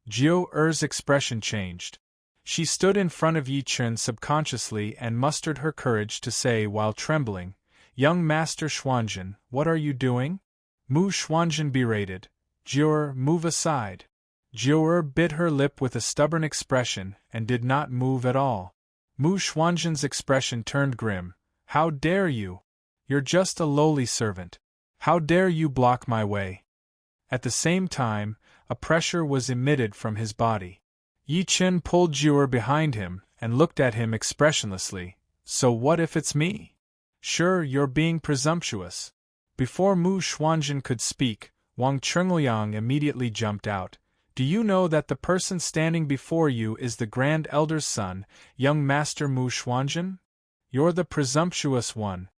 Jiu Er's expression changed. She stood in front of Yi Chen subconsciously and mustered her courage to say while trembling, "Young Master Xuanzhen, what are you doing?" Mu Xuanzhen berated, "Jiu, move aside." Jiu bit her lip with a stubborn expression and did not move at all. Mu Xuanzhen's expression turned grim. "How dare you? You're just a lowly servant. How dare you block my way?" At the same time, a pressure was emitted from his body. Yi Chen pulled Jiu behind him and looked at him expressionlessly. "So what if it's me?" "Sure, you're being presumptuous." Before Mu Xuanzhen could speak, Wang Chengliang immediately jumped out. "Do you know that the person standing before you is the Grand Elder's son, young Master Mu Xuanzhen? You're the presumptuous one."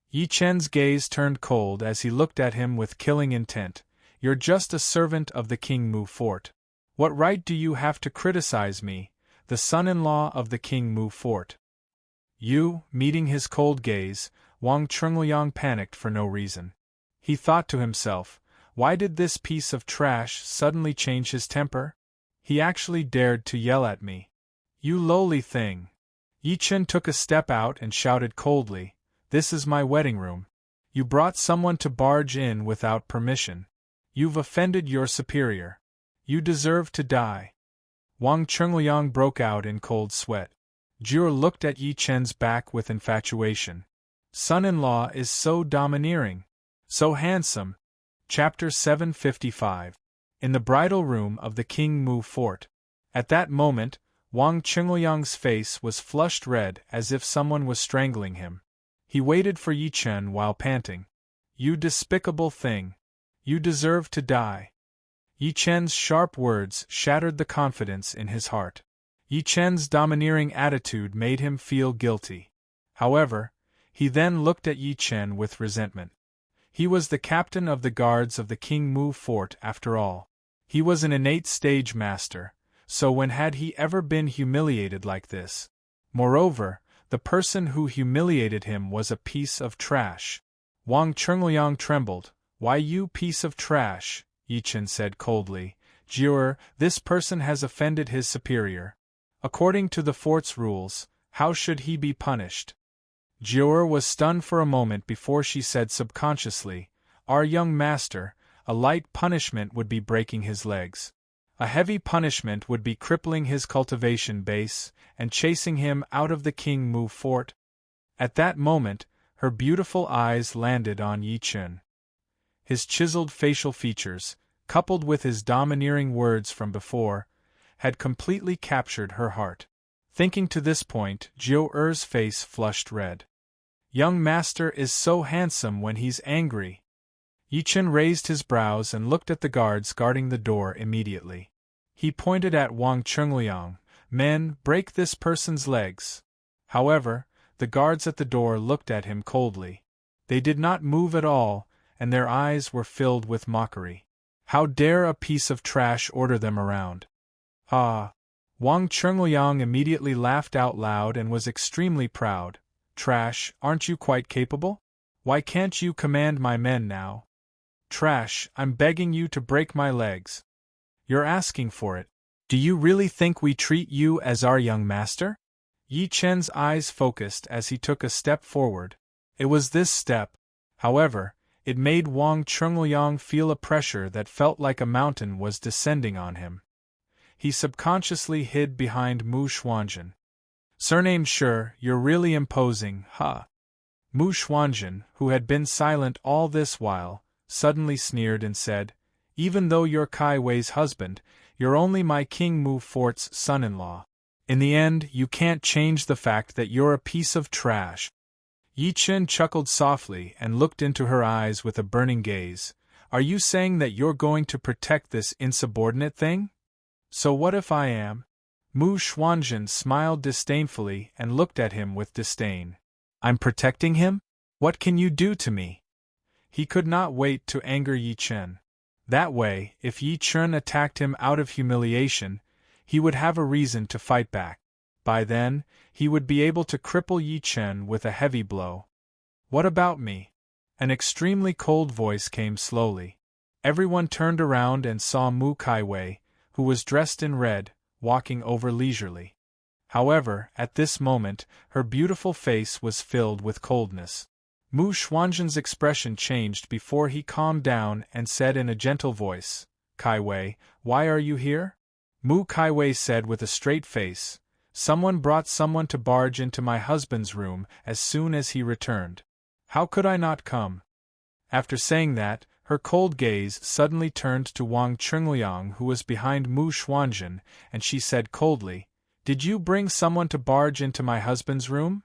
Yi Chen's gaze turned cold as he looked at him with killing intent. "You're just a servant of the King Mu Fort. What right do you have to criticize me, the son-in-law of the King Mu Fort?" Meeting his cold gaze, Wang Chengliang panicked for no reason. He thought to himself, why did this piece of trash suddenly change his temper? He actually dared to yell at me. "You lowly thing!" Yi Chen took a step out and shouted coldly, "This is my wedding room. You brought someone to barge in without permission. You've offended your superior. You deserve to die." Wang Chengliang broke out in cold sweat. Jiu looked at Yi Chen's back with infatuation. Son-in-law is so domineering, so handsome. Chapter 755. In the bridal room of the King Mu Fort. At that moment, Wang Chengliang's face was flushed red as if someone was strangling him. He waited for Yi Chen while panting. "You despicable thing! You deserve to die." Yi Chen's sharp words shattered the confidence in his heart. Yi Chen's domineering attitude made him feel guilty. However, he then looked at Yi Chen with resentment. He was the captain of the guards of the King Mu Fort after all. He was an innate stage master, so when had he ever been humiliated like this? Moreover, the person who humiliated him was a piece of trash. Wang Chengliang trembled. "Why, you piece of trash?" Yi Chen said coldly. "Jiu, this person has offended his superior. According to the fort's rules, how should he be punished?" Jiu was stunned for a moment before she said subconsciously, "Our young master, a light punishment would be breaking his legs. A heavy punishment would be crippling his cultivation base and chasing him out of the King Mu Fort." At that moment, her beautiful eyes landed on Yi Chen. His chiseled facial features, coupled with his domineering words from before, had completely captured her heart. Thinking to this point, Jiu Er's face flushed red. "Young master is so handsome when he's angry." Yi Chen raised his brows and looked at the guards guarding the door immediately. He pointed at Wang Chengliang. "Men, break this person's legs." However, the guards at the door looked at him coldly. They did not move at all, and their eyes were filled with mockery. How dare a piece of trash order them around? "Ah!" Wang Chengliang immediately laughed out loud and was extremely proud. "Trash, aren't you quite capable? Why can't you command my men now? Trash, I'm begging you to break my legs. You're asking for it. Do you really think we treat you as our young master?" Yi Chen's eyes focused as he took a step forward. It was this step, however, it made Wang Chengliang feel a pressure that felt like a mountain was descending on him. He subconsciously hid behind Mu Xuanzhen. "Surname sure, you're really imposing, huh?" Mu Xuanzhen, who had been silent all this while, suddenly sneered and said, "Even though you're Kai Wei's husband, you're only my King Mu Fort's son-in-law. In the end, you can't change the fact that you're a piece of trash." Yi Chen chuckled softly and looked into her eyes with a burning gaze. "Are you saying that you're going to protect this insubordinate thing? So what if I am?" Mu Xuanzhen smiled disdainfully and looked at him with disdain. "I'm protecting him? What can you do to me?" He could not wait to anger Yi Chen. That way, if Yi Chen attacked him out of humiliation, he would have a reason to fight back. By then, he would be able to cripple Yi Chen with a heavy blow. "What about me?" An extremely cold voice came slowly. Everyone turned around and saw Mu Kai Wei, who was dressed in red, walking over leisurely. However, at this moment, her beautiful face was filled with coldness. Mu Xuanzhen's expression changed before he calmed down and said in a gentle voice, "Kai Wei, why are you here?" Mu Kai Wei said with a straight face, "Someone brought someone to barge into my husband's room as soon as he returned. How could I not come?" After saying that, her cold gaze suddenly turned to Wang Chungliang, who was behind Mu Xuanzhen, and she said coldly, "Did you bring someone to barge into my husband's room?"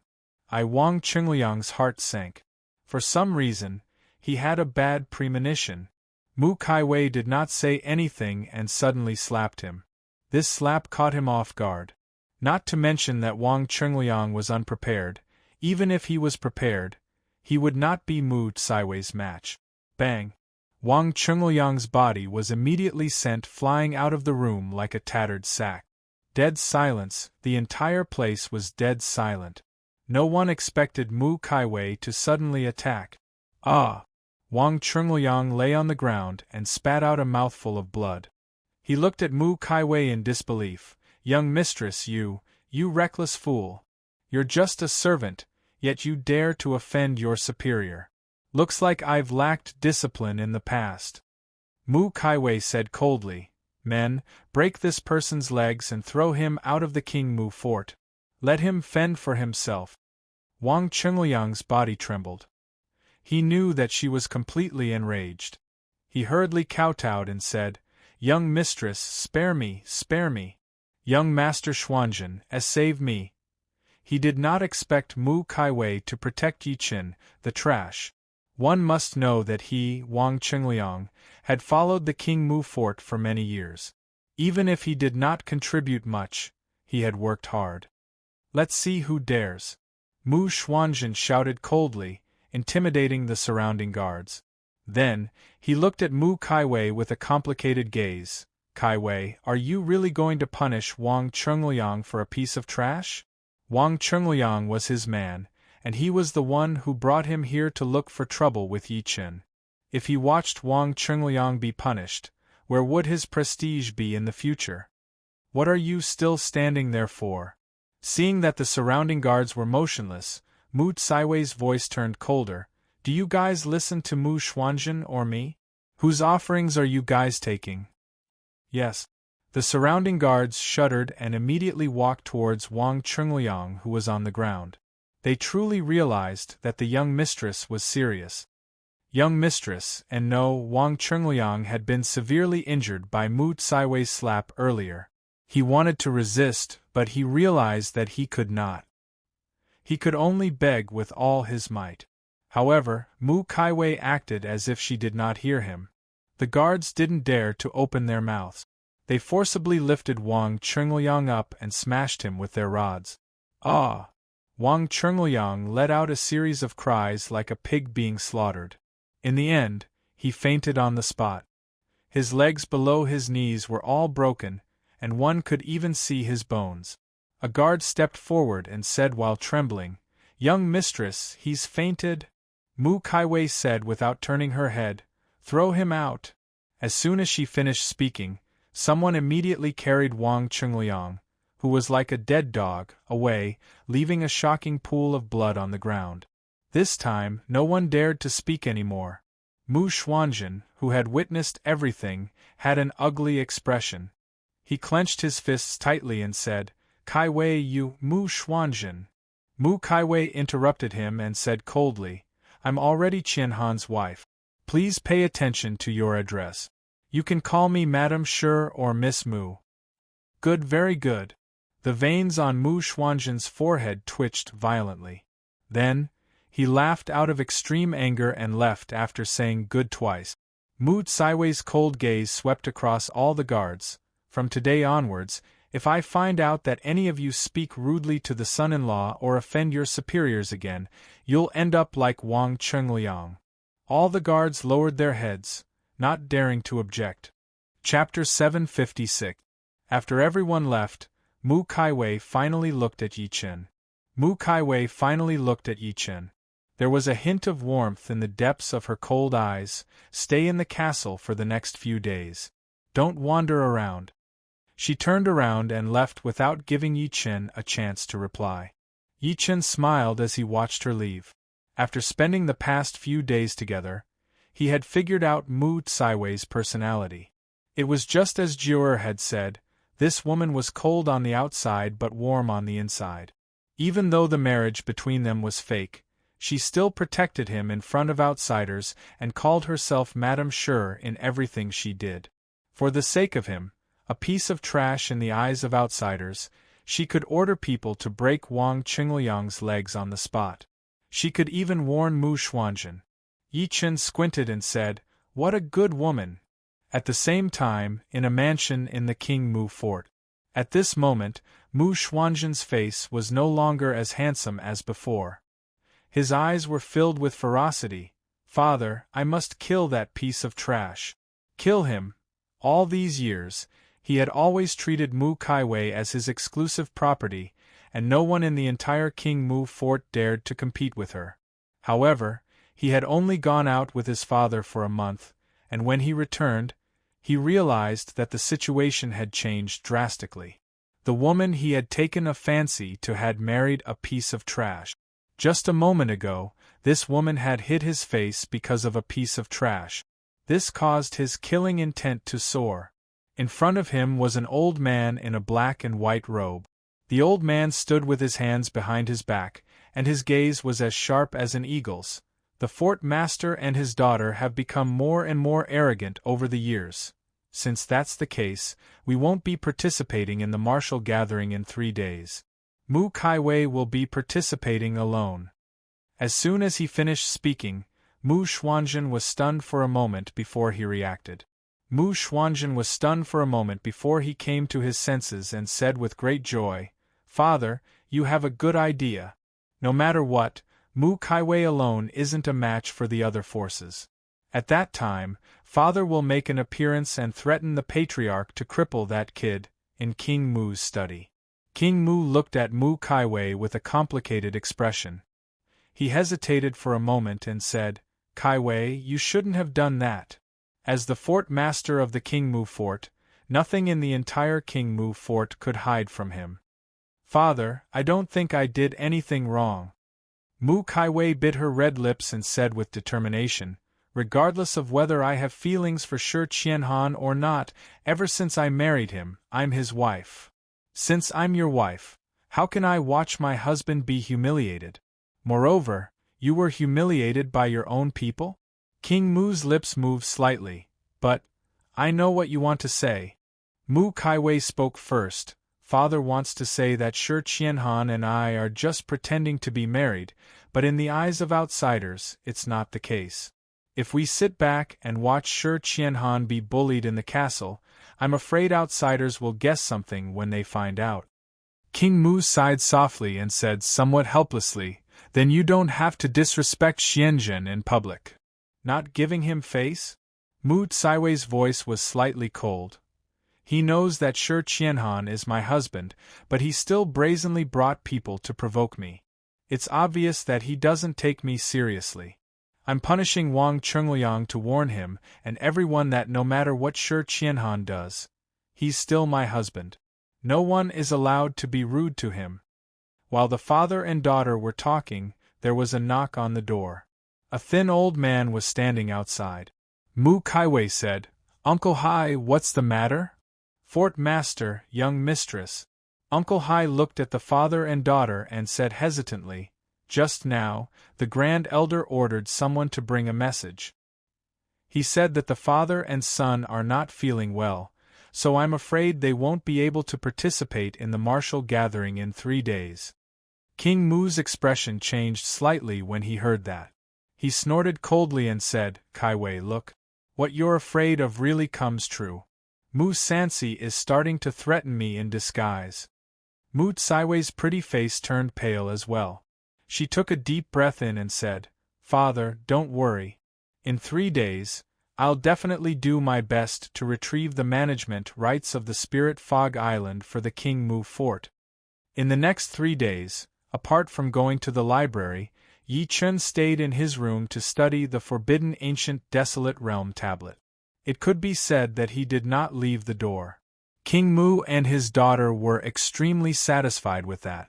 Wang Chungliang's heart sank. For some reason, he had a bad premonition. Mu Kai Wei did not say anything and suddenly slapped him. This slap caught him off guard. Not to mention that Wang Chungliang was unprepared. Even if he was prepared, he would not be Mu Kai Wei's match. Bang! Wang Chungliang's body was immediately sent flying out of the room like a tattered sack. Dead silence, the entire place was dead silent. No one expected Mu Kai Wei to suddenly attack. Ah! Wang Chungliang lay on the ground and spat out a mouthful of blood. He looked at Mu Kai Wei in disbelief. "Young mistress, you reckless fool. You're just a servant, yet you dare to offend your superior. Looks like I've lacked discipline in the past." Mu Kai Wei said coldly, "Men, break this person's legs and throw him out of the King Mu fort. Let him fend for himself." Wang Chungliang's body trembled. He knew that she was completely enraged. He hurriedly kowtowed and said, "Young mistress, spare me, spare me. Young Master Xuanzhen, save me." He did not expect Mu Kai Wei to protect Yi Qin, the trash. One must know that he, Wang Chungliang, had followed the King Mu fort for many years. Even if he did not contribute much, he had worked hard. "Let's see who dares." Mu Xuanzhen shouted coldly, intimidating the surrounding guards. Then, he looked at Mu Kai Wei with a complicated gaze. "Kai Wei, are you really going to punish Wang Chungliang for a piece of trash?" Wang Chungliang was his man, and he was the one who brought him here to look for trouble with Yi Qin. If he watched Wang Chungliang be punished, where would his prestige be in the future? "What are you still standing there for?" Seeing that the surrounding guards were motionless, Mu Kai Wei's voice turned colder. "Do you guys listen to Mu Xuanzhen or me? Whose offerings are you guys taking?" "Yes." The surrounding guards shuddered and immediately walked towards Wang Chungliang, who was on the ground. They truly realized that the young mistress was serious. Young mistress, and no, Wang Chungliang had been severely injured by Mu Kai Wei's slap earlier. He wanted to resist, but he realized that he could not. He could only beg with all his might. However, Mu Kai Wei acted as if she did not hear him. The guards didn't dare to open their mouths. They forcibly lifted Wang Chungliang up and smashed him with their rods. "Ah!" Wang Chungliang let out a series of cries like a pig being slaughtered. In the end, he fainted on the spot. His legs below his knees were all broken, and one could even see his bones. A guard stepped forward and said while trembling, "Young mistress, he's fainted." Mu Kai Wei said without turning her head, "Throw him out." As soon as she finished speaking, someone immediately carried Wang Chungliang, who was like a dead dog, away, leaving a shocking pool of blood on the ground. This time, no one dared to speak anymore. Mu Xuanzhen, who had witnessed everything, had an ugly expression. He clenched his fists tightly and said, "Kai Wei, you, Mu Xuanzhen." Mu Kai Wei interrupted him and said coldly, "I'm already Qian Han's wife. Please pay attention to your address. You can call me Madam Shi or Miss Mu." "Good, very good." The veins on Mu Xuanzhen's forehead twitched violently. Then, he laughed out of extreme anger and left after saying "good" twice. Mu Kai Wei's cold gaze swept across all the guards. "From today onwards, if I find out that any of you speak rudely to the son-in-law or offend your superiors again, you'll end up like Wang Chungliang." All the guards lowered their heads, not daring to object. Chapter 756. After everyone left, Mu Kai Wei finally looked at Yi Qin. Mu Kai Wei finally looked at Yi Qin. There was a hint of warmth in the depths of her cold eyes. "Stay in the castle for the next few days. Don't wander around. She turned around and left without giving Yi Chen a chance to reply. Yi Chen smiled as he watched her leave. After spending the past few days together, he had figured out Mu Caiwei's personality. It was just as Jiu'er had said, this woman was cold on the outside but warm on the inside. Even though the marriage between them was fake, she still protected him in front of outsiders and called herself Madame Sure in everything she did. For the sake of him, a piece of trash in the eyes of outsiders, she could order people to break Wang Qingliang's legs on the spot. She could even warn Mu Xuanzhen. Yi Chen squinted and said, "What a good woman!" At the same time, in a mansion in the King Mu fort. At this moment, Mu Xuanzhen's face was no longer as handsome as before. His eyes were filled with ferocity. "Father, I must kill that piece of trash." Kill him. All these years, he had always treated Mu Caiwei as his exclusive property, and no one in the entire King Mu fort dared to compete with her. However, he had only gone out with his father for a month, and when he returned, he realized that the situation had changed drastically. The woman he had taken a fancy to had married a piece of trash. Just a moment ago, this woman had hid his face because of a piece of trash. This caused his killing intent to soar. In front of him was an old man in a black and white robe. The old man stood with his hands behind his back, and his gaze was as sharp as an eagle's. The fort master and his daughter have become more and more arrogant over the years. Since that's the case, we won't be participating in the martial gathering in 3 days. Mu Caiwei will be participating alone. As soon as he finished speaking, Mu Xuanzhen was stunned for a moment before he reacted. Mu Xuanzhen was stunned for a moment before he came to his senses and said with great joy, "Father, you have a good idea. No matter what, Mu Caiwei alone isn't a match for the other forces. At that time, Father will make an appearance and threaten the patriarch to cripple that kid," in King Mu's study. King Mu looked at Mu Caiwei with a complicated expression. He hesitated for a moment and said, "Caiwei, you shouldn't have done that." As the fort master of the King Mu fort, nothing in the entire King Mu fort could hide from him. "Father, I don't think I did anything wrong." Mu Caiwei bit her red lips and said with determination, "Regardless of whether I have feelings for Shi Qianhan or not, ever since I married him, I'm his wife. Since I'm your wife, how can I watch my husband be humiliated? Moreover, you were humiliated by your own people?" King Mu's lips moved slightly, but, "I know what you want to say." Mu Caiwei spoke first. "Father wants to say that Shi Qianhan and I are just pretending to be married, but in the eyes of outsiders, it's not the case. If we sit back and watch Shi Qianhan be bullied in the castle, I'm afraid outsiders will guess something when they find out." King Mu sighed softly and said somewhat helplessly, "Then you don't have to disrespect Xianzhen in public." "Not giving him face?" Mu Caiwei's voice was slightly cold. "He knows that Shi Qianhan is my husband, but he still brazenly brought people to provoke me. It's obvious that he doesn't take me seriously. I'm punishing Wang Qingliang to warn him and everyone that no matter what Shi Qianhan does, he's still my husband. No one is allowed to be rude to him." While the father and daughter were talking, there was a knock on the door. A thin old man was standing outside. Mu Caiwei said, "Uncle Hai, what's the matter?" "Fort Master, young mistress." Uncle Hai looked at the father and daughter and said hesitantly, "Just now, the Grand Elder ordered someone to bring a message. He said that the father and son are not feeling well, so I'm afraid they won't be able to participate in the martial gathering in 3 days." King Mu's expression changed slightly when he heard that. He snorted coldly and said, "Caiwei, look. What you're afraid of really comes true. Mu Sansi is starting to threaten me in disguise." Mu Caiwei's pretty face turned pale as well. She took a deep breath in and said, "Father, don't worry. In 3 days, I'll definitely do my best to retrieve the management rights of the Spirit Fog Island for the King Mu fort." In the next 3 days, apart from going to the library, Yi Chen stayed in his room to study the forbidden ancient desolate realm tablet. It could be said that he did not leave the door. King Mu and his daughter were extremely satisfied with that.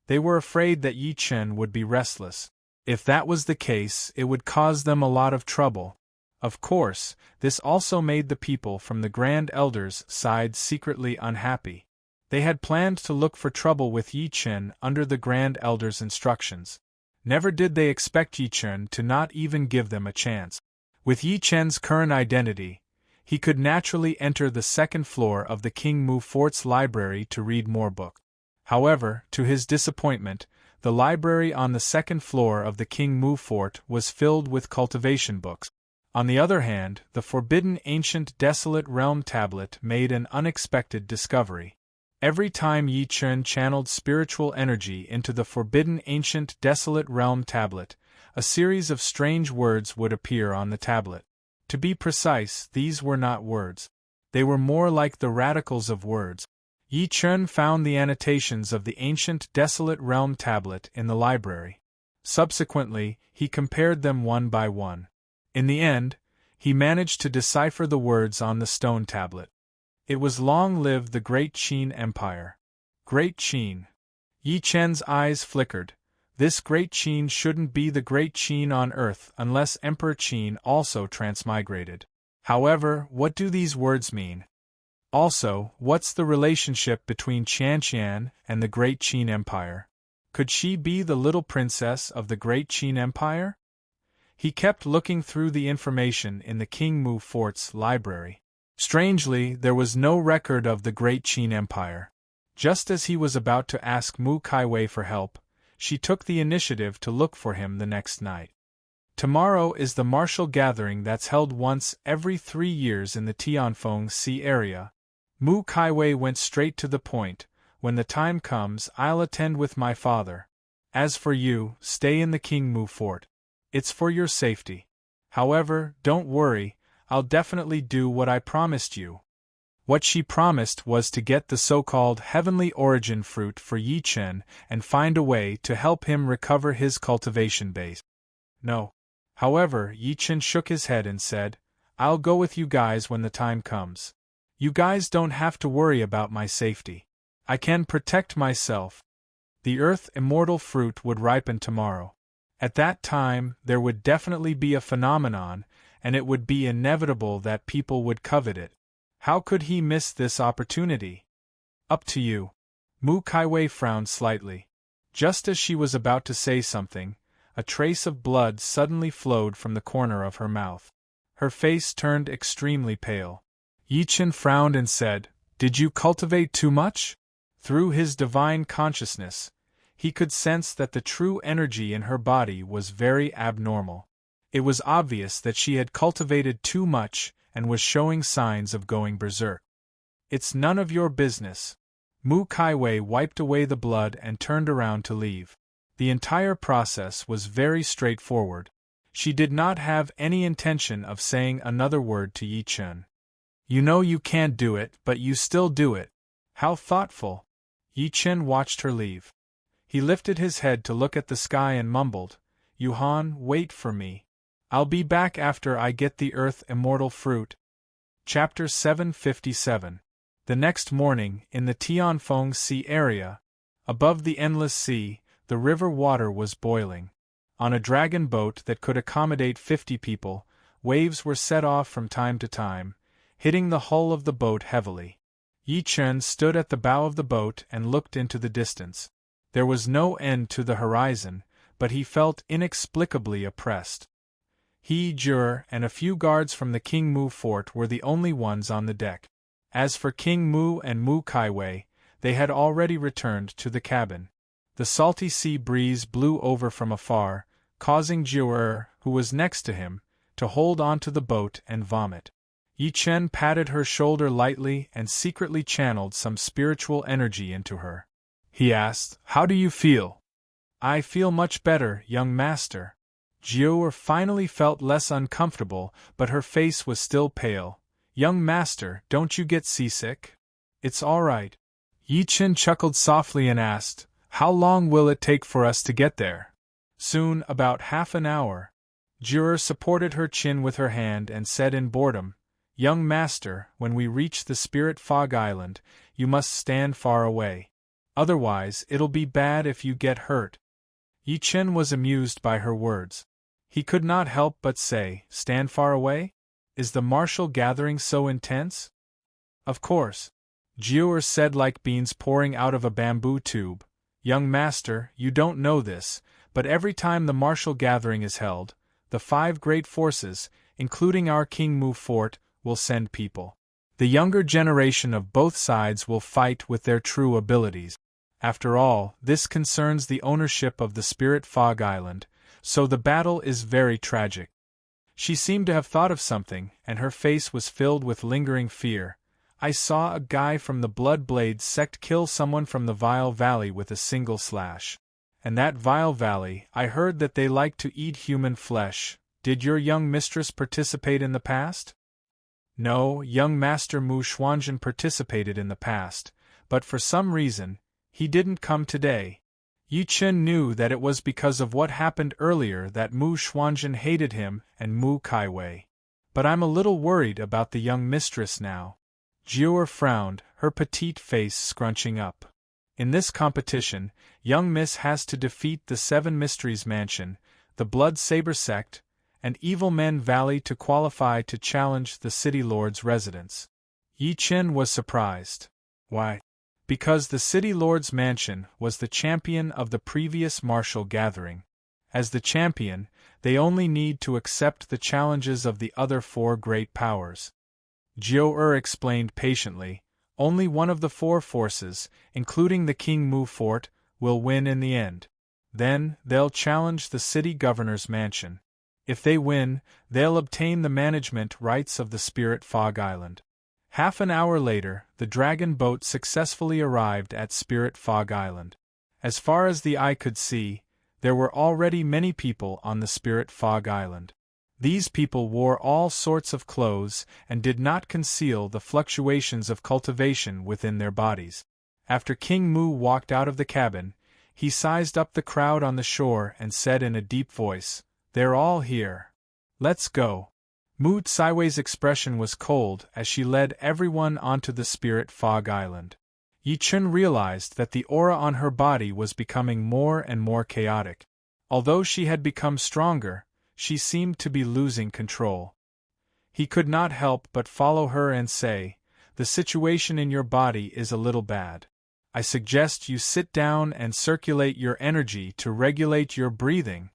They were afraid that Yi Chen would be restless. If that was the case, it would cause them a lot of trouble. Of course, this also made the people from the Grand Elder's side secretly unhappy. They had planned to look for trouble with Yi Chen under the Grand Elder's instructions. Never did they expect Yi Chen to not even give them a chance. With Yi Chen's current identity, he could naturally enter the second floor of the King Mu Fort's library to read more books. However, to his disappointment, the library on the second floor of the King Mu Fort was filled with cultivation books. On the other hand, the forbidden ancient desolate realm tablet made an unexpected discovery. Every time Yi Chen channeled spiritual energy into the forbidden ancient desolate realm tablet, a series of strange words would appear on the tablet. To be precise, these were not words. They were more like the radicals of words. Yi Chen found the annotations of the ancient desolate realm tablet in the library. Subsequently, he compared them one by one. In the end, he managed to decipher the words on the stone tablet. It was "Long live the Great Qin Empire." Great Qin. Yi Chen's eyes flickered. This Great Qin shouldn't be the Great Qin on Earth unless Emperor Qin also transmigrated. However, what do these words mean? Also, what's the relationship between Qianqian and the Great Qin Empire? Could she be the little princess of the Great Qin Empire? He kept looking through the information in the King Mu Fort's library. Strangely, there was no record of the Great Qin Empire. Just as he was about to ask Mu Kaiwei for help, she took the initiative to look for him the next night. Tomorrow is the martial gathering that's held once every 3 years in the Tianfeng Sea area. Mu Kaiwei went straight to the point. When the time comes, I'll attend with my father. As for you, stay in the King Mu Fort. It's for your safety. However, don't worry, I'll definitely do what I promised you. What she promised was to get the so-called heavenly origin fruit for Yi Chen and find a way to help him recover his cultivation base. No. However, Yi Chen shook his head and said, I'll go with you guys when the time comes. You guys don't have to worry about my safety. I can protect myself. The earth immortal fruit would ripen tomorrow. At that time, there would definitely be a phenomenon, and it would be inevitable that people would covet it. How could he miss this opportunity? Up to you. Mu Kaiwei frowned slightly. Just as she was about to say something, a trace of blood suddenly flowed from the corner of her mouth. Her face turned extremely pale. Yi Chen frowned and said, Did you cultivate too much? Through his divine consciousness, he could sense that the true energy in her body was very abnormal. It was obvious that she had cultivated too much and was showing signs of going berserk. It's none of your business. Mu Kaiwei wiped away the blood and turned around to leave. The entire process was very straightforward. She did not have any intention of saying another word to Yi Chen. You know you can't do it, but you still do it. How thoughtful. Yi Chen watched her leave. He lifted his head to look at the sky and mumbled, Yuhan, wait for me. I'll be back after I get the earth immortal fruit. Chapter 757. The next morning, in the Tianfeng Sea area, above the endless sea, the river water was boiling. On a dragon boat that could accommodate 50 people, waves were set off from time to time, hitting the hull of the boat heavily. Yi Chen stood at the bow of the boat and looked into the distance. There was no end to the horizon, but he felt inexplicably oppressed. He, Jur, and a few guards from the King Mu Fort were the only ones on the deck. As for King Mu and Mu Kaiwei, they had already returned to the cabin. The salty sea breeze blew over from afar, causing Jur, who was next to him, to hold onto the boat and vomit. Yi Chen patted her shoulder lightly and secretly channeled some spiritual energy into her. He asked, How do you feel? I feel much better, young master. Jiur finally felt less uncomfortable, but her face was still pale. Young master, don't you get seasick? It's all right. Yi Chen chuckled softly and asked, How long will it take for us to get there? Soon, about half an hour. Jiur supported her chin with her hand and said in boredom, "Young master, when we reach the Spirit Fog Island, you must stand far away. Otherwise, it'll be bad if you get hurt." Yi Chen was amused by her words. He could not help but say, "Stand far away? Is the martial gathering so intense?" "Of course," Jiu'er said like beans pouring out of a bamboo tube. "Young master, you don't know this, but every time the martial gathering is held, the 5 great forces, including our King Mu fort, will send people. The younger generation of both sides will fight with their true abilities. After all, this concerns the ownership of the Spirit Fog Island, so the battle is very tragic." She seemed to have thought of something, and her face was filled with lingering fear. "I saw a guy from the Blood Blade sect kill someone from the Vile Valley with a single slash. And that Vile Valley, I heard that they like to eat human flesh. Did your young mistress participate in the past?" "No, young Master Mu Xuanzhen participated in the past, but for some reason, he didn't come today." Yi Chen knew that it was because of what happened earlier that Mu Xuanzhen hated him and Mu Kaiwei. "But I'm a little worried about the young mistress now." Jiu'er frowned, her petite face scrunching up. "In this competition, young Miss has to defeat the 7 Mysteries Mansion, the Blood Saber sect, and Evil Men Valley to qualify to challenge the City Lord's residence." Yi Chen was surprised. "Why?" "Because the City Lord's mansion was the champion of the previous martial gathering. As the champion, they only need to accept the challenges of the other 4 great powers." Jiu'er explained patiently, "Only one of the 4 forces, including the King Mu fort, will win in the end. Then, they'll challenge the city governor's mansion. If they win, they'll obtain the management rights of the Spirit Fog Island." Half an hour later, the dragon boat successfully arrived at Spirit Fog Island. As far as the eye could see, there were already many people on the Spirit Fog Island. These people wore all sorts of clothes and did not conceal the fluctuations of cultivation within their bodies. After King Mu walked out of the cabin, he sized up the crowd on the shore and said in a deep voice, "They're all here. Let's go." Mu Tsaiwei's expression was cold as she led everyone onto the Spirit Fog Island. Yi Chen realized that the aura on her body was becoming more and more chaotic. Although she had become stronger, she seemed to be losing control. He could not help but follow her and say, "The situation in your body is a little bad. I suggest you sit down and circulate your energy to regulate your breathing."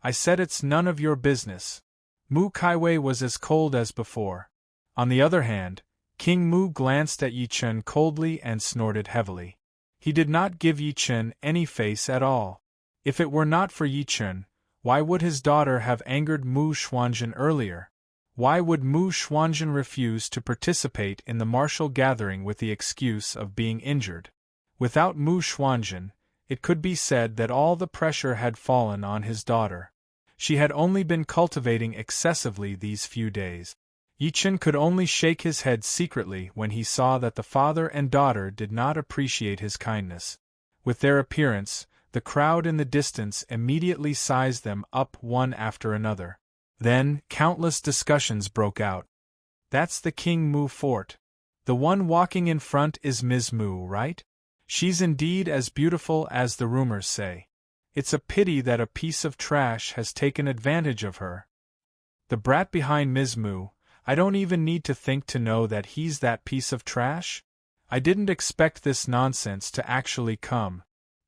"I said it's none of your business." Mu Kaiwei was as cold as before. On the other hand, King Mu glanced at Yi Chen coldly and snorted heavily. He did not give Yi Chen any face at all. If it were not for Yi Chen, why would his daughter have angered Mu Xuanzhen earlier? Why would Mu Xuanzhen refuse to participate in the martial gathering with the excuse of being injured? Without Mu Xuanzhen, it could be said that all the pressure had fallen on his daughter. She had only been cultivating excessively these few days. Yi Chen could only shake his head secretly when he saw that the father and daughter did not appreciate his kindness. With their appearance, the crowd in the distance immediately sized them up one after another. Then, countless discussions broke out. "That's the King Mu fort. The one walking in front is Ms. Mu, right? She's indeed as beautiful as the rumors say. It's a pity that a piece of trash has taken advantage of her. The brat behind Ms. Mu, I don't even need to think to know that he's that piece of trash? I didn't expect this nonsense to actually come.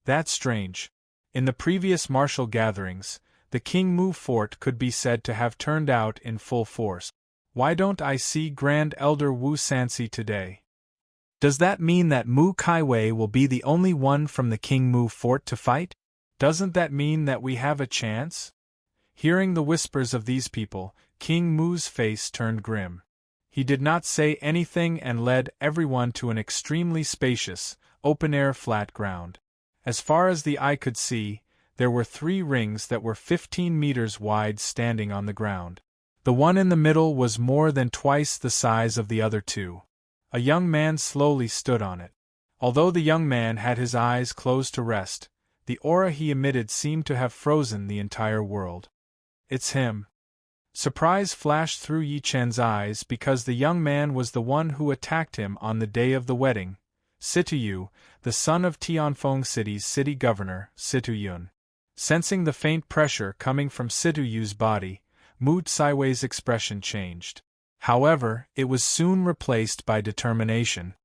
That's strange. In the previous martial gatherings, the King Mu fort could be said to have turned out in full force. Why don't I see Grand Elder Wu Sanxi today? Does that mean that Mu Kaiwei will be the only one from the King Mu fort to fight? Doesn't that mean that we have a chance?" Hearing the whispers of these people, King Mu's face turned grim. He did not say anything and led everyone to an extremely spacious, open-air flat ground. As far as the eye could see, there were 3 rings that were 15 meters wide standing on the ground. The one in the middle was more than twice the size of the other 2. A young man slowly stood on it. Although the young man had his eyes closed to rest, the aura he emitted seemed to have frozen the entire world. "It's him." Surprise flashed through Yi Chen's eyes because the young man was the one who attacked him on the day of the wedding, Situyu, the son of Tianfeng City's city governor, Situyun. Sensing the faint pressure coming from Situyu's body, Mu Tsaiwei's expression changed. However, it was soon replaced by determination.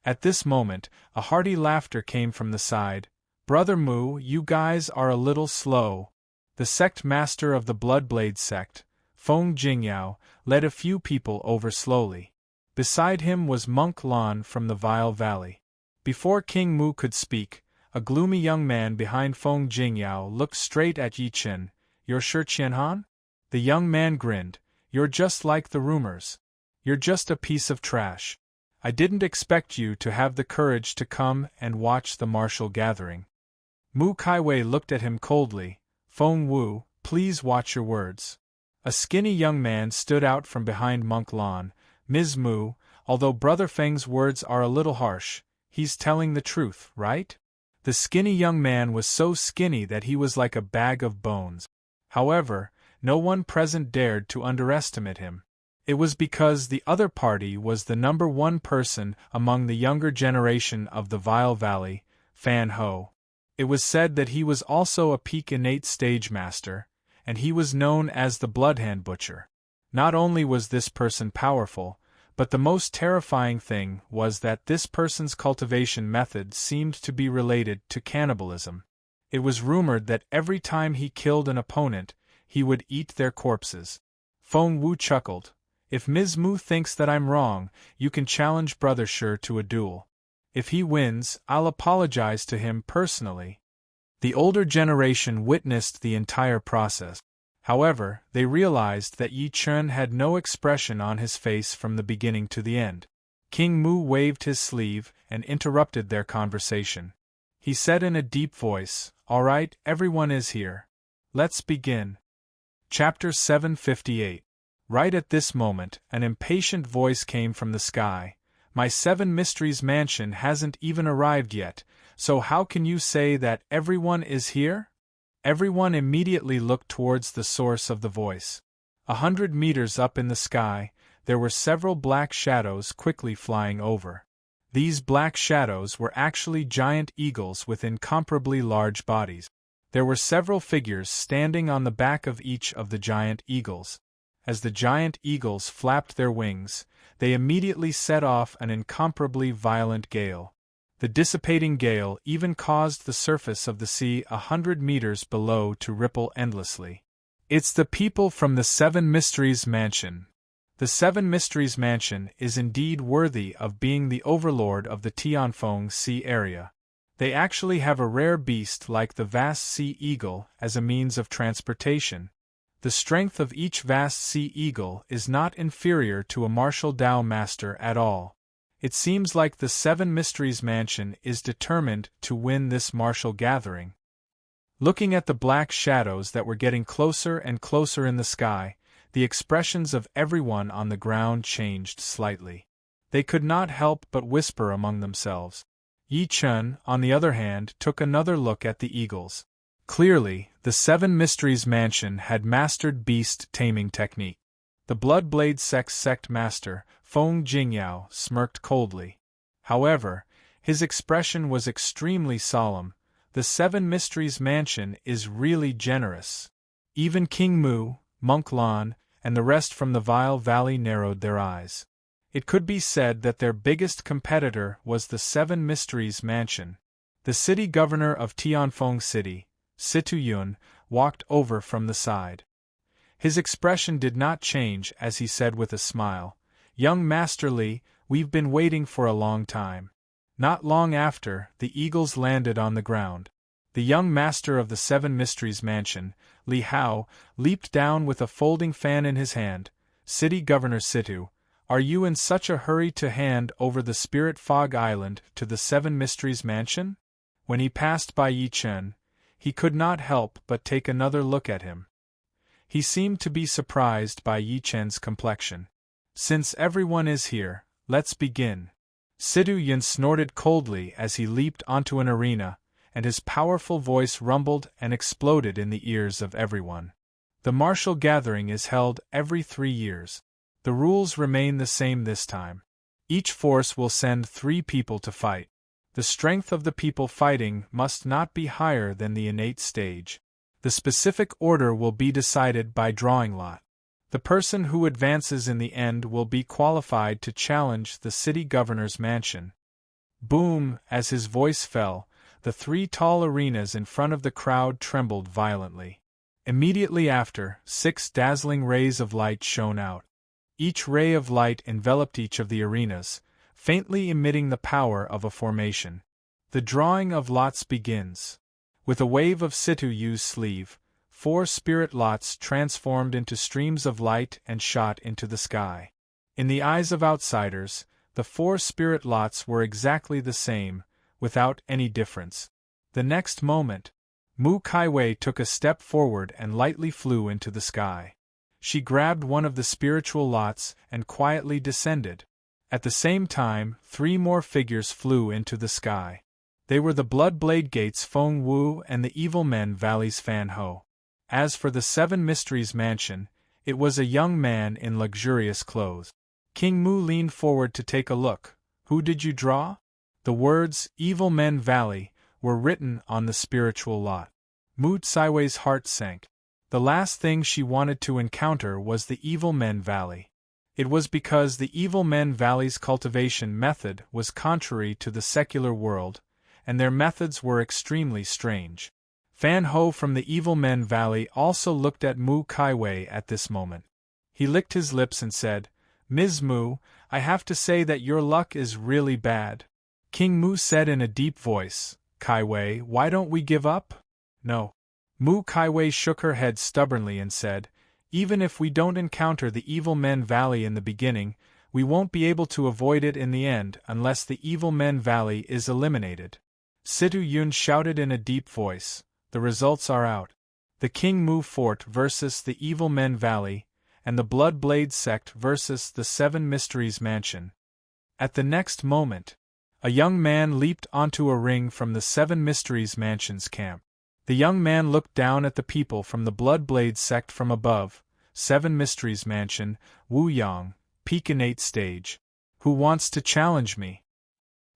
At this moment, a hearty laughter came from the side. "Brother Mu, you guys are a little slow." The sect master of the Bloodblade sect, Feng Jingyao, led a few people over slowly. Beside him was Monk Lan from the Vile Valley. Before King Mu could speak, a gloomy young man behind Feng Jingyao looked straight at Yi Chen. "You're sure Qianhan?" The young man grinned. "You're just like the rumors. You're just a piece of trash. I didn't expect you to have the courage to come and watch the martial gathering." Mu Kaiwei looked at him coldly. "Feng Wu, please watch your words." A skinny young man stood out from behind Monk Lan. "Ms. Mu, although Brother Feng's words are a little harsh, he's telling the truth, right?" The skinny young man was so skinny that he was like a bag of bones. However, no one present dared to underestimate him. It was because the other party was the number one person among the younger generation of the Vile Valley, Fan Ho. It was said that he was also a peak innate stage master, and he was known as the Bloodhand Butcher. Not only was this person powerful, but the most terrifying thing was that this person's cultivation method seemed to be related to cannibalism. It was rumored that every time he killed an opponent, he would eat their corpses. Feng Wu chuckled. "If Ms. Mu thinks that I'm wrong, you can challenge Brother Shi to a duel. If he wins, I'll apologize to him personally." The older generation witnessed the entire process. However, they realized that Yi Chen had no expression on his face from the beginning to the end. King Mu waved his sleeve and interrupted their conversation. He said in a deep voice, "All right, everyone is here. Let's begin." Chapter 758. Right at this moment, an impatient voice came from the sky. "My Seven Mysteries mansion hasn't even arrived yet, so how can you say that everyone is here?" Everyone immediately looked towards the source of the voice. 100 meters up in the sky, there were several black shadows quickly flying over. These black shadows were actually giant eagles with incomparably large bodies. There were several figures standing on the back of each of the giant eagles. As the giant eagles flapped their wings, they immediately set off an incomparably violent gale. The dissipating gale even caused the surface of the sea 100 meters below to ripple endlessly. "It's the people from the Seven Mysteries Mansion." The Seven Mysteries Mansion is indeed worthy of being the overlord of the Tianfeng Sea area. They actually have a rare beast like the vast sea eagle as a means of transportation. The strength of each vast sea eagle is not inferior to a martial Dao master at all. It seems like the Seven Mysteries Mansion is determined to win this martial gathering. Looking at the black shadows that were getting closer and closer in the sky, the expressions of everyone on the ground changed slightly. They could not help but whisper among themselves. Yi Chen, on the other hand, took another look at the eagles. Clearly, the Seven Mysteries Mansion had mastered beast taming technique. The Bloodblade sect master, Feng Jingyao, smirked coldly. However, his expression was extremely solemn. The Seven Mysteries Mansion is really generous. Even King Mu, Monk Lan, and the rest from the Vile Valley narrowed their eyes. It could be said that their biggest competitor was the Seven Mysteries Mansion. The city governor of Tianfeng City, Situyun, walked over from the side. His expression did not change as he said with a smile, "Young Master Li, we've been waiting for a long time." Not long after, the eagles landed on the ground. The young master of the Seven Mysteries Mansion, Li Hao, leaped down with a folding fan in his hand. "City Governor Situ, are you in such a hurry to hand over the Spirit Fog Island to the Seven Mysteries Mansion?" When he passed by Yi Chen, he could not help but take another look at him. He seemed to be surprised by Yi Chen's complexion. "Since everyone is here, let's begin." Situ Yun snorted coldly as he leaped onto an arena, and his powerful voice rumbled and exploded in the ears of everyone. The martial gathering is held every 3 years. The rules remain the same this time. Each force will send 3 people to fight. The strength of the people fighting must not be higher than the innate stage. The specific order will be decided by drawing lot. The person who advances in the end will be qualified to challenge the city governor's mansion. Boom! As his voice fell, the 3 tall arenas in front of the crowd trembled violently. Immediately after, 6 dazzling rays of light shone out. Each ray of light enveloped each of the arenas, faintly emitting the power of a formation. The drawing of lots begins. With a wave of Situyu's sleeve, 4 spirit lots transformed into streams of light and shot into the sky. In the eyes of outsiders, the 4 spirit lots were exactly the same, without any difference. The next moment, Mu Kaiwei took a step forward and lightly flew into the sky. She grabbed one of the spiritual lots and quietly descended. At the same time, 3 more figures flew into the sky. They were the Blood Blade Gate's Feng Wu and the Evil Men Valley's Fan Ho. As for the 7 Mysteries Mansion, it was a young man in luxurious clothes. King Mu leaned forward to take a look. Who did you draw? The words, Evil Men Valley, were written on the spiritual lot. Mu Tsaiwei's heart sank. The last thing she wanted to encounter was the Evil Men Valley. It was because the Evil Men Valley's cultivation method was contrary to the secular world, and their methods were extremely strange. Fan Ho from the Evil Men Valley also looked at Mu Kaiwei at this moment. He licked his lips and said, Ms. Mu, I have to say that your luck is really bad. King Mu said in a deep voice, Kaiwei, why don't we give up? No. Mu Kaiwei shook her head stubbornly and said, even if we don't encounter the Evil Men Valley in the beginning, we won't be able to avoid it in the end unless the Evil Men Valley is eliminated. Situ Yun shouted in a deep voice, the results are out. The King Mu Fort versus the Evil Men Valley, and the Blood Blade Sect versus the 7 Mysteries Mansion. At the next moment, a young man leaped onto a ring from the 7 Mysteries Mansion's camp. The young man looked down at the people from the Blood Blade Sect from above. 7 Mysteries Mansion, Wu Yang, Peak Innate Stage. Who wants to challenge me?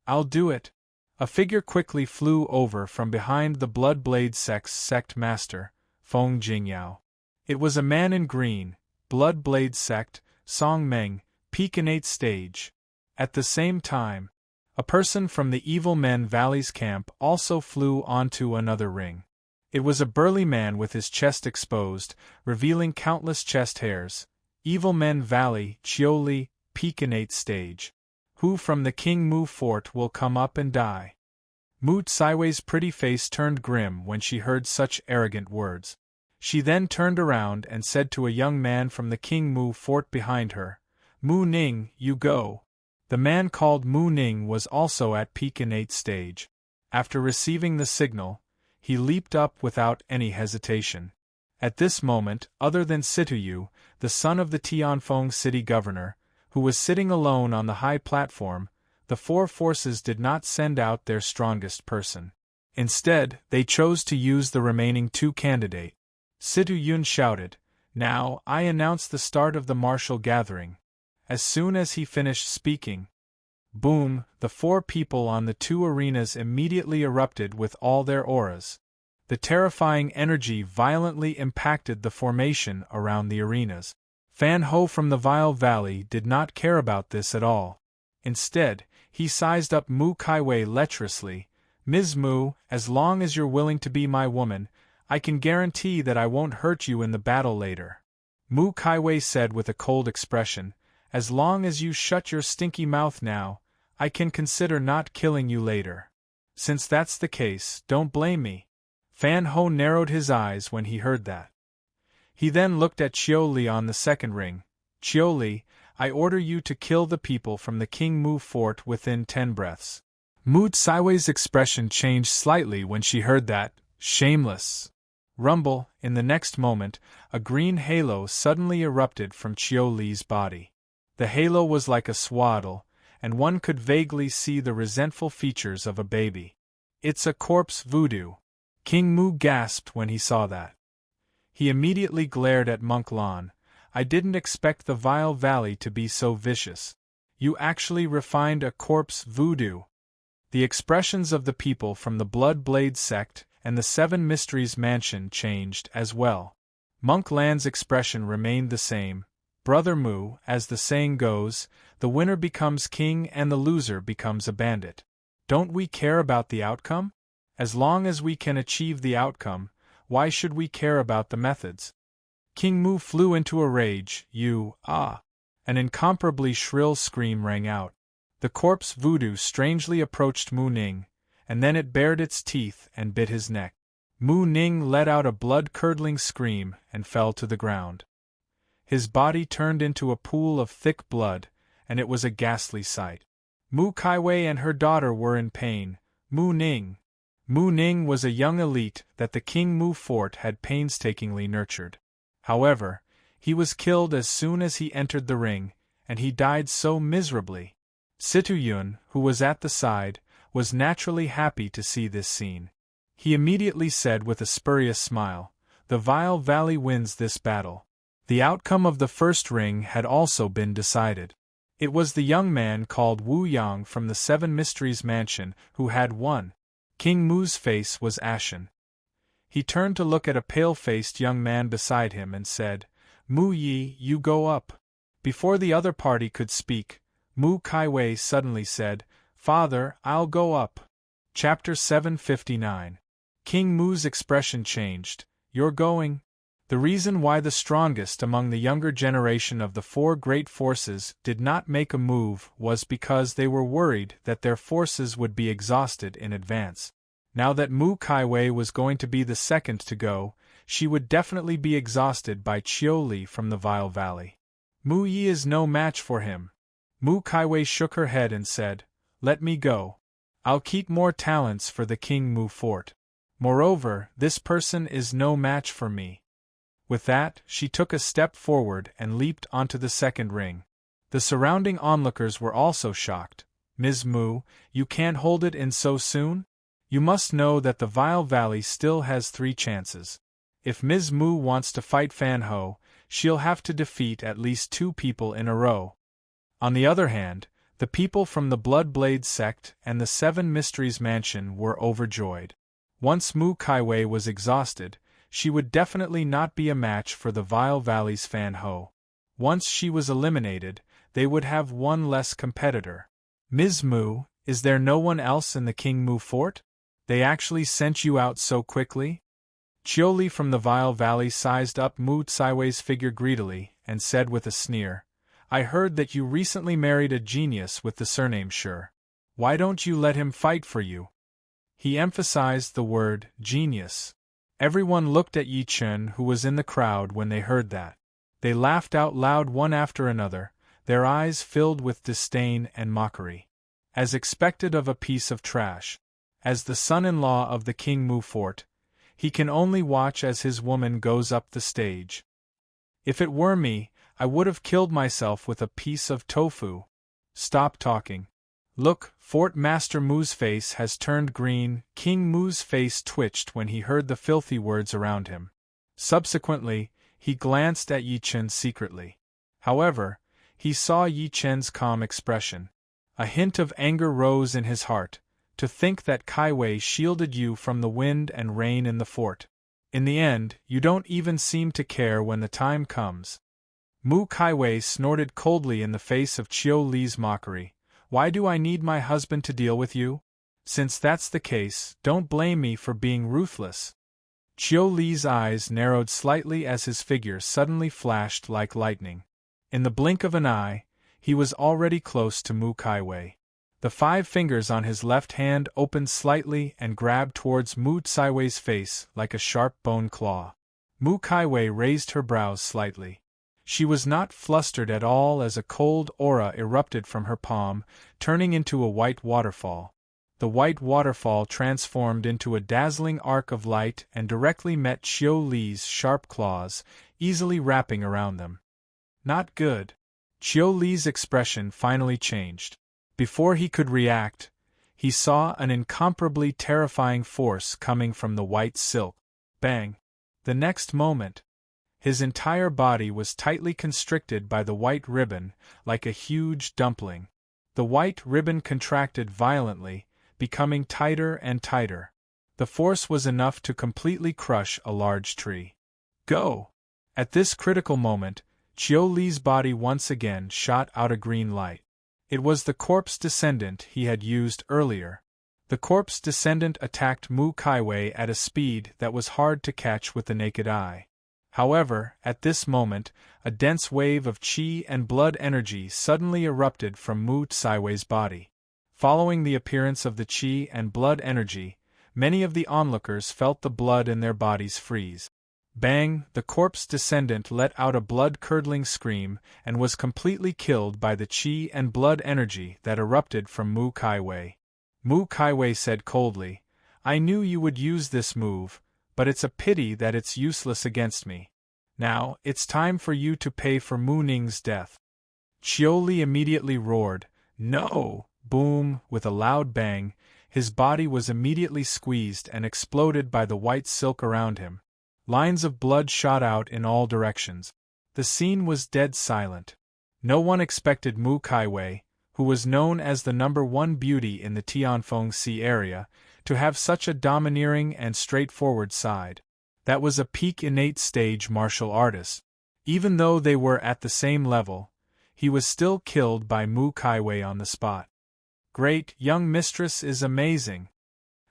I'll do it. A figure quickly flew over from behind the Blood Blade Sect's sect master, Feng Jingyao. It was a man in green, Blood Blade Sect, Song Meng, Peak Innate Stage. At the same time, a person from the Evil Men Valley's camp also flew onto another ring. It was a burly man with his chest exposed, revealing countless chest hairs. Evil Men Valley, Chioli, Peak Innate Stage. Who from the King Mu Fort will come up and die? Mu Tsaiwei's pretty face turned grim when she heard such arrogant words. She then turned around and said to a young man from the King Mu Fort behind her, Mu Ning, you go. The man called Mu Ning was also at Peak Innate Stage. After receiving the signal, he leaped up without any hesitation. At this moment, other than Situyu, the son of the Tianfeng city governor, who was sitting alone on the high platform, the 4 forces did not send out their strongest person. Instead, they chose to use the remaining 2 candidates. Situ Yun shouted, Now, I announce the start of the martial gathering. As soon as he finished speaking, boom, the 4 people on the 2 arenas immediately erupted with all their auras. The terrifying energy violently impacted the formation around the arenas. Fan Ho from the Vile Valley did not care about this at all. Instead, he sized up Mu Kaiwei lecherously. Ms. Mu, as long as you're willing to be my woman, I can guarantee that I won't hurt you in the battle later. Mu Kaiwei said with a cold expression, as long as you shut your stinky mouth now, I can consider not killing you later. Since that's the case, don't blame me. Fan Ho narrowed his eyes when he heard that. He then looked at Chiu Li on the second ring. Chiu Li, I order you to kill the people from the King Mu Fort within 10 breaths. Mu Tsaiwei's expression changed slightly when she heard that. Shameless. Rumble, in the next moment, a green halo suddenly erupted from Chiu Li's body. The halo was like a swaddle, and one could vaguely see the resentful features of a baby. It's a corpse voodoo. King Mu gasped when he saw that. He immediately glared at Monk Lan. I didn't expect the Vile Valley to be so vicious. You actually refined a corpse voodoo. The expressions of the people from the Blood Blade sect and the Seven Mysteries Mansion changed as well. Monk Lan's expression remained the same. Brother Mu, as the saying goes, the winner becomes king and the loser becomes a bandit. Don't we care about the outcome? As long as we can achieve the outcome, why should we care about the methods? King Mu flew into a rage. An incomparably shrill scream rang out. The corpse voodoo strangely approached Mu Ning, and then it bared its teeth and bit his neck. Mu Ning let out a blood-curdling scream and fell to the ground. His body turned into a pool of thick blood, and it was a ghastly sight. Mu Kaiwei and her daughter were in pain. Mu Ning was a young elite that the King Mu Fort had painstakingly nurtured. However, he was killed as soon as he entered the ring, and he died so miserably. Situ Yun, who was at the side, was naturally happy to see this scene. He immediately said with a spurious smile, "The Vile Valley wins this battle." The outcome of the first ring had also been decided. It was the young man called Wu Yang from the Seven Mysteries Mansion who had won. King Mu's face was ashen. He turned to look at a pale-faced young man beside him and said, "Mu Yi, you go up." Before the other party could speak, Mu Kaiwei suddenly said, "Father, I'll go up." Chapter 759. King Mu's expression changed. "You're going?" The reason why the strongest among the younger generation of the four great forces did not make a move was because they were worried that their forces would be exhausted in advance. Now that Mu Kaiwei was going to be the second to go, she would definitely be exhausted by Chiu Li from the Vile Valley. Mu Yi is no match for him. Mu Kaiwei shook her head and said, "Let me go. I'll keep more talents for the King Mu Fort. Moreover, this person is no match for me." With that, she took a step forward and leaped onto the second ring. The surrounding onlookers were also shocked. "Ms. Mu, you can't hold it in so soon? You must know that the Vile Valley still has 3 chances. If Ms. Mu wants to fight Fan Ho, she'll have to defeat at least 2 people in a row." On the other hand, the people from the Blood Blade sect and the Seven Mysteries Mansion were overjoyed. Once Mu Kaiwei was exhausted, she would definitely not be a match for the Vile Valley's Fan Ho. Once she was eliminated, they would have one less competitor. "Ms. Mu, is there no one else in the King Mu Fort? They actually sent you out so quickly?" Chiu Li from the Vile Valley sized up Mu Kaiwei's figure greedily and said with a sneer, "I heard that you recently married a genius with the surname Sure. Why don't you let him fight for you?" He emphasized the word genius. Everyone looked at Yi Chen, who was in the crowd when they heard that. They laughed out loud one after another, their eyes filled with disdain and mockery. As expected of a piece of trash. As the son-in-law of the King Mu Fort, he can only watch as his woman goes up the stage. "If it were me, I would have killed myself with a piece of tofu." "Stop talking. Look, Fort Master Mu's face has turned green." King Mu's face twitched when he heard the filthy words around him. Subsequently, he glanced at Yi Chen secretly. However, he saw Yi Chen's calm expression. A hint of anger rose in his heart. To think that Kaiwei shielded you from the wind and rain in the fort. In the end, you don't even seem to care when the time comes. Mu Kaiwei snorted coldly in the face of Chiu Li's mockery. "Why do I need my husband to deal with you? Since that's the case, don't blame me for being ruthless." Chiu Li's eyes narrowed slightly as his figure suddenly flashed like lightning. In the blink of an eye, he was already close to Mu Kaiwei. The 5 fingers on his left hand opened slightly and grabbed towards Mu Kaiwei's face like a sharp bone claw. Mu Kaiwei raised her brows slightly. She was not flustered at all as a cold aura erupted from her palm, turning into a white waterfall. The white waterfall transformed into a dazzling arc of light and directly met Chiu Li's sharp claws, easily wrapping around them. "Not good." Chiu Li's expression finally changed. Before he could react, he saw an incomparably terrifying force coming from the white silk. Bang! The next moment, His entire body was tightly constricted by the white ribbon, like a huge dumpling. The white ribbon contracted violently, becoming tighter and tighter. The force was enough to completely crush a large tree. Go! At this critical moment, Chiu Li's body once again shot out a green light. It was the corpse descendant he had used earlier. The corpse descendant attacked Mu Kaiwei at a speed that was hard to catch with the naked eye. However, at this moment, a dense wave of qi and blood energy suddenly erupted from Mu Kaiwei's body. Following the appearance of the qi and blood energy, many of the onlookers felt the blood in their bodies freeze. Bang! The corpse descendant let out a blood-curdling scream and was completely killed by the qi and blood energy that erupted from Mu Kaiwei. Mu Kaiwei said coldly, "I knew you would use this move, but it's a pity that it's useless against me. Now, it's time for you to pay for Mu Ning's death." Chiu Li immediately roared, "No!" Boom! With a loud bang, his body was immediately squeezed and exploded by the white silk around him. Lines of blood shot out in all directions. The scene was dead silent. No one expected Mu Kaiwei, who was known as the #1 beauty in the Tianfeng Sea area, to have such a domineering and straightforward side. That was a peak innate stage martial artist. Even though they were at the same level, he was still killed by Mu Kaiwei on the spot. "Great, young mistress is amazing."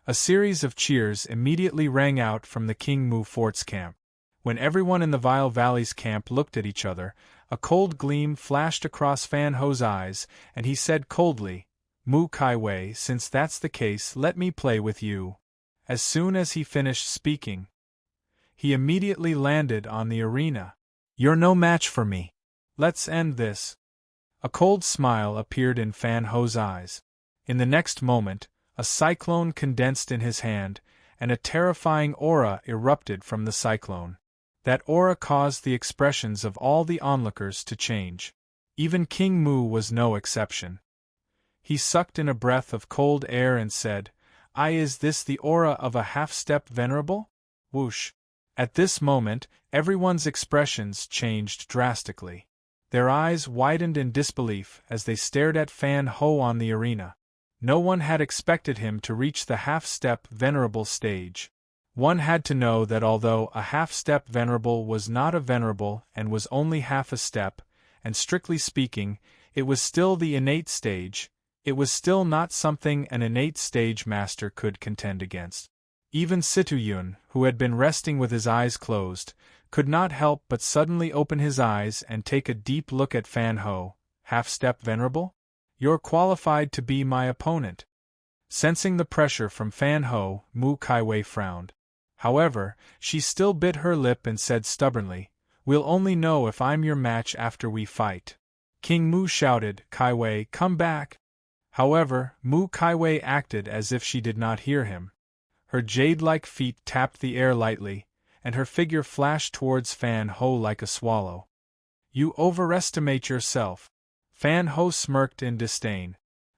A series of cheers immediately rang out from the King Mu Fort's camp. When everyone in the Vile Valley's camp looked at each other, a cold gleam flashed across Fan Ho's eyes, and he said coldly, "Mu Kaiwei, since that's the case, let me play with you." As soon as he finished speaking, he immediately landed on the arena. "You're no match for me. Let's end this." A cold smile appeared in Fan Ho's eyes. In the next moment, a cyclone condensed in his hand, and a terrifying aura erupted from the cyclone. That aura caused the expressions of all the onlookers to change. Even King Mu was no exception. He sucked in a breath of cold air and said, Is this the aura of a half-step venerable?" Whoosh! At this moment, everyone's expressions changed drastically. Their eyes widened in disbelief as they stared at Fan Ho on the arena. No one had expected him to reach the half-step venerable stage. One had to know that although a half-step venerable was not a venerable and was only half a step, and strictly speaking, it was still the innate stage, it was still not something an innate stage master could contend against. Even Situyun, who had been resting with his eyes closed, could not help but suddenly open his eyes and take a deep look at Fan Ho. "Half-step venerable? You're qualified to be my opponent." Sensing the pressure from Fan Ho, Mu Kaiwei frowned. However, she still bit her lip and said stubbornly, "We'll only know if I'm your match after we fight." King Mu shouted, "Kaiwei, come back!" However, Mu Kaiwei acted as if she did not hear him. Her jade-like feet tapped the air lightly, and her figure flashed towards Fan Ho like a swallow. "You overestimate yourself." Fan Ho smirked in disdain.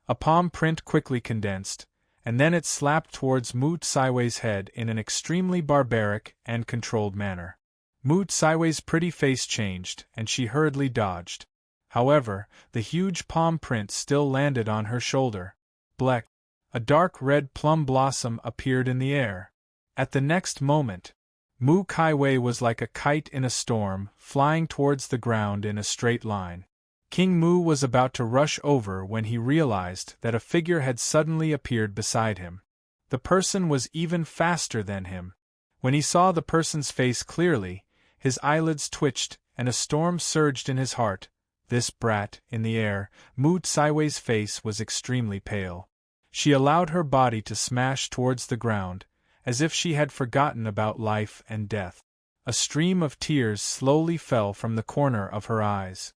A palm print quickly condensed, and then it slapped towards Mu Kaiwei's head in an extremely barbaric and controlled manner. Mu Kaiwei's pretty face changed, and she hurriedly dodged. However, the huge palm print still landed on her shoulder. Bleck! A dark red plum blossom appeared in the air. At the next moment, Mu Kaiwei was like a kite in a storm, flying towards the ground in a straight line. King Mu was about to rush over when he realized that a figure had suddenly appeared beside him. The person was even faster than him. When he saw the person's face clearly, his eyelids twitched and a storm surged in his heart. This brat, in the air, Mu Kaiwei's face was extremely pale. She allowed her body to smash towards the ground, as if she had forgotten about life and death. A stream of tears slowly fell from the corner of her eyes.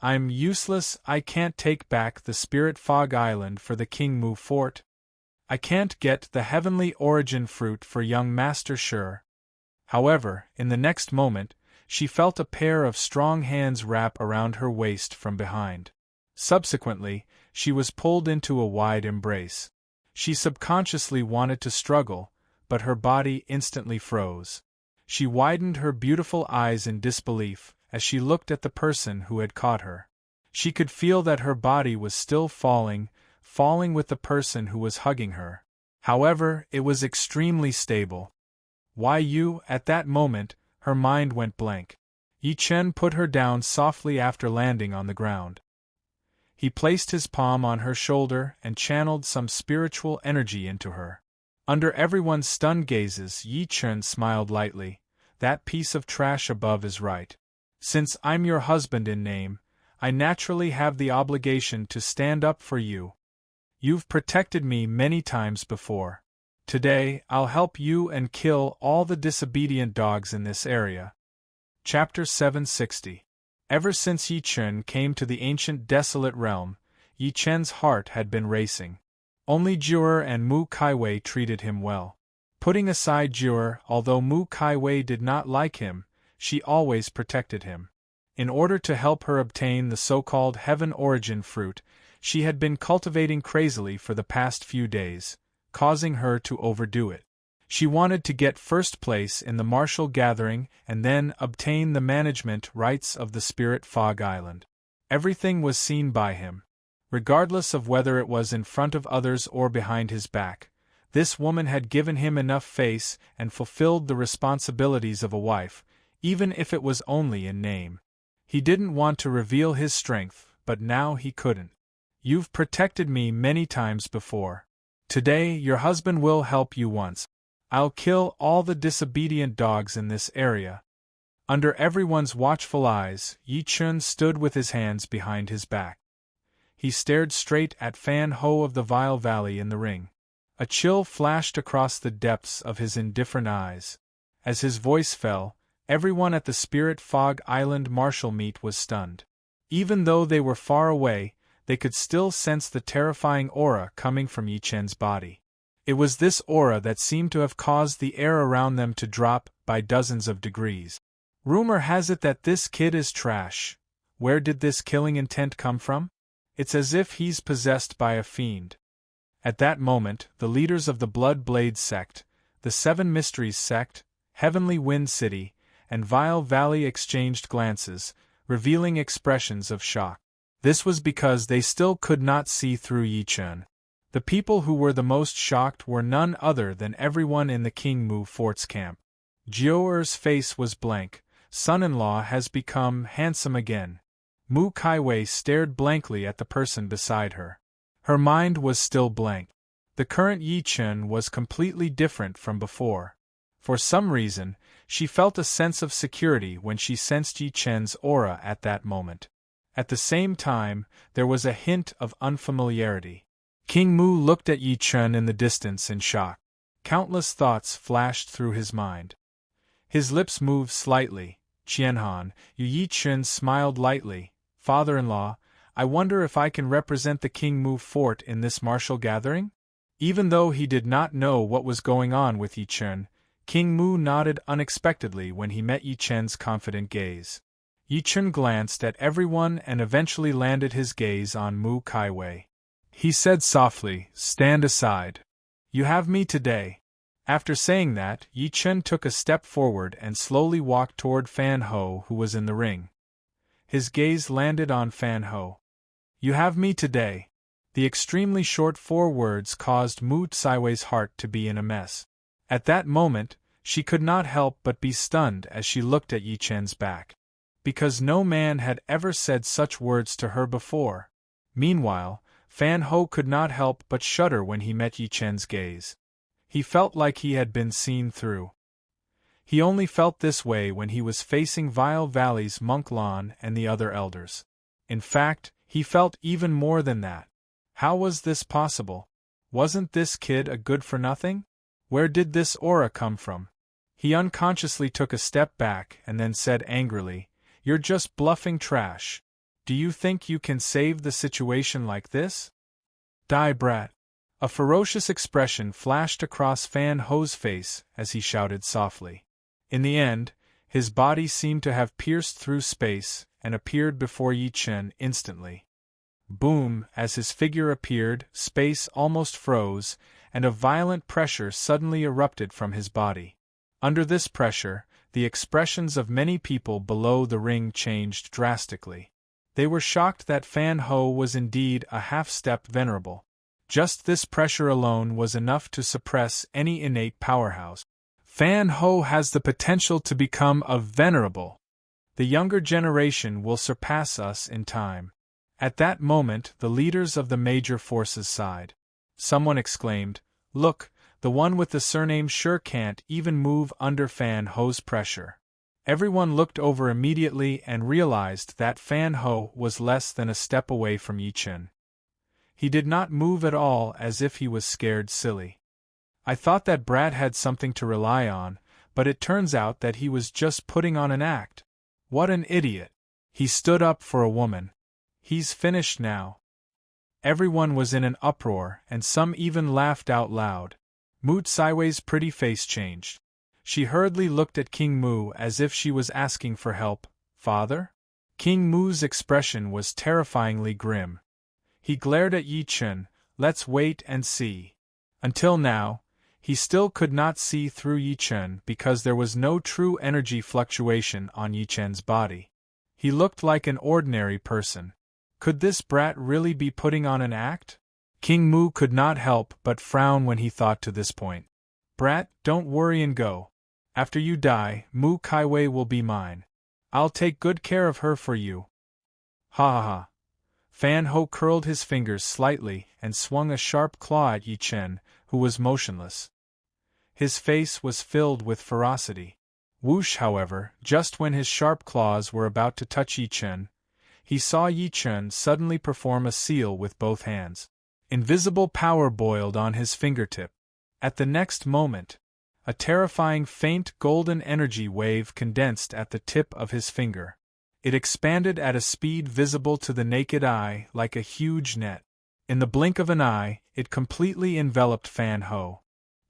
"I'm useless, I can't take back the Spirit Fog Island for the King Mu Fort. I can't get the Heavenly Origin Fruit for young Master Sure." However, in the next moment, she felt a pair of strong hands wrap around her waist from behind. Subsequently, she was pulled into a wide embrace. She subconsciously wanted to struggle, but her body instantly froze. She widened her beautiful eyes in disbelief as she looked at the person who had caught her. She could feel that her body was still falling with the person who was hugging her. However, it was extremely stable. Why you, at that moment, her mind went blank. Yi Chen put her down softly after landing on the ground. He placed his palm on her shoulder and channeled some spiritual energy into her. Under everyone's stunned gazes, Yi Chen smiled lightly. That piece of trash above is right. Since I'm your husband in name, I naturally have the obligation to stand up for you. You've protected me many times before. Today, I'll help you and kill all the disobedient dogs in this area. Chapter 760. Ever since Yi Chen came to the ancient desolate realm, Yi Chen's heart had been racing. Only Jur and Mu Kaiwei treated him well. Putting aside Jur, although Mu Kaiwei did not like him, she always protected him. In order to help her obtain the so-called heaven origin fruit, she had been cultivating crazily for the past few days, causing her to overdo it. She wanted to get first place in the martial gathering and then obtain the management rights of the Spirit Fog Island. Everything was seen by him. Regardless of whether it was in front of others or behind his back, this woman had given him enough face and fulfilled the responsibilities of a wife, even if it was only in name. He didn't want to reveal his strength, but now he couldn't. You've protected me many times before. Today, your husband will help you once. I'll kill all the disobedient dogs in this area. Under everyone's watchful eyes, Yi Chen stood with his hands behind his back. He stared straight at Fan Ho of the Vile Valley in the ring. A chill flashed across the depths of his indifferent eyes. As his voice fell, everyone at the Spirit Fog Island martial meet was stunned. Even though they were far away, they could still sense the terrifying aura coming from Yi Chen's body. It was this aura that seemed to have caused the air around them to drop by dozens of degrees. Rumor has it that this kid is trash. Where did this killing intent come from? It's as if he's possessed by a fiend. At that moment, the leaders of the Blood Blade sect, the Seven Mysteries sect, Heavenly Wind City, and Vile Valley exchanged glances, revealing expressions of shock. This was because they still could not see through Yi Chen. The people who were the most shocked were none other than everyone in the King Mu Fort's camp. Jiuer's face was blank. Son-in-law has become handsome again. Mu Kaiwei stared blankly at the person beside her. Her mind was still blank. The current Yi Chen was completely different from before. For some reason, she felt a sense of security when she sensed Yi Chen's aura at that moment. At the same time, there was a hint of unfamiliarity. King Mu looked at Yi Chen in the distance in shock. Countless thoughts flashed through his mind. His lips moved slightly. Qianhan, Yi Chen smiled lightly. Father-in-law, I wonder if I can represent the King Mu Fort in this martial gathering? Even though he did not know what was going on with Yi Chen, King Mu nodded unexpectedly when he met Yi Chen's confident gaze. Yi Chen glanced at everyone and eventually landed his gaze on Mu Kaiwei. He said softly, "Stand aside. You have me today." After saying that, Yi Chen took a step forward and slowly walked toward Fan Ho, who was in the ring. His gaze landed on Fan Ho. "You have me today." The extremely short 4 words caused Mu Kaiwei's heart to be in a mess. At that moment, she could not help but be stunned as she looked at Yi Chen's back. Because no man had ever said such words to her before. Meanwhile, Fan Ho could not help but shudder when he met Yi Chen's gaze. He felt like he had been seen through. He only felt this way when he was facing Vile Valley's Monk Lan and the other elders. In fact, he felt even more than that. How was this possible? Wasn't this kid a good-for-nothing? Where did this aura come from? He unconsciously took a step back and then said angrily, "You're just bluffing trash. Do you think you can save the situation like this? Die brat." A ferocious expression flashed across Fan Ho's face as he shouted softly. In the end, his body seemed to have pierced through space and appeared before Yi Chen instantly. Boom! As his figure appeared, space almost froze, and a violent pressure suddenly erupted from his body. Under this pressure, the expressions of many people below the ring changed drastically. They were shocked that Fan Ho was indeed a half-step venerable. Just this pressure alone was enough to suppress any innate powerhouse. Fan Ho has the potential to become a venerable. The younger generation will surpass us in time. At that moment, the leaders of the major forces sighed. Someone exclaimed, "Look, the one with the surname sure can't even move under Fan Ho's pressure." Everyone looked over immediately and realized that Fan Ho was less than a step away from Yi Chen. He did not move at all, as if he was scared silly. "I thought that brat had something to rely on, but it turns out that he was just putting on an act. What an idiot!" He stood up for a woman. "He's finished now." Everyone was in an uproar, and some even laughed out loud. Mu Tsaiwei's pretty face changed. She hurriedly looked at King Mu as if she was asking for help. "Father?" King Mu's expression was terrifyingly grim. He glared at Yi Chen. "Let's wait and see." Until now, he still could not see through Yi Chen because there was no true energy fluctuation on Yi Chen's body. He looked like an ordinary person. Could this brat really be putting on an act? King Mu could not help but frown when he thought to this point. "Brat, don't worry and go. After you die, Mu Kaiwei will be mine. I'll take good care of her for you." Ha ha ha. Fan Ho curled his fingers slightly and swung a sharp claw at Yi Chen, who was motionless. His face was filled with ferocity. Whoosh, however, just when his sharp claws were about to touch Yi Chen, he saw Yi Chen suddenly perform a seal with both hands. Invisible power boiled on his fingertip. At the next moment, a terrifying faint golden energy wave condensed at the tip of his finger. It expanded at a speed visible to the naked eye like a huge net. In the blink of an eye, it completely enveloped Fan Ho.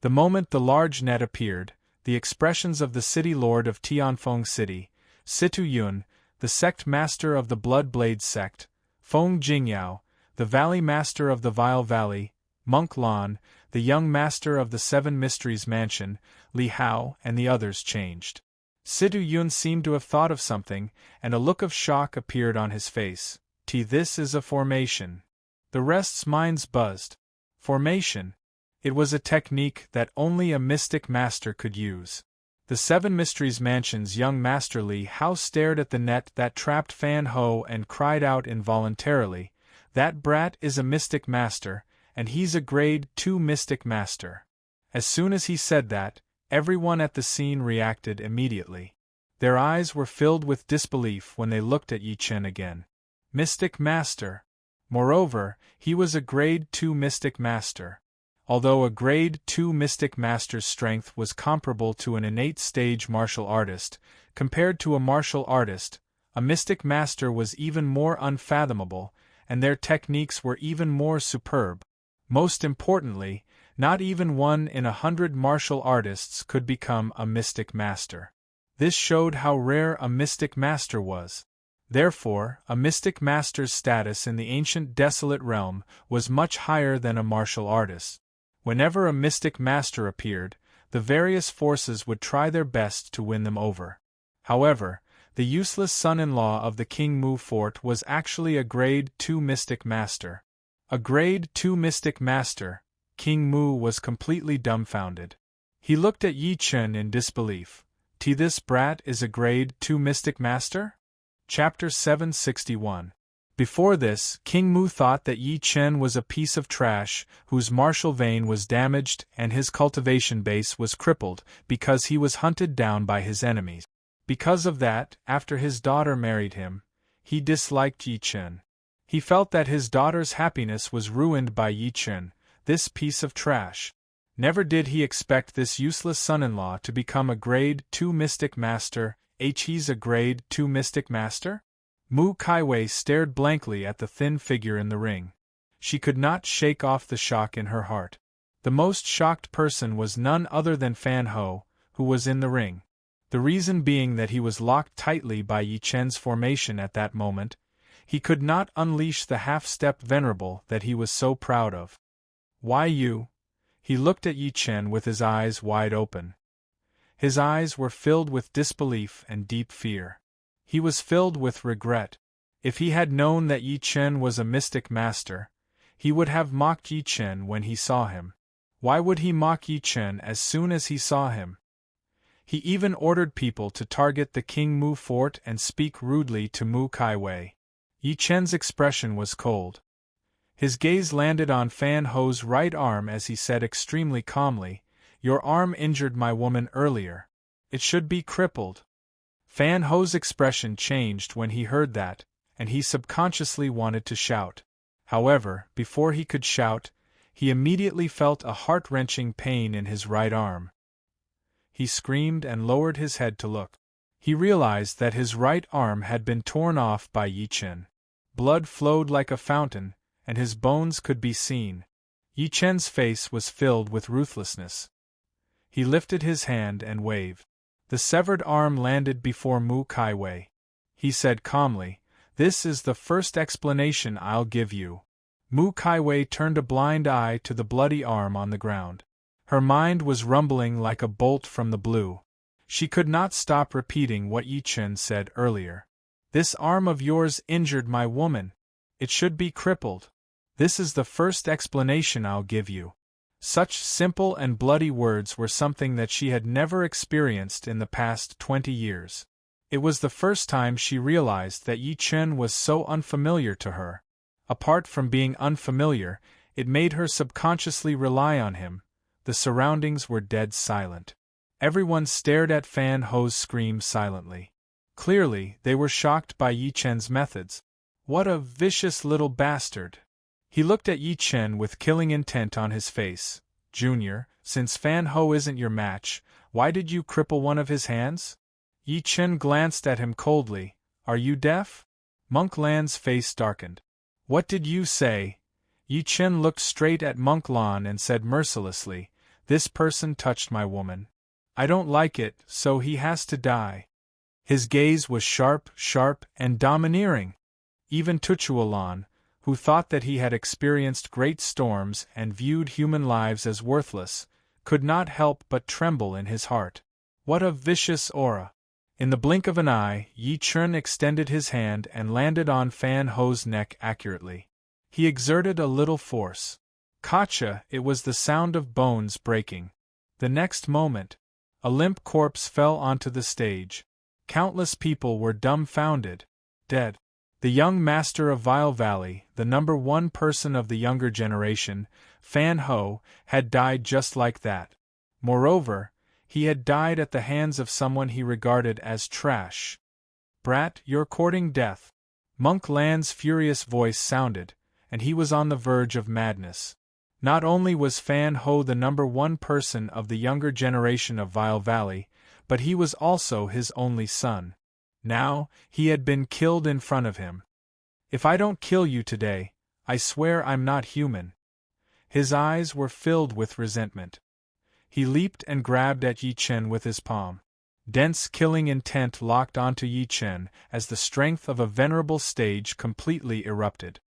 The moment the large net appeared, the expressions of the city lord of Tianfeng City, Situ Yun, the sect master of the Blood Blade sect, Feng Jingyao, the valley master of the Vile Valley, Monk Lan, the young master of the Seven Mysteries Mansion, Li Hao, and the others changed. Situ Yun seemed to have thought of something, and a look of shock appeared on his face. This is a formation." The rest's minds buzzed. Formation? It was a technique that only a mystic master could use. The Seven Mysteries Mansion's young master Li Hao stared at the net that trapped Fan Ho and cried out involuntarily, "That brat is a mystic master, and he's a grade 2 mystic master." As soon as he said that, everyone at the scene reacted immediately. Their eyes were filled with disbelief when they looked at Yi Chen again. Mystic master. Moreover, he was a grade 2 mystic master. Although a grade 2 mystic master's strength was comparable to an innate stage martial artist, compared to a martial artist, a mystic master was even more unfathomable, and their techniques were even more superb. Most importantly, not even 1 in 100 martial artists could become a mystic master. This showed how rare a mystic master was. Therefore, a mystic master's status in the ancient desolate realm was much higher than a martial artist. Whenever a mystic master appeared, the various forces would try their best to win them over. However, the useless son-in-law of the King Mu fort was actually a grade 2 mystic master. A grade 2 mystic master. King Mu was completely dumbfounded. He looked at Yi Chen in disbelief. This brat is a grade 2 mystic master? Chapter 761. Before this, King Mu thought that Yi Chen was a piece of trash whose martial vein was damaged and his cultivation base was crippled because he was hunted down by his enemies. Because of that, after his daughter married him, he disliked Yi Chen. He felt that his daughter's happiness was ruined by Yi Chen, this piece of trash. Never did he expect this useless son-in-law to become a grade 2 mystic master. He's a grade 2 mystic master? Mu Kaiwei stared blankly at the thin figure in the ring. She could not shake off the shock in her heart. The most shocked person was none other than Fan Ho, who was in the ring. The reason being that he was locked tightly by Yi Chen's formation at that moment. He could not unleash the half-step venerable that he was so proud of. "Why you?" He looked at Yi Chen with his eyes wide open. His eyes were filled with disbelief and deep fear. He was filled with regret. If he had known that Yi Chen was a mystic master, he would have mocked Yi Chen when he saw him. Why would he mock Yi Chen as soon as he saw him? He even ordered people to target the King Mu fort and speak rudely to Mu Kaiwei. Yi Chen's expression was cold. His gaze landed on Fan Ho's right arm as he said extremely calmly, "Your arm injured my woman earlier. It should be crippled." Fan Ho's expression changed when he heard that, and he subconsciously wanted to shout. However, before he could shout, he immediately felt a heart-wrenching pain in his right arm. He screamed and lowered his head to look. He realized that his right arm had been torn off by Yi Chen. Blood flowed like a fountain, and his bones could be seen. Yi Chen's face was filled with ruthlessness. He lifted his hand and waved. The severed arm landed before Mu Kaiwei. He said calmly, "This is the first explanation I'll give you." Mu Kaiwei turned a blind eye to the bloody arm on the ground. Her mind was rumbling like a bolt from the blue. She could not stop repeating what Yi Chen said earlier. "This arm of yours injured my woman. It should be crippled. This is the first explanation I'll give you." Such simple and bloody words were something that she had never experienced in the past 20 years. It was the first time she realized that Yi Chen was so unfamiliar to her. Apart from being unfamiliar, it made her subconsciously rely on him. The surroundings were dead silent. Everyone stared at Fan Ho's scream silently. Clearly, they were shocked by Yi Chen's methods. What a vicious little bastard! He looked at Yi Chen with killing intent on his face. "Junior, since Fan Ho isn't your match, why did you cripple one of his hands?" Yi Chen glanced at him coldly. "Are you deaf?" Monk Lan's face darkened. "What did you say?" Yi Chen looked straight at Monk Lan and said mercilessly, "This person touched my woman. I don't like it, so he has to die." His gaze was sharp, and domineering. Even Tuchualan, who thought that he had experienced great storms and viewed human lives as worthless, could not help but tremble in his heart. What a vicious aura! In the blink of an eye, Yi Chen extended his hand and landed on Fan Ho's neck accurately. He exerted a little force. Gotcha! It was the sound of bones breaking. The next moment, a limp corpse fell onto the stage. Countless people were dumbfounded. Dead. The young master of Vile Valley, the #1 person of the younger generation, Fan Ho, had died just like that. Moreover, he had died at the hands of someone he regarded as trash. "Brat, you're courting death." Monk Lan's furious voice sounded, and he was on the verge of madness. Not only was Fan Ho the #1 person of the younger generation of Vile Valley, but he was also his only son. Now, he had been killed in front of him. "If I don't kill you today, I swear I'm not human." His eyes were filled with resentment. He leaped and grabbed at Yi Chen with his palm. Dense killing intent locked onto Yi Chen as the strength of a venerable stage completely erupted.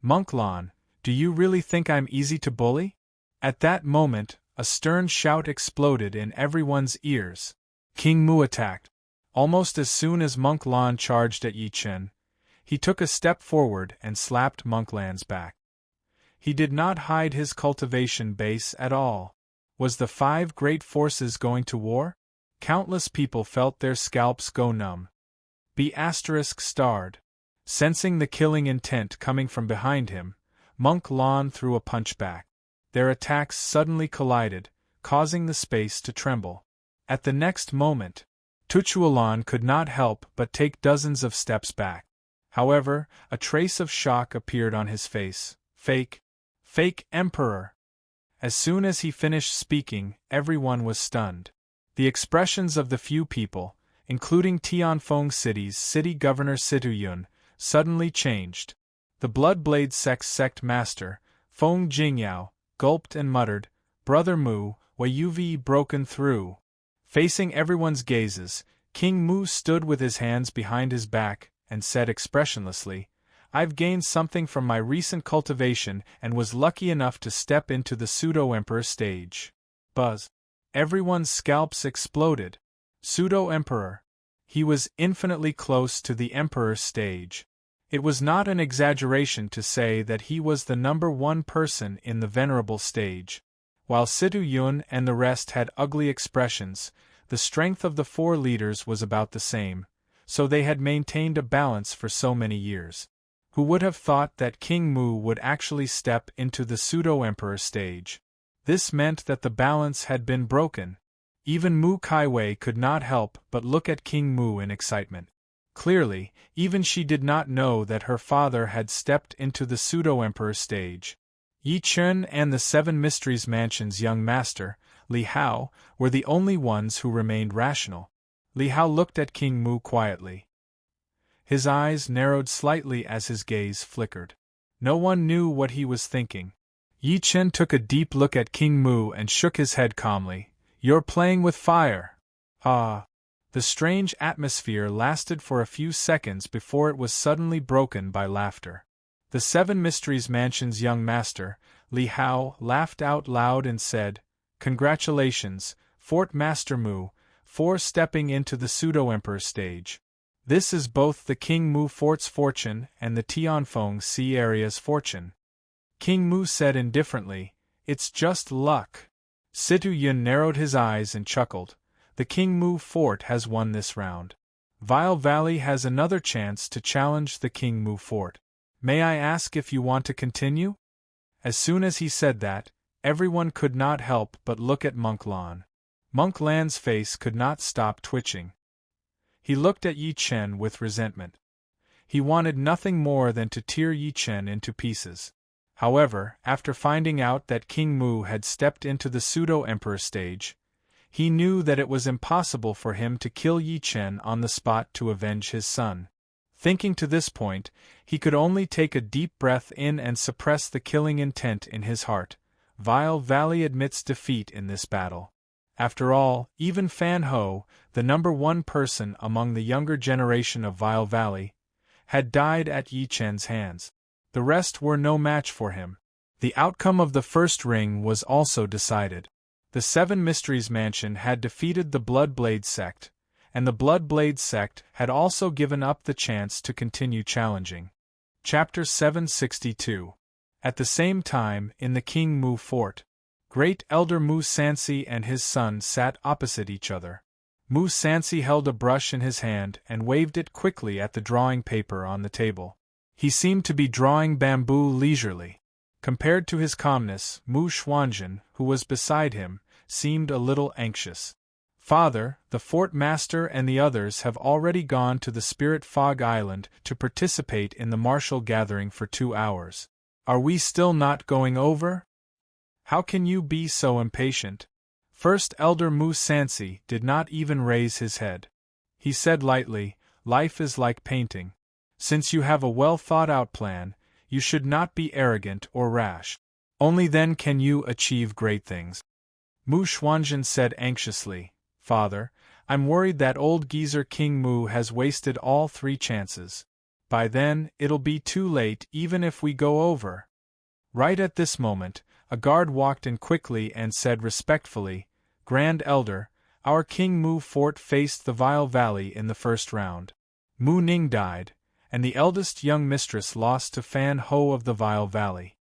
"Monk Lan, do you really think I'm easy to bully?" At that moment, a stern shout exploded in everyone's ears. King Mu attacked. Almost as soon as Monk Lan charged at Yi Chen, he took a step forward and slapped Monk Lan's back. He did not hide his cultivation base at all. Was the 5 great forces going to war? Countless people felt their scalps go numb. ****. Sensing the killing intent coming from behind him, Monk Lan threw a punch back. Their attacks suddenly collided, causing the space to tremble. At the next moment, Tuchualan could not help but take dozens of steps back. However, a trace of shock appeared on his face. Fake Emperor! As soon as he finished speaking, everyone was stunned. The expressions of the few people, including Tianfeng City's city governor Situyun, suddenly changed. The Bloodblade sect master, Feng Jingyao, gulped and muttered, "Brother Mu, why you've broken through." Facing everyone's gazes, King Mu stood with his hands behind his back and said expressionlessly, "I've gained something from my recent cultivation and was lucky enough to step into the pseudo-emperor stage." Buzz. Everyone's scalps exploded. Pseudo-emperor. He was infinitely close to the emperor stage. It was not an exaggeration to say that he was the number one person in the venerable stage. While Situ Yun and the rest had ugly expressions, the strength of the four leaders was about the same, so they had maintained a balance for so many years. Who would have thought that King Mu would actually step into the pseudo-emperor stage? This meant that the balance had been broken. Even Mu Kaiwei could not help but look at King Mu in excitement. Clearly, even she did not know that her father had stepped into the pseudo-emperor stage. Yi Chen and the Seven Mysteries Mansion's young master, Li Hao, were the only ones who remained rational. Li Hao looked at King Mu quietly. His eyes narrowed slightly as his gaze flickered. No one knew what he was thinking. Yi Chen took a deep look at King Mu and shook his head calmly. "You're playing with fire." Ah! The strange atmosphere lasted for a few seconds before it was suddenly broken by laughter. The Seven Mysteries Mansion's young master, Li Hao, laughed out loud and said, "Congratulations, Fort Master Mu, for stepping into the pseudo-emperor stage. This is both the King Mu Fort's fortune and the Tianfeng Sea area's fortune." King Mu said indifferently, "It's just luck." Situ Yun narrowed his eyes and chuckled. "The King Mu Fort has won this round. Vile Valley has another chance to challenge the King Mu Fort. May I ask if you want to continue?" As soon as he said that, everyone could not help but look at Monk Lan. Monk Lan's face could not stop twitching. He looked at Yi Chen with resentment. He wanted nothing more than to tear Yi Chen into pieces. However, after finding out that King Mu had stepped into the pseudo-emperor stage, he knew that it was impossible for him to kill Yi Chen on the spot to avenge his son. Thinking to this point, he could only take a deep breath in and suppress the killing intent in his heart. Vile Valley admits defeat in this battle. After all, even Fan Ho, the number one person among the younger generation of Vile Valley, had died at Yi Chen's hands. The rest were no match for him. The outcome of the first ring was also decided. The Seven Mysteries Mansion had defeated the Bloodblade sect, and the Bloodblade sect had also given up the chance to continue challenging. Chapter 762. At the same time, in the King Mu Fort, Great Elder Mu Sansi and his son sat opposite each other. Mu Sansi held a brush in his hand and waved it quickly at the drawing paper on the table. He seemed to be drawing bamboo leisurely. Compared to his calmness, Mu Xuanzhen, who was beside him, seemed a little anxious. "Father, the fort master and the others have already gone to the Spirit Fog Island to participate in the martial gathering for 2 hours. Are we still not going over? How can you be so impatient?" First Elder Mu Sansi did not even raise his head. He said lightly, "Life is like painting. Since you have a well-thought-out plan, you should not be arrogant or rash. Only then can you achieve great things." Mu Xuanzhen said anxiously, "Father, I'm worried that old geezer King Mu has wasted all 3 chances. By then, it'll be too late even if we go over." Right at this moment, a guard walked in quickly and said respectfully, "Grand Elder, our King Mu Fort faced the Vile Valley in the first round. Mu Ning died, and the eldest young mistress lost to Fan Ho of the Vile Valley."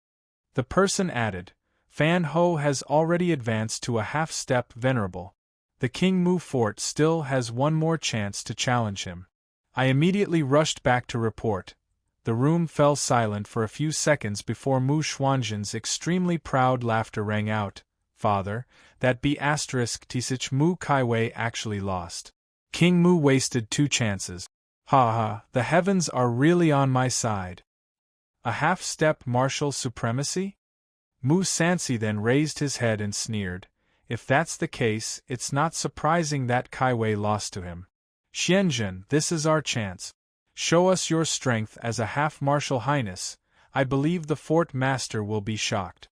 The person added, "Fan Ho has already advanced to a half-step venerable. The King Mu Fort still has one more chance to challenge him." I immediately rushed back to report. The room fell silent for a few seconds before Mu Xuanzhen's extremely proud laughter rang out. "Father, that B*Tsich Mu Kaiwei actually lost. King Mu wasted 2 chances. Ha ha, the heavens are really on my side. A half-step martial supremacy?" Mu Sansi then raised his head and sneered. "If that's the case, it's not surprising that Kaiwei lost to him. Xianzhen, this is our chance. Show us your strength as a half-martial highness. I believe the fort master will be shocked."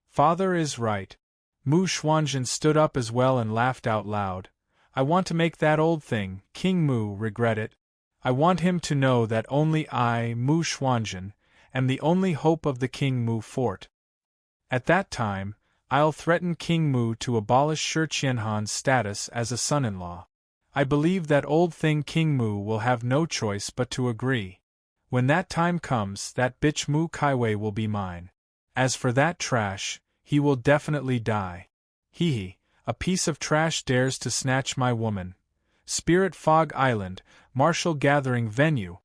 "Father is right." Mu Xuanzhen stood up as well and laughed out loud. "I want to make that old thing, King Mu, regret it. I want him to know that only I, Mu Xuanzhen, am the only hope of the King Mu Fort." At that time, I'll threaten King Mu to abolish Shi Qianhan's status as a son-in-law. I believe that old thing King Mu will have no choice but to agree. When that time comes, that bitch Mu Kaiwei will be mine. As for that trash, he will definitely die. Hee, a piece of trash dares to snatch my woman. Spirit Fog Island, martial gathering venue.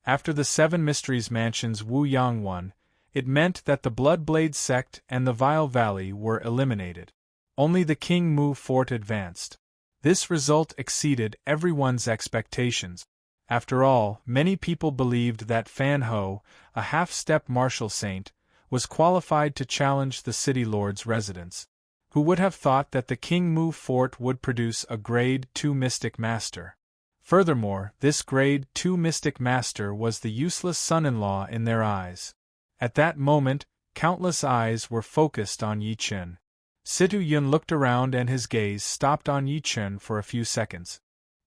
After the Seven Mysteries Mansion's Wu Yang won, it meant that the Bloodblade sect and the Vile Valley were eliminated. Only the King Mu fort advanced. This result exceeded everyone's expectations. After all, many people believed that Fan Ho, a half-step martial saint, was qualified to challenge the city lord's residence. Who would have thought that the King Mu fort would produce a Grade 2 Mystic Master? Furthermore, this Grade 2 Mystic Master was the useless son-in-law in their eyes. At that moment, countless eyes were focused on Yi Chen. Situ Yun looked around and his gaze stopped on Yi Chen for a few seconds.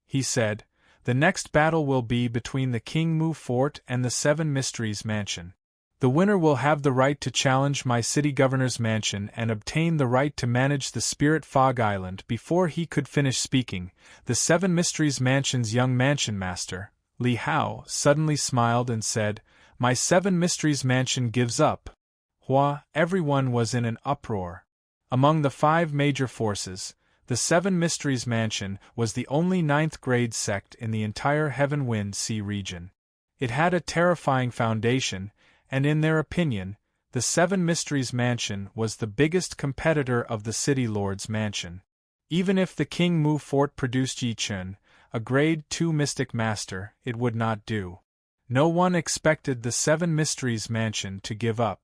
He said, "The next battle will be between the King Mu fort and the Seven Mysteries Mansion. The winner will have the right to challenge my city governor's mansion and obtain the right to manage the Spirit Fog Island." Before he could finish speaking, the Seven Mysteries Mansion's young mansion master, Li Hao, suddenly smiled and said, "My Seven Mysteries Mansion gives up." Hua, everyone was in an uproar. Among the 5 major forces, the Seven Mysteries Mansion was the only 9th grade sect in the entire Heaven Wind Sea region. It had a terrifying foundation, and in their opinion, the Seven Mysteries Mansion was the biggest competitor of the City Lord's mansion. Even if the King Mu fort produced Yi Chen, a Grade 2 Mystic Master, it would not do. No one expected the Seven Mysteries Mansion to give up.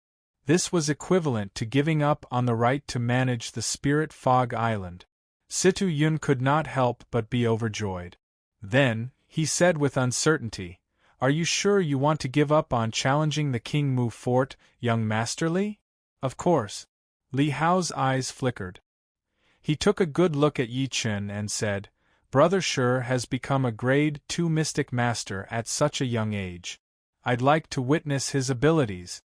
This was equivalent to giving up on the right to manage the Spirit Fog Island. Situ Yun could not help but be overjoyed. Then, he said with uncertainty, "Are you sure you want to give up on challenging the King Mu fort, young Master Li?" "Of course." Li Hao's eyes flickered. He took a good look at Yi Chen and said, "Brother Shi has become a Grade 2 Mystic Master at such a young age. I'd like to witness his abilities."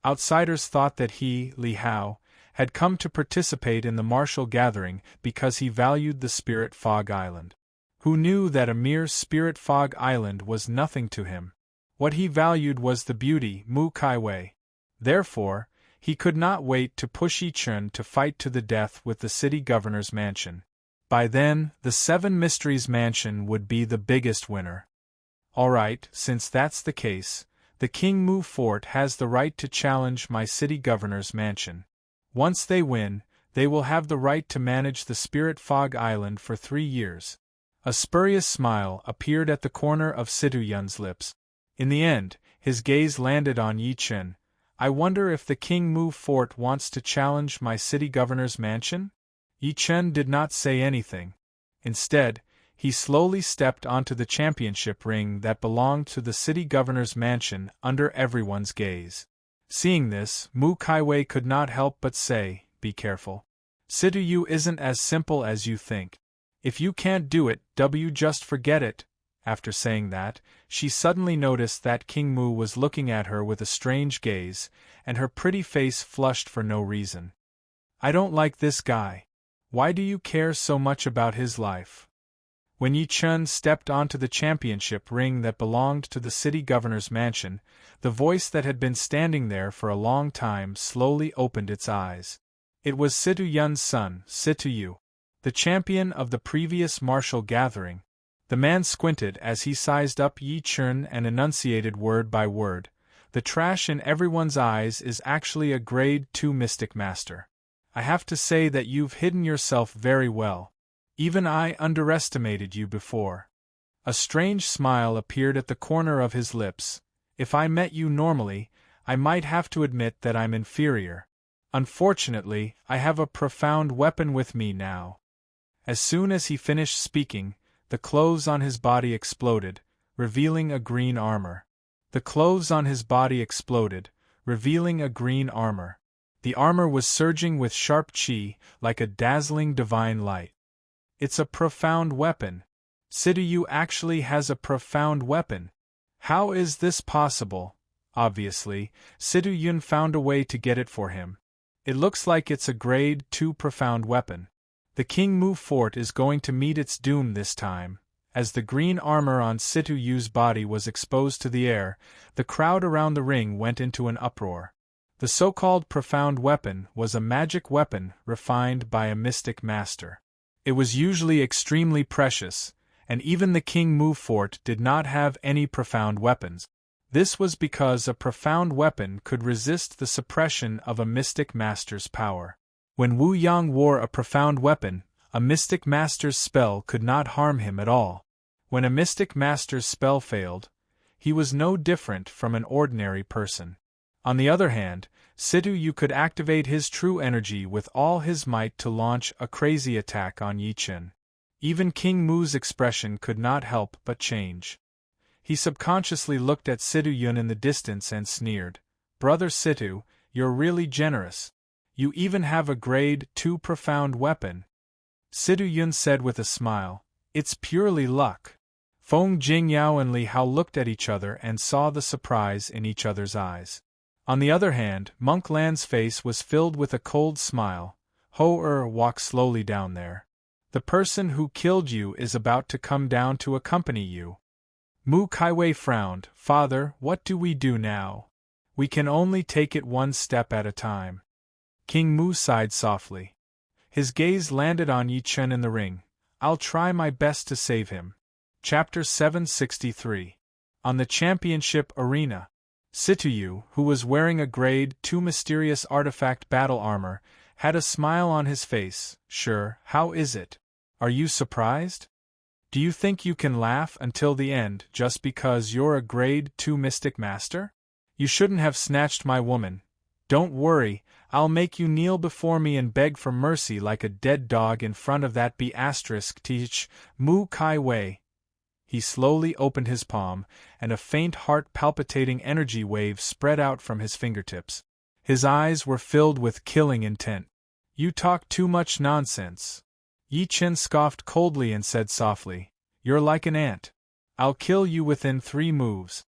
Outsiders thought that he, Li Hao, had come to participate in the martial gathering because he valued the Spirit Fog Island. Who knew that a mere Spirit Fog Island was nothing to him? What he valued was the beauty, Mu Kaiwei. Therefore, he could not wait to push Yi Chen to fight to the death with the city governor's mansion. By then, the Seven Mysteries Mansion would be the biggest winner. All right, since that's the case, the King Mu fort has the right to challenge my city governor's mansion. Once they win, they will have the right to manage the Spirit Fog Island for 3 years. A spurious smile appeared at the corner of Situ Yun's lips. In the end, his gaze landed on Yi Chen. "I wonder if the King Mu fort wants to challenge my city governor's mansion?" Yi Chen did not say anything. Instead, he slowly stepped onto the championship ring that belonged to the city governor's mansion under everyone's gaze. Seeing this, Mu Kaiwei could not help but say, "Be careful. Situ Yu isn't as simple as you think. If you can't do it, just forget it." After saying that, she suddenly noticed that King Mu was looking at her with a strange gaze, and her pretty face flushed for no reason. "I don't like this guy. Why do you care so much about his life?" When Yi Chen stepped onto the championship ring that belonged to the city governor's mansion, the voice that had been standing there for a long time slowly opened its eyes. It was Situ Yun's son, Situ Yu, the champion of the previous martial gathering. The man squinted as he sized up Yi Chen and enunciated word by word, "The trash in everyone's eyes is actually a Grade 2 Mystic Master. I have to say that you've hidden yourself very well. Even I underestimated you before." A strange smile appeared at the corner of his lips. "If I met you normally, I might have to admit that I'm inferior. Unfortunately, I have a profound weapon with me now." As soon as he finished speaking, the clothes on his body exploded, revealing a green armor. The clothes on his body exploded, revealing a green armor. The armor was surging with sharp chi, like a dazzling divine light. "It's a profound weapon. Situ Yu actually has a profound weapon. How is this possible?" Obviously, Situ Yun found a way to get it for him. It looks like it's a grade 2 profound weapon. The King Mu fort is going to meet its doom this time. As the green armor on Situ Yu's body was exposed to the air, the crowd around the ring went into an uproar. The so-called profound weapon was a magic weapon refined by a mystic master. It was usually extremely precious, and even the King Mu fort did not have any profound weapons. This was because a profound weapon could resist the suppression of a mystic master's power. When Wu Yang wore a profound weapon, a mystic master's spell could not harm him at all. When a mystic master's spell failed, he was no different from an ordinary person. On the other hand, Situ Yu could activate his true energy with all his might to launch a crazy attack on Yi Chen. Even King Mu's expression could not help but change. He subconsciously looked at Situ Yun in the distance and sneered, "Brother Situ, you're really generous. You even have a grade 2 profound weapon." Situ Yun said with a smile, "It's purely luck." Feng Jingyao and Li Hao looked at each other and saw the surprise in each other's eyes. On the other hand, Monk Lan's face was filled with a cold smile. "Ho-er, walk slowly down there. The person who killed you is about to come down to accompany you." Mu Kaiwei frowned. "Father, what do we do now? We can only take it one step at a time." King Mu sighed softly. His gaze landed on Yi Chen in the ring. "I'll try my best to save him." Chapter 763. On the championship arena, Situ Yu, who was wearing a grade 2 mysterious artifact battle armor, had a smile on his face. "Sure, how is it? Are you surprised? Do you think you can laugh until the end just because you're a grade 2 mystic master? You shouldn't have snatched my woman. Don't worry, I'll make you kneel before me and beg for mercy like a dead dog in front of that B***th Mu Kai Wei." He slowly opened his palm, and a faint heart-palpitating energy wave spread out from his fingertips. His eyes were filled with killing intent. "You talk too much nonsense." Yi Chen scoffed coldly and said softly, "You're like an ant. I'll kill you within 3 moves."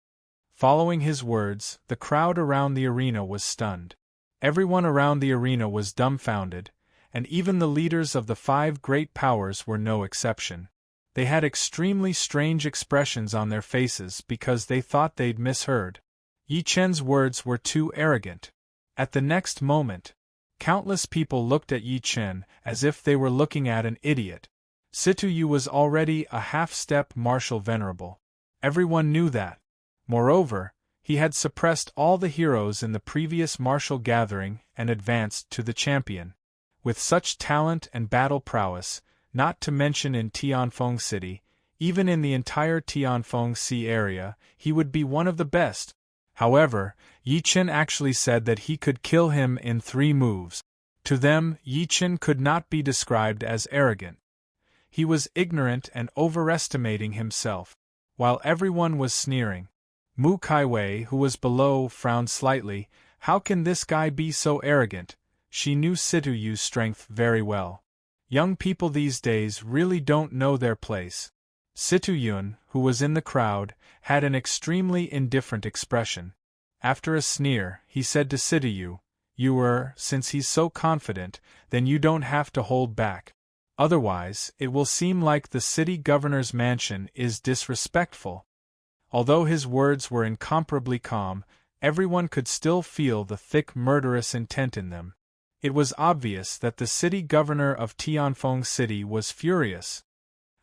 Following his words, the crowd around the arena was stunned. Everyone around the arena was dumbfounded, and even the leaders of the 5 great powers were no exception. They had extremely strange expressions on their faces because they thought they'd misheard. Yi Chen's words were too arrogant. At the next moment, countless people looked at Yi Chen as if they were looking at an idiot. Situ Yu was already a half-step martial venerable. Everyone knew that. Moreover, he had suppressed all the heroes in the previous martial gathering and advanced to the champion. With such talent and battle prowess, not to mention in Tianfeng City, even in the entire Tianfeng Sea area, he would be one of the best. However, Yi Chen actually said that he could kill him in 3 moves. To them, Yi Chen could not be described as arrogant. He was ignorant and overestimating himself. While everyone was sneering, Mu Kaiwei, who was below, frowned slightly. How can this guy be so arrogant? She knew Situ Yu's strength very well. Young people these days really don't know their place. Situ Yun, who was in the crowd, had an extremely indifferent expression. After a sneer, he said to Situ Yu, "Since he's so confident, then you don't have to hold back. Otherwise, it will seem like the city governor's mansion is disrespectful." Although his words were incomparably calm, everyone could still feel the thick murderous intent in them. It was obvious that the city governor of Tianfeng City was furious.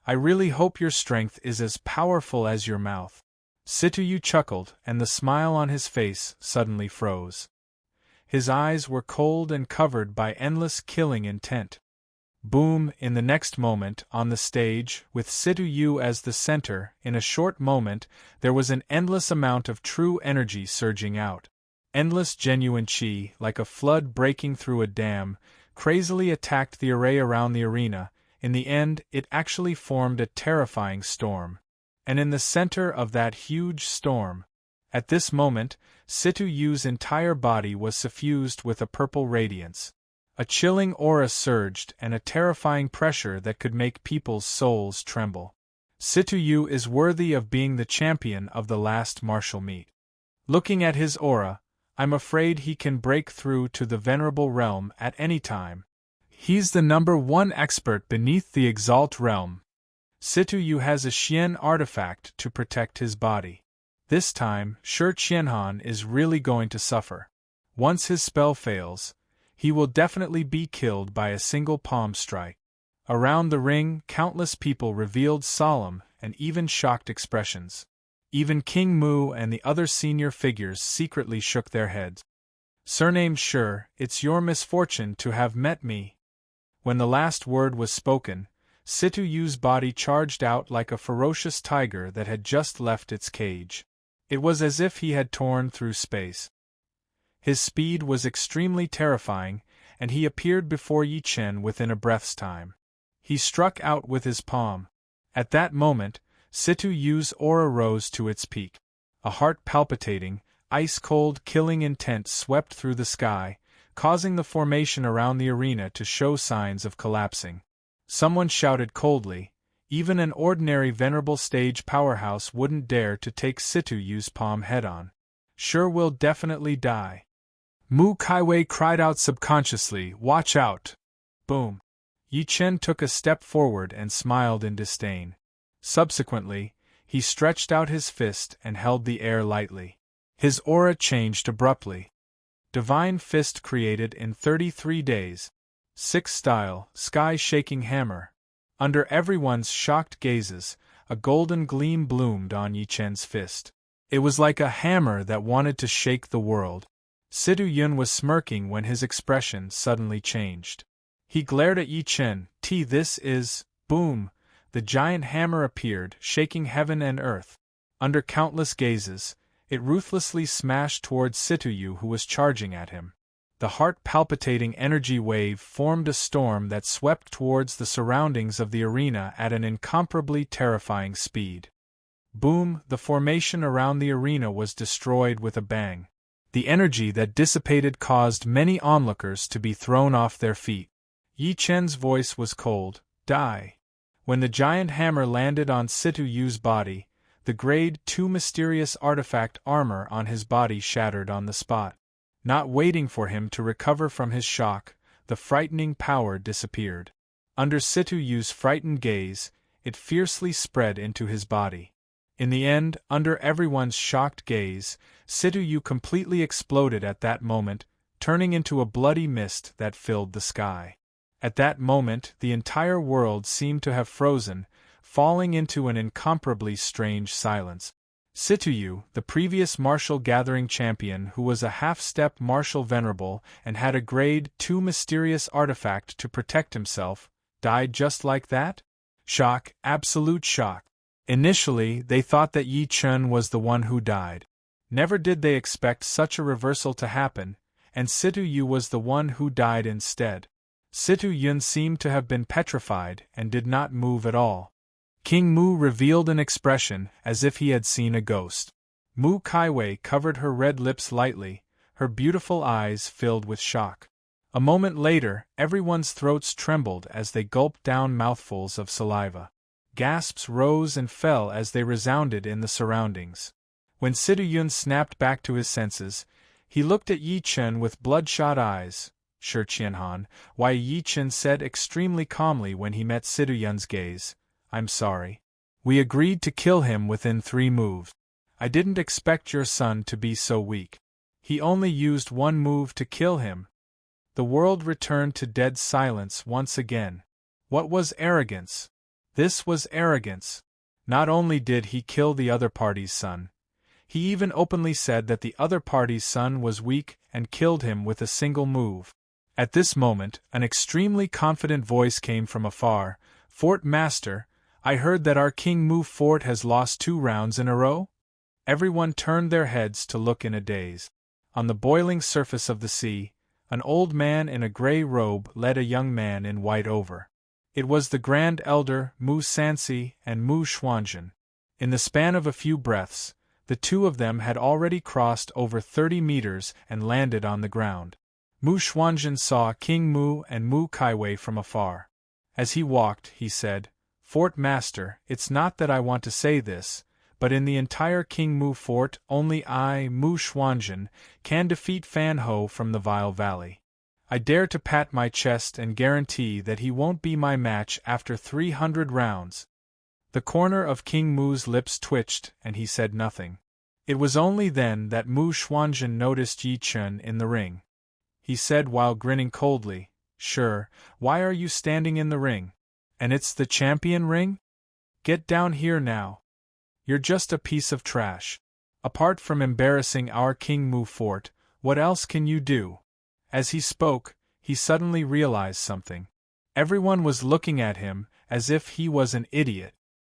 "I really hope your strength is as powerful as your mouth." Situ Yu chuckled, and the smile on his face suddenly froze. His eyes were cold and covered by endless killing intent. Boom! In the next moment, on the stage, with Situ Yu as the center, in a short moment, there was an endless amount of true energy surging out. Endless genuine qi, like a flood breaking through a dam, crazily attacked the array around the arena. In the end, it actually formed a terrifying storm. And in the center of that huge storm, at this moment, Situ Yu's entire body was suffused with a purple radiance. A chilling aura surged and a terrifying pressure that could make people's souls tremble. Situ Yu is worthy of being the champion of the last martial meet. Looking at his aura, I'm afraid he can break through to the venerable realm at any time. He's the #1 expert beneath the Exalt realm. Situ has a Xian artifact to protect his body. This time, Shi Qianhan is really going to suffer. Once his spell fails, he will definitely be killed by a single palm strike. Around the ring, countless people revealed solemn and even shocked expressions. Even King Mu and the other senior figures secretly shook their heads. Surnamed Shi, it's your misfortune to have met me. When the last word was spoken, Situ's body charged out like a ferocious tiger that had just left its cage. It was as if he had torn through space. His speed was extremely terrifying, and he appeared before Yi Chen within a breath's time. He struck out with his palm. At that moment, Situ's aura rose to its peak. A heart-palpitating, ice-cold killing intent swept through the sky, causing the formation around the arena to show signs of collapsing. Someone shouted coldly, even an ordinary venerable stage powerhouse wouldn't dare to take Situ's palm head-on. Shi will definitely die. Mu Kaiwei cried out subconsciously, watch out! Boom! Yi Chen took a step forward and smiled in disdain. Subsequently, he stretched out his fist and held the air lightly. His aura changed abruptly. Divine Fist created in 33 days. 6 style, sky-shaking hammer. Under everyone's shocked gazes, a golden gleam bloomed on Yi Chen's fist. It was like a hammer that wanted to shake the world. Situ Yun was smirking when his expression suddenly changed. He glared at Yi Chen. This is... Boom! The giant hammer appeared, shaking heaven and earth. Under countless gazes, it ruthlessly smashed towards Situ, who was charging at him. The heart-palpitating energy wave formed a storm that swept towards the surroundings of the arena at an incomparably terrifying speed. Boom! The formation around the arena was destroyed with a bang. The energy that dissipated caused many onlookers to be thrown off their feet. Yi Chen's voice was cold. Die. When the giant hammer landed on Situ's body, the Grade 2 mysterious artifact armor on his body shattered on the spot. Not waiting for him to recover from his shock, the frightening power disappeared. Under Situ's frightened gaze, it fiercely spread into his body. In the end, under everyone's shocked gaze, Situ completely exploded at that moment, turning into a bloody mist that filled the sky. At that moment, the entire world seemed to have frozen, falling into an incomparably strange silence. Situ, the previous martial gathering champion who was a half-step martial venerable and had a Grade 2 mysterious artifact to protect himself, died just like that? Shock, absolute shock. Initially, they thought that Yi Chen was the one who died. Never did they expect such a reversal to happen, and Situ was the one who died instead. Situ Yun seemed to have been petrified and did not move at all. King Mu revealed an expression as if he had seen a ghost. Mu Kaiwei covered her red lips lightly, her beautiful eyes filled with shock. A moment later, everyone's throats trembled as they gulped down mouthfuls of saliva. Gasps rose and fell as they resounded in the surroundings. When Situ Yun snapped back to his senses, he looked at Yi Chen with bloodshot eyes. Shi Qianhan, why Yi Chen said extremely calmly when he met Situ Yun's gaze, I'm sorry. We agreed to kill him within 3 moves. I didn't expect your son to be so weak. He only used 1 move to kill him. The world returned to dead silence once again. What was arrogance? This was arrogance. Not only did he kill the other party's son, he even openly said that the other party's son was weak and killed him with a single move. At this moment, an extremely confident voice came from afar. Fort Master, I heard that our King Mu Fort has lost 2 rounds in a row? Everyone turned their heads to look in a daze. On the boiling surface of the sea, an old man in a gray robe led a young man in white over. It was the Grand Elder Mu Sansi and Mu Xuanzhen. In the span of a few breaths, the 2 of them had already crossed over 30 meters and landed on the ground. Mu Xuanzhen saw King Mu and Mu Kaiwei from afar. As he walked, he said, Fort Master, it's not that I want to say this, but in the entire King Mu fort only I, Mu Xuanzhen, can defeat Fan Ho from the Vile Valley. I dare to pat my chest and guarantee that he won't be my match after 300 rounds." The corner of King Mu's lips twitched and he said nothing. It was only then that Mu Xuanzhen noticed Yi Chen in the ring. He said while grinning coldly, "Sure, why are you standing in the ring? And it's the champion ring? Get down here now. You're just a piece of trash. Apart from embarrassing our King Mu fort, what else can you do?" As he spoke, he suddenly realized something. Everyone was looking at him as if he was an idiot.